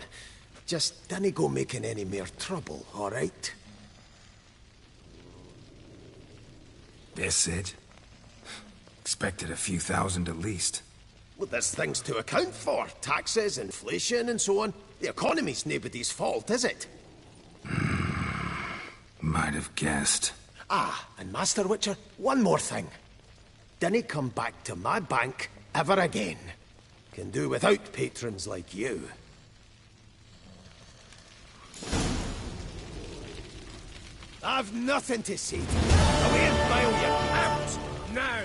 [SPEAKER 8] Just dinna go making any more trouble, all right?
[SPEAKER 3] This it? Expected a few thousand at least.
[SPEAKER 8] Well, there's things to account for. Taxes, inflation, and so on. The economy's nobody's fault, is it?
[SPEAKER 3] Might have guessed.
[SPEAKER 8] Ah, and Master Witcher, one more thing. Dinna come back to my bank ever again. Can do without patrons like you. I've nothing to say to you. Away and file your out now!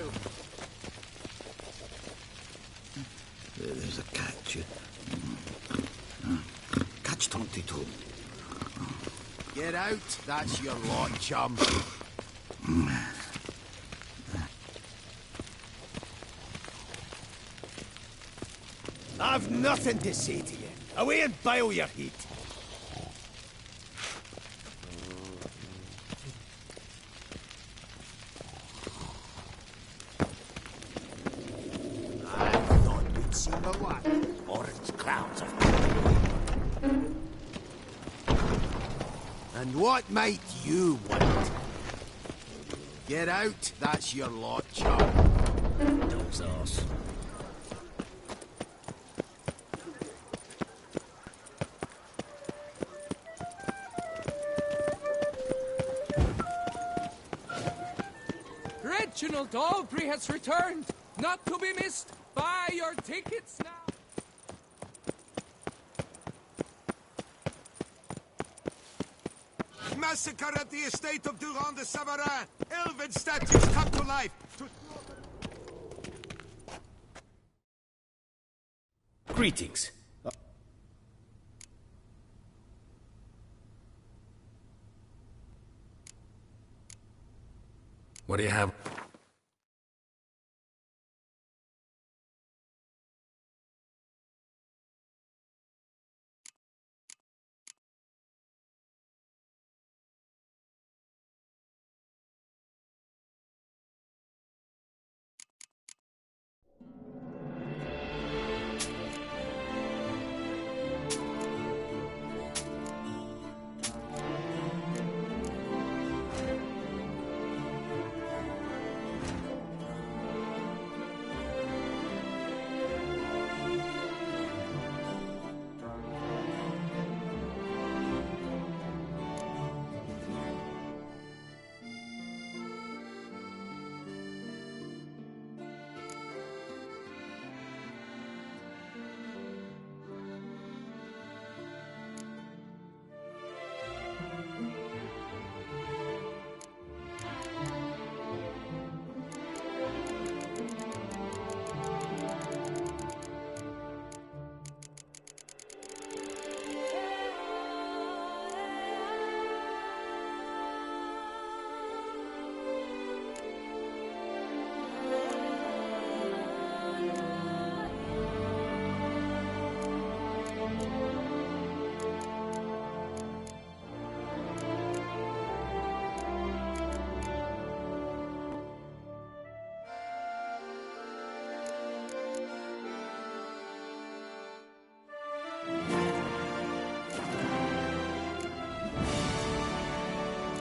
[SPEAKER 1] There's a catch. Catch 22.
[SPEAKER 8] Get out, that's your lot, chum. I've nothing to say to you. Away and bile your heat. I thought we'd seen a lot. Orange clouds of... And what might you want? Get out, that's your lot, chum.
[SPEAKER 1] Dog's arse.
[SPEAKER 10] Reginald Aubrey has returned, not to be missed. Buy your tickets now.
[SPEAKER 7] Massacre at the estate of Durand de Savarin. Elven statues come to life.
[SPEAKER 6] Greetings.
[SPEAKER 3] What do you have?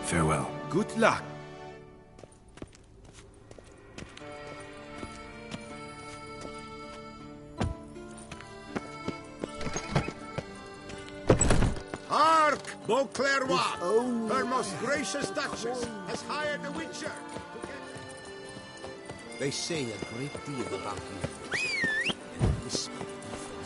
[SPEAKER 3] Farewell.
[SPEAKER 6] Good luck.
[SPEAKER 7] Hark! Beauclervois, her most gracious duchess, has hired a witcher.
[SPEAKER 9] They say a great deal about you. And whisper evils.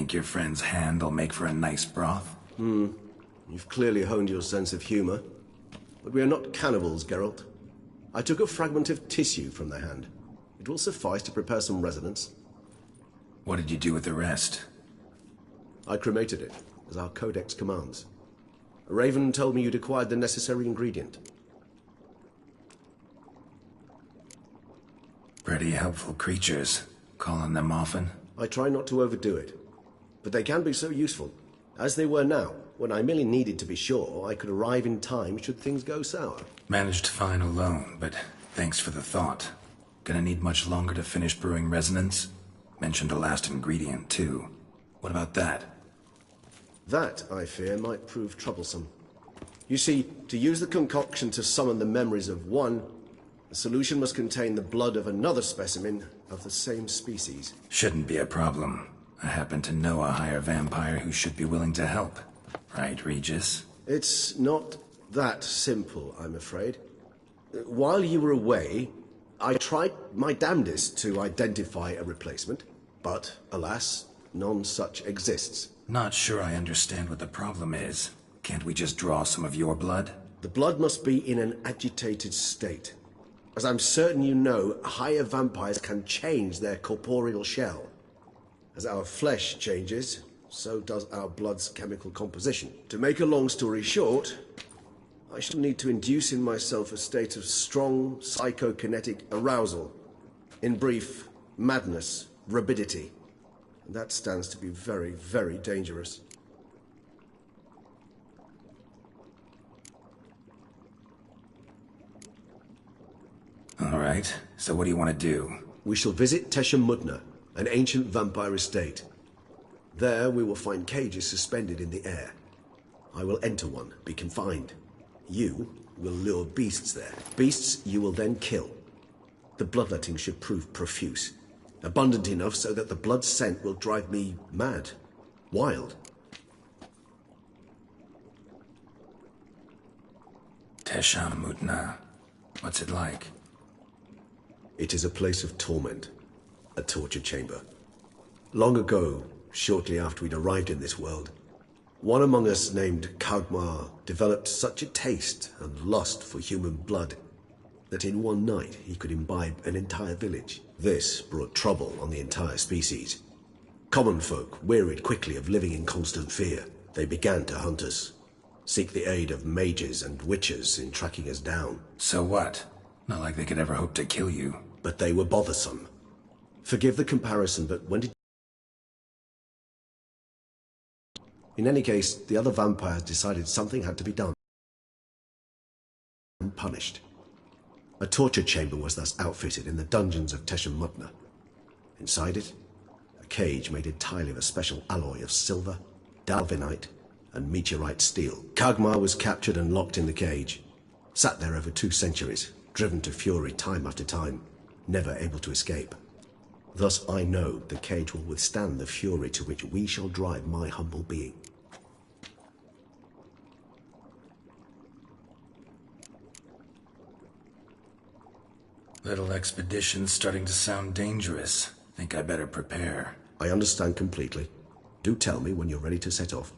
[SPEAKER 3] Think your friend's hand'll make for a nice broth?
[SPEAKER 2] You've clearly honed your sense of humor. But we are not cannibals, Geralt. I took a fragment of tissue from their hand. It will suffice to prepare some resonance.
[SPEAKER 3] What did you do with the rest?
[SPEAKER 2] I cremated it, as our codex commands. Raven told me you'd acquired the necessary ingredient.
[SPEAKER 3] Pretty helpful creatures. Calling them often?
[SPEAKER 2] I try not to overdo it. But they can be so useful. As they were now, when I merely needed to be sure I could arrive in time should things go sour.
[SPEAKER 3] Managed fine alone, but thanks for the thought. Gonna need much longer to finish brewing resonance? Mentioned a last ingredient, too. What about that?
[SPEAKER 2] That, I fear, might prove troublesome. You see, to use the concoction to summon the memories of one, the solution must contain the blood of another specimen of the same species.
[SPEAKER 3] Shouldn't be a problem. I happen to know a higher vampire who should be willing to help. Right, Regis?
[SPEAKER 2] It's not that simple, I'm afraid. While you were away, I tried my damnedest to identify a replacement, but, alas, none such exists.
[SPEAKER 3] Not sure I understand what the problem is. Can't we just draw some of your blood?
[SPEAKER 2] The blood must be in an agitated state. As I'm certain you know, higher vampires can change their corporeal shell. As our flesh changes, so does our blood's chemical composition. To make a long story short, I shall need to induce in myself a state of strong psychokinetic arousal. In brief, madness, rabidity. And that stands to be very, very dangerous.
[SPEAKER 3] All right, so what do you want to do?
[SPEAKER 2] We shall visit Tesha Mudna, an ancient vampire estate. There we will find cages suspended in the air. I will enter one, be confined. You will lure beasts there. Beasts you will then kill. The bloodletting should prove profuse. Abundant enough so that the blood scent will drive me mad. Wild.
[SPEAKER 3] Tesha Mudna. What's it like?
[SPEAKER 2] It is a place of torment. A torture chamber. Long ago, shortly after we'd arrived in this world, one among us named Kagmar developed such a taste and lust for human blood that in one night he could imbibe an entire village. This brought trouble on the entire species. Common folk wearied quickly of living in constant fear. They began to hunt us, seek the aid of mages and witches in tracking us down.
[SPEAKER 3] So what? Not like they could ever hope to kill you.
[SPEAKER 2] But they were bothersome. Forgive the comparison, but when did... In any case, the other vampires decided something had to be done. And punished. A torture chamber was thus outfitted in the dungeons of Tesha Mudna. Inside it, a cage made entirely of a special alloy of silver, dalvinite, and meteorite steel. Kagmar was captured and locked in the cage. Sat there over 2 centuries, driven to fury time after time, never able to escape. Thus I know the cage will withstand the fury to which we shall drive my humble being.
[SPEAKER 3] Little expedition's starting to sound dangerous. Think I better prepare.
[SPEAKER 2] I understand completely. Do tell me when you're ready to set off.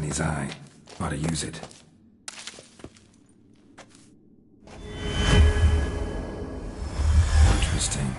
[SPEAKER 3] Danny's eye. Ought to use it. Interesting.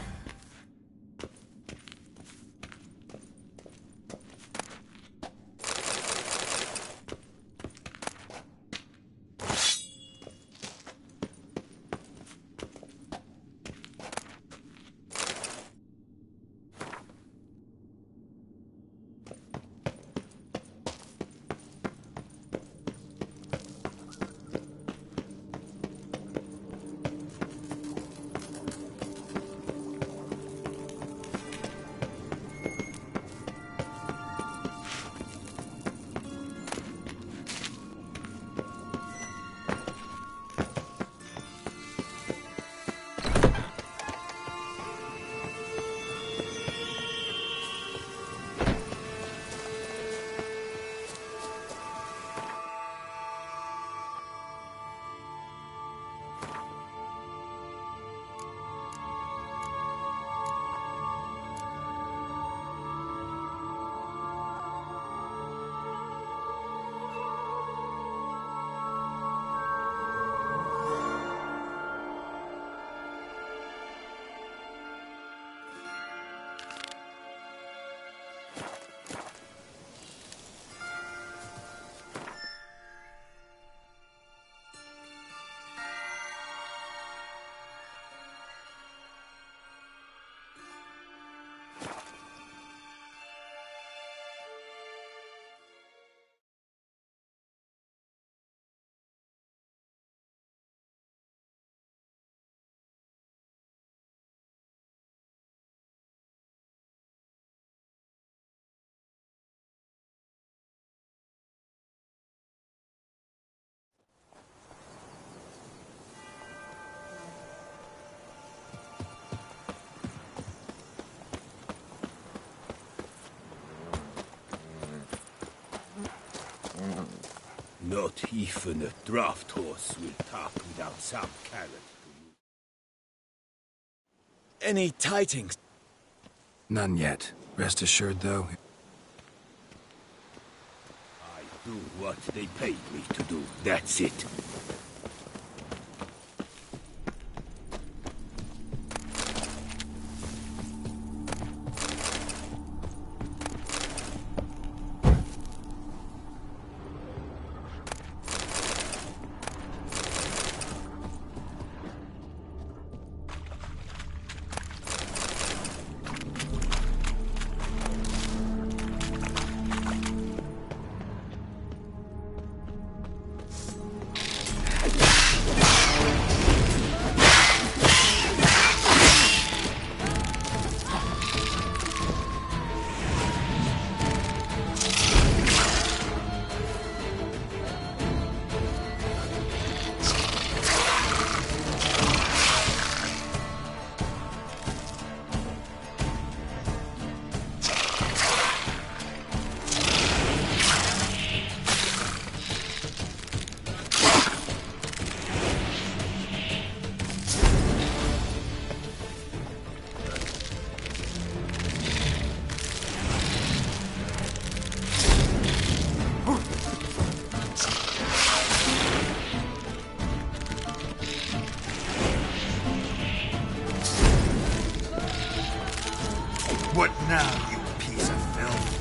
[SPEAKER 12] Not even a draft horse will talk without some carrot.
[SPEAKER 20] Any tidings?
[SPEAKER 3] None yet. Rest assured, though,
[SPEAKER 12] I do what they paid me to do. That's it.
[SPEAKER 13] What now, you piece of filth?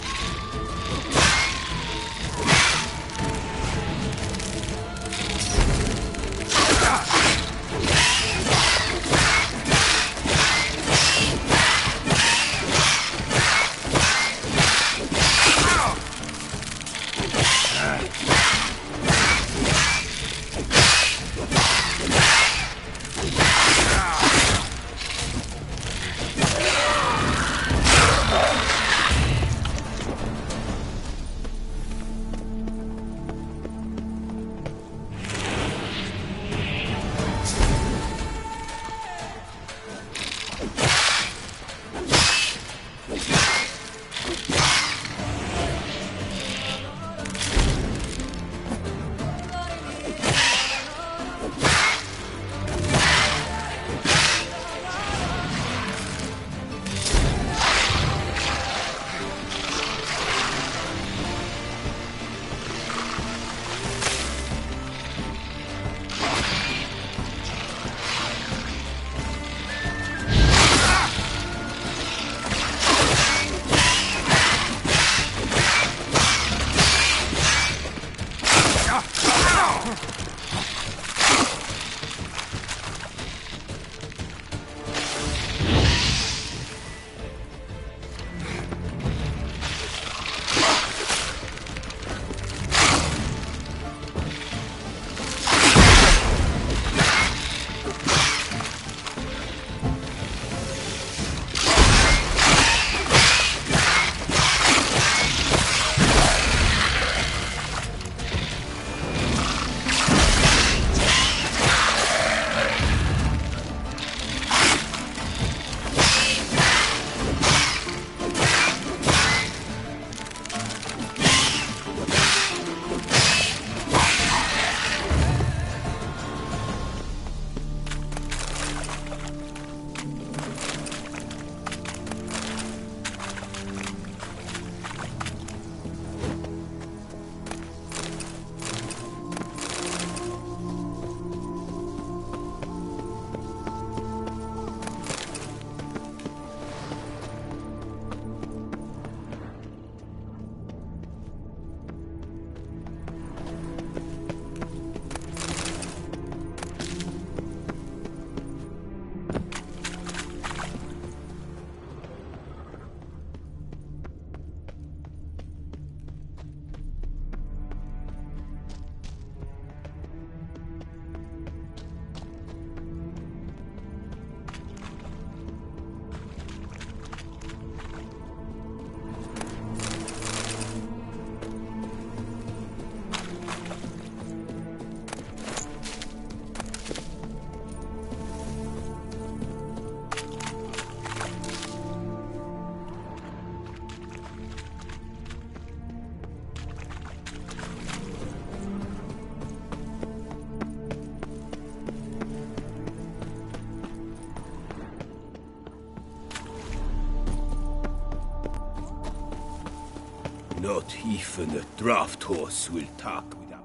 [SPEAKER 12] Not even a draft horse will talk without...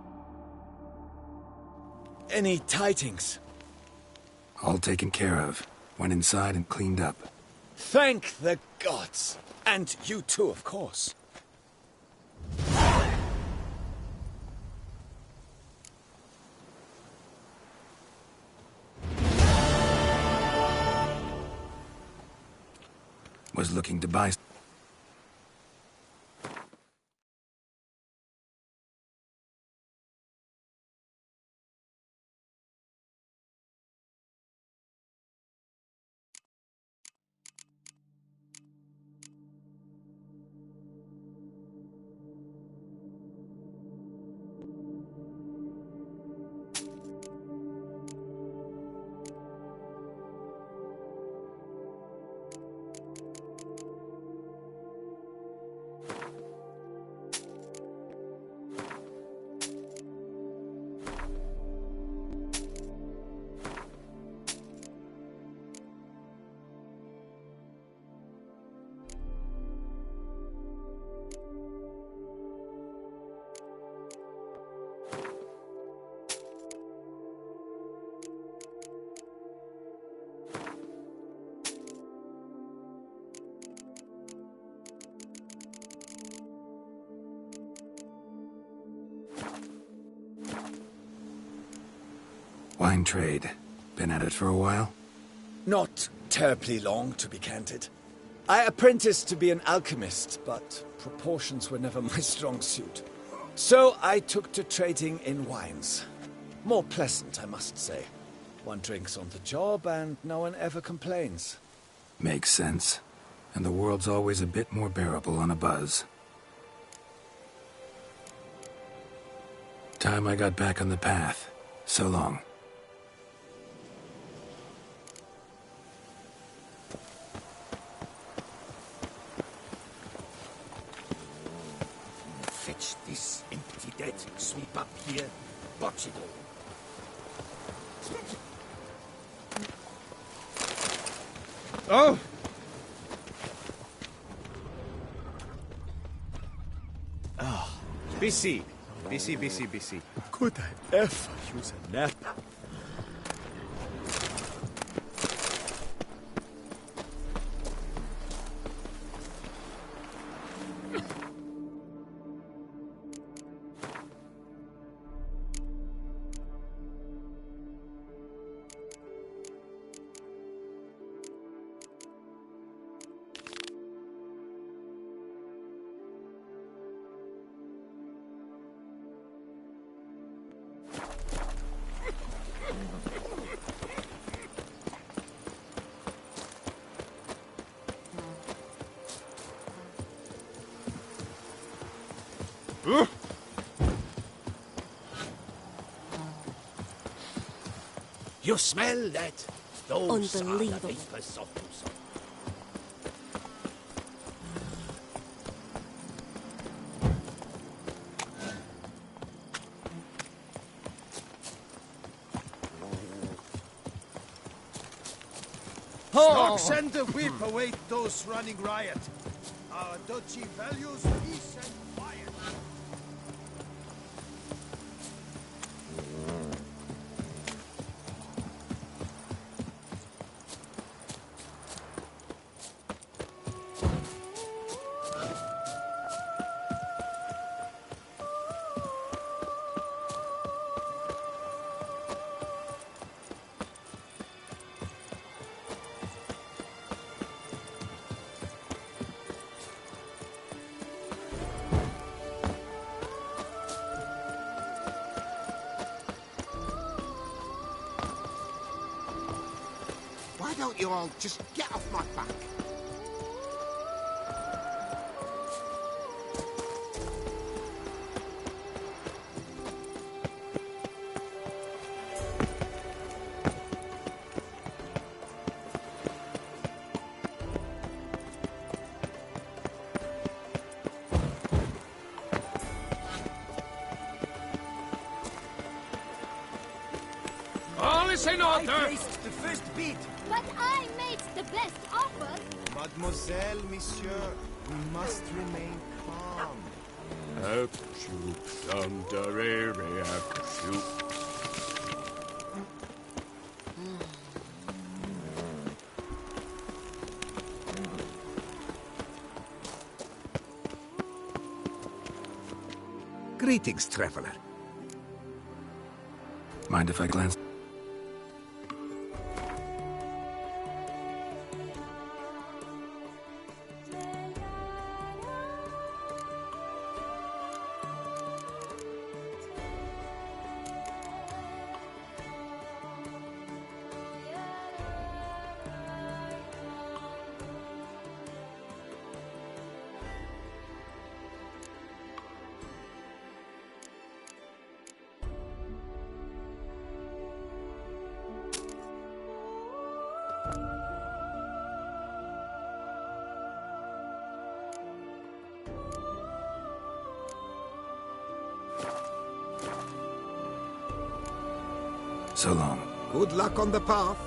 [SPEAKER 20] Any tidings?
[SPEAKER 3] All taken care of. Went inside and cleaned up.
[SPEAKER 20] Thank the gods! And you too, of course.
[SPEAKER 3] Was looking to buy... Wine trade. Been at it for a while?
[SPEAKER 20] Not terribly long, to be candid. I apprenticed to be an alchemist, but proportions were never my strong suit. So I took to trading in wines. More pleasant, I must say. One drinks on the job and no one ever complains.
[SPEAKER 3] Makes sense. And the world's always a bit more bearable on a buzz. Time I got back on the path. So long.
[SPEAKER 12] Fetch this empty dead, sweep up here, botch it all.
[SPEAKER 4] Oh!
[SPEAKER 20] Ah,
[SPEAKER 4] busy. Busy.
[SPEAKER 20] Could I ever use a nap?
[SPEAKER 12] You smell that? Those are the
[SPEAKER 14] Unbelievable.
[SPEAKER 12] vapors of Uso.
[SPEAKER 15] Snark, send the whip await those running riot. Our duchy values peace and quiet.
[SPEAKER 7] Why don't you all just get off my back?
[SPEAKER 10] All is in order!
[SPEAKER 8] I placed the first bid.
[SPEAKER 14] But I made the best offer.
[SPEAKER 15] Mademoiselle, monsieur, we must remain calm.
[SPEAKER 7] Greetings, traveler.
[SPEAKER 3] Mind if I glance? So long.
[SPEAKER 7] Good luck on the path.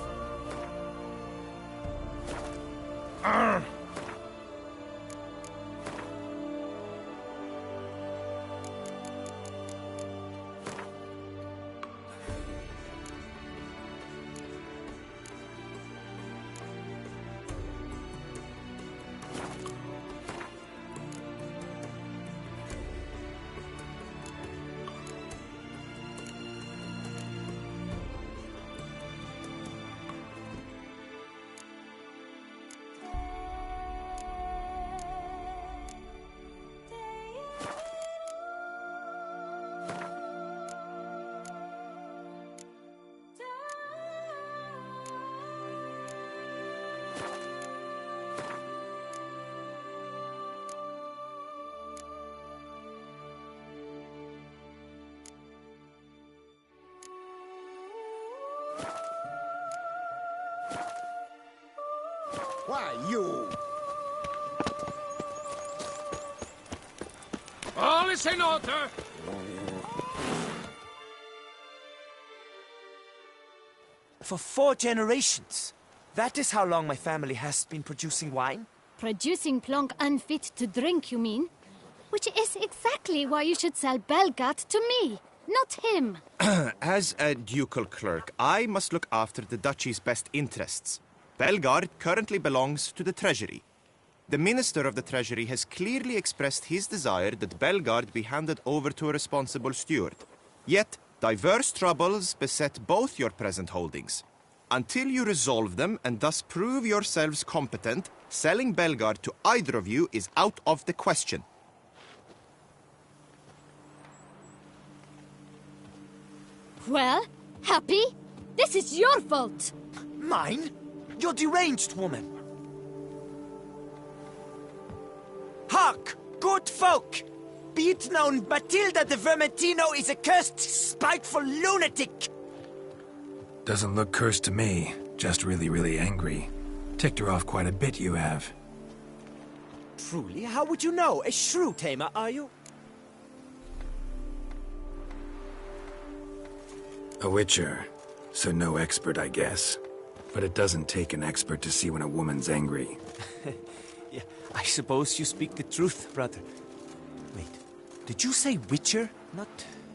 [SPEAKER 8] Why, you...
[SPEAKER 10] All is in order.
[SPEAKER 11] For 4 generations. That is how long my family has been producing wine.
[SPEAKER 14] Producing plonk unfit to drink, you mean? Which is exactly why you should sell Belgard to me, not him.
[SPEAKER 4] As a ducal clerk, I must look after the duchy's best interests. Belgard currently belongs to the treasury. The minister of the treasury has clearly expressed his desire that Belgard be handed over to a responsible steward. Yet, diverse troubles beset both your present holdings. Until you resolve them and thus prove yourselves competent, selling Belgard to either of you is out of the question.
[SPEAKER 14] Well, Happy? This is your fault!
[SPEAKER 11] Mine? You're deranged, woman! Hark, good folk! Be it known, Batilda de Vermentino is a cursed, spiteful lunatic!
[SPEAKER 3] Doesn't look cursed to me. Just really, really angry. Ticked her off quite a bit, you have.
[SPEAKER 11] Truly? How would you know? A shrew tamer, are you?
[SPEAKER 3] A witcher. So no expert, I guess. But it doesn't take an expert to see when a woman's angry.
[SPEAKER 11] Yeah, I suppose you speak the truth, brother. Wait, did you say witcher? Not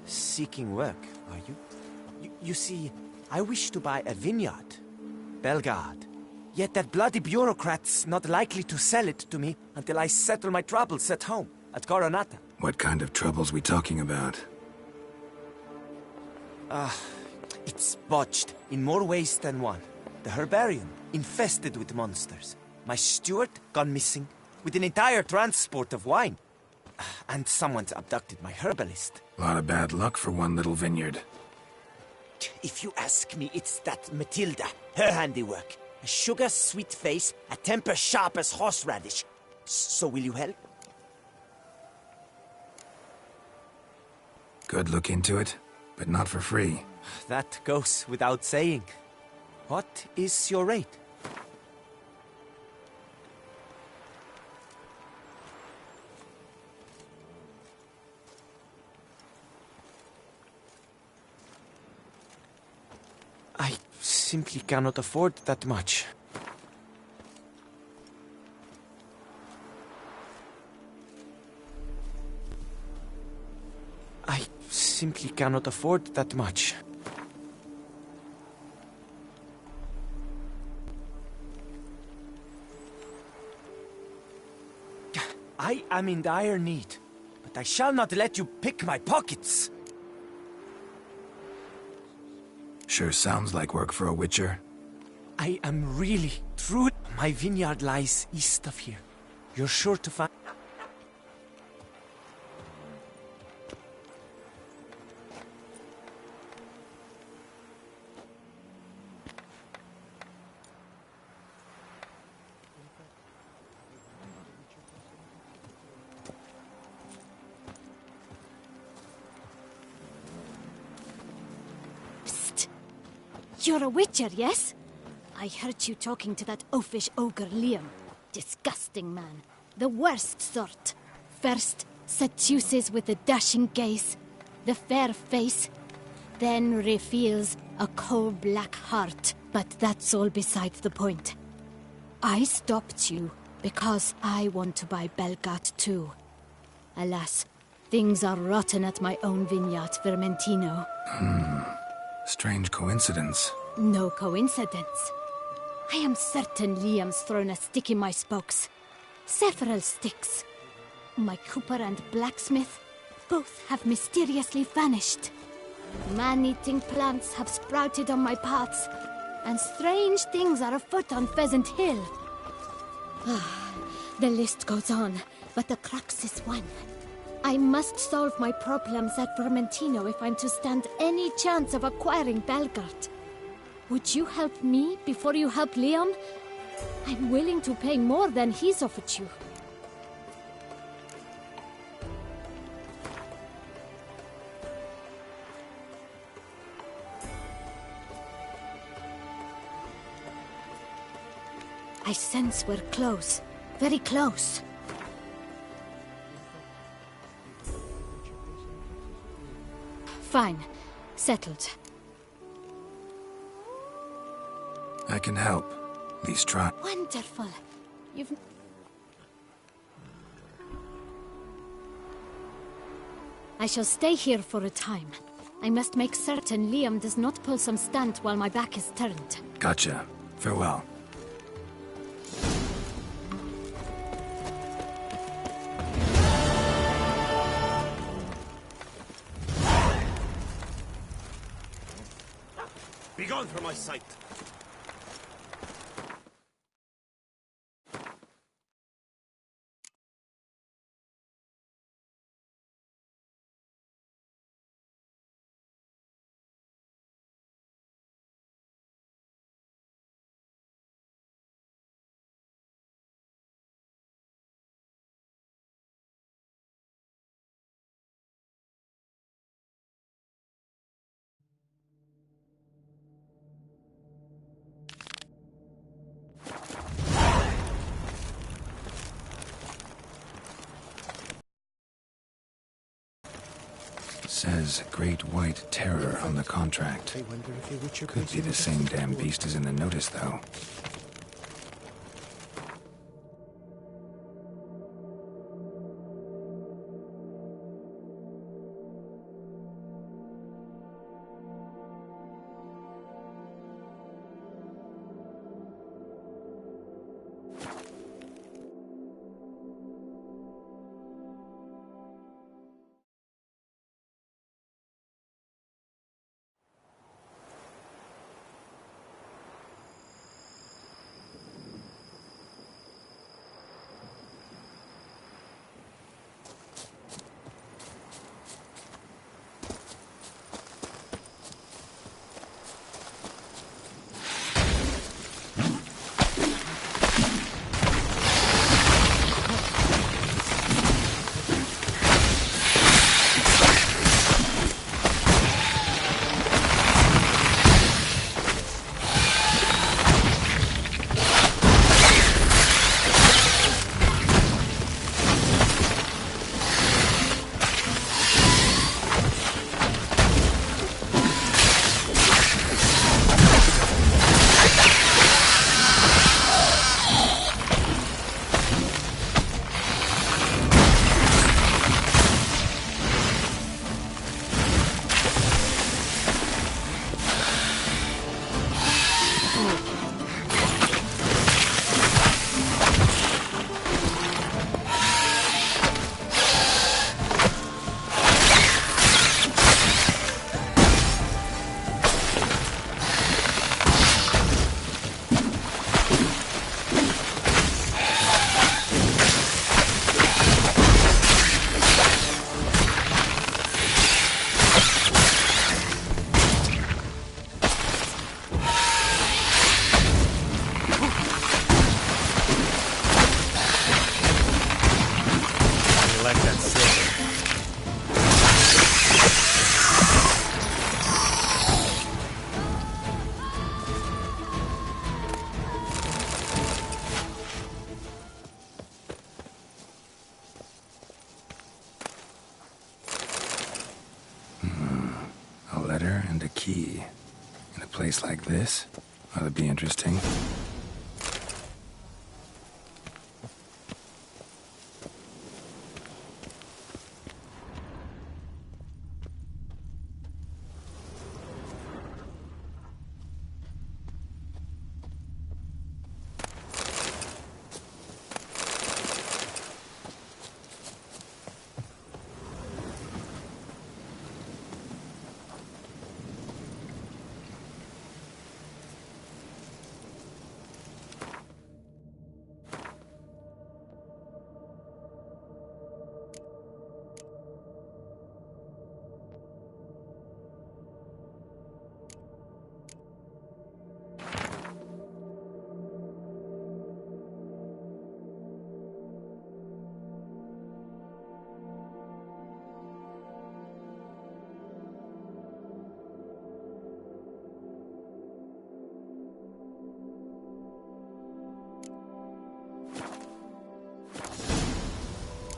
[SPEAKER 11] seeking work, are you? You see, I wish to buy a vineyard. Belgard. Yet that bloody bureaucrat's not likely to sell it to me until I settle my troubles at home, at Coronata.
[SPEAKER 3] What kind of troubles we talking about?
[SPEAKER 11] It's botched in more ways than one. The herbarium, infested with monsters. My steward, gone missing, with an entire transport of wine. And someone's abducted my herbalist.
[SPEAKER 3] A lot of bad luck for one little vineyard.
[SPEAKER 11] If you ask me, it's that Matilda, her handiwork. A sugar-sweet face, a temper sharp as horseradish. So will you help?
[SPEAKER 3] Good look into it, but not for free.
[SPEAKER 11] That goes without saying. What is your rate? I simply cannot afford that much. simply cannot afford that much. I am in dire need, but I shall not let you pick my pockets.
[SPEAKER 3] Sure sounds like work for a witcher.
[SPEAKER 11] I am really, truly... My vineyard lies east of here. You're sure to find...
[SPEAKER 14] You're a witcher, yes? I heard you talking to that oafish ogre Liam. Disgusting man. The worst sort. First, seduces with the dashing gaze, the fair face, then reveals a coal-black heart. But that's all beside the point. I stopped you because I want to buy Belgat too. Alas, things are rotten at my own vineyard, Vermentino.
[SPEAKER 3] Strange coincidence.
[SPEAKER 14] No coincidence. I am certain Liam's thrown a stick in my spokes. Several sticks. My cooper and blacksmith both have mysteriously vanished. Man-eating plants have sprouted on my paths, and strange things are afoot on Pheasant Hill. The list goes on, but the crux is one. I must solve my problems at Vermentino if I'm to stand any chance of acquiring Belgard. Would you help me before you help Liam? I'm willing to pay more than he's offered you. I sense we're close. Very close. Fine. Settled.
[SPEAKER 3] I can help. At least try.
[SPEAKER 14] Wonderful. You've... I shall stay here for a time. I must make certain Liam does not pull some stunt while my back is turned.
[SPEAKER 3] Gotcha. Farewell.
[SPEAKER 16] Begone from my sight!
[SPEAKER 3] Says Great White Terror on the contract.
[SPEAKER 15] I wonder if a witcher
[SPEAKER 3] Could be the same damn beast as in the notice, though. key. In a place like this, ought to be interesting.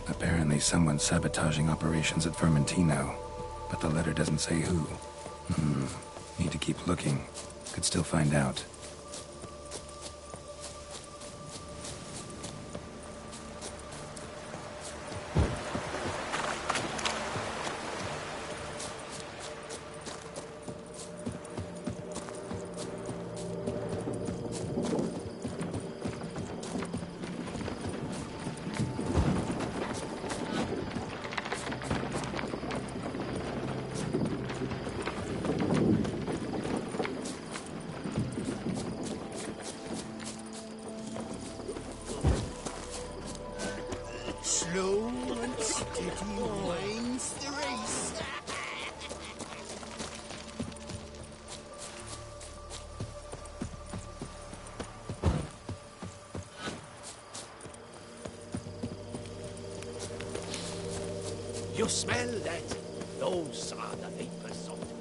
[SPEAKER 3] Apparently someone's sabotaging operations at Vermentino, but the letter doesn't say who. Need to keep looking. Could still find out.
[SPEAKER 15] Slow and steady wins the race. You smell that? Those are the vapors of the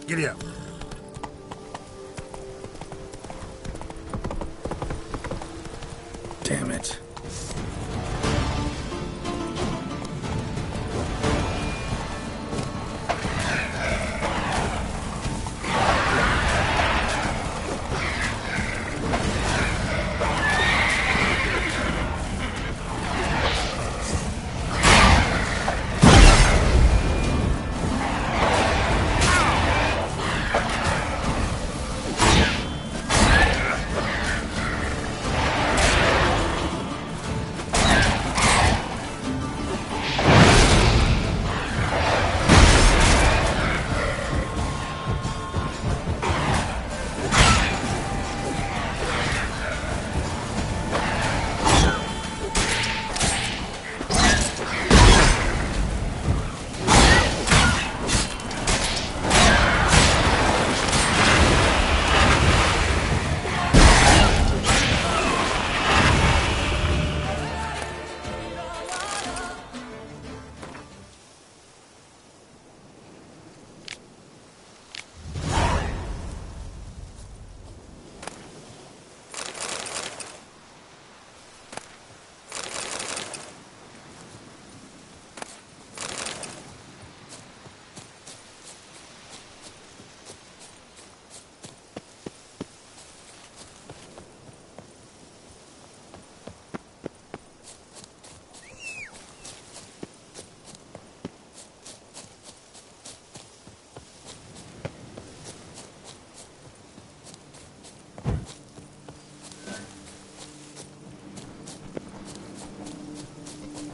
[SPEAKER 12] Giddy up.
[SPEAKER 3] Damn it.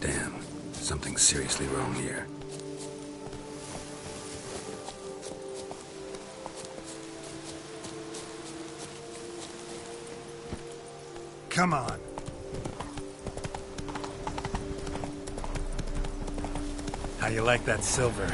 [SPEAKER 3] Damn. Something's seriously wrong here.
[SPEAKER 12] Come on. How you like that silver?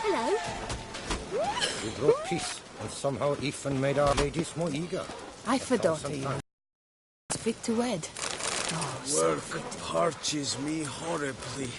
[SPEAKER 14] Hello.
[SPEAKER 1] We brought peace, and somehow Ethan made our ladies more eager.
[SPEAKER 18] I forgot you. Fit to wed.
[SPEAKER 20] Work parches me horribly.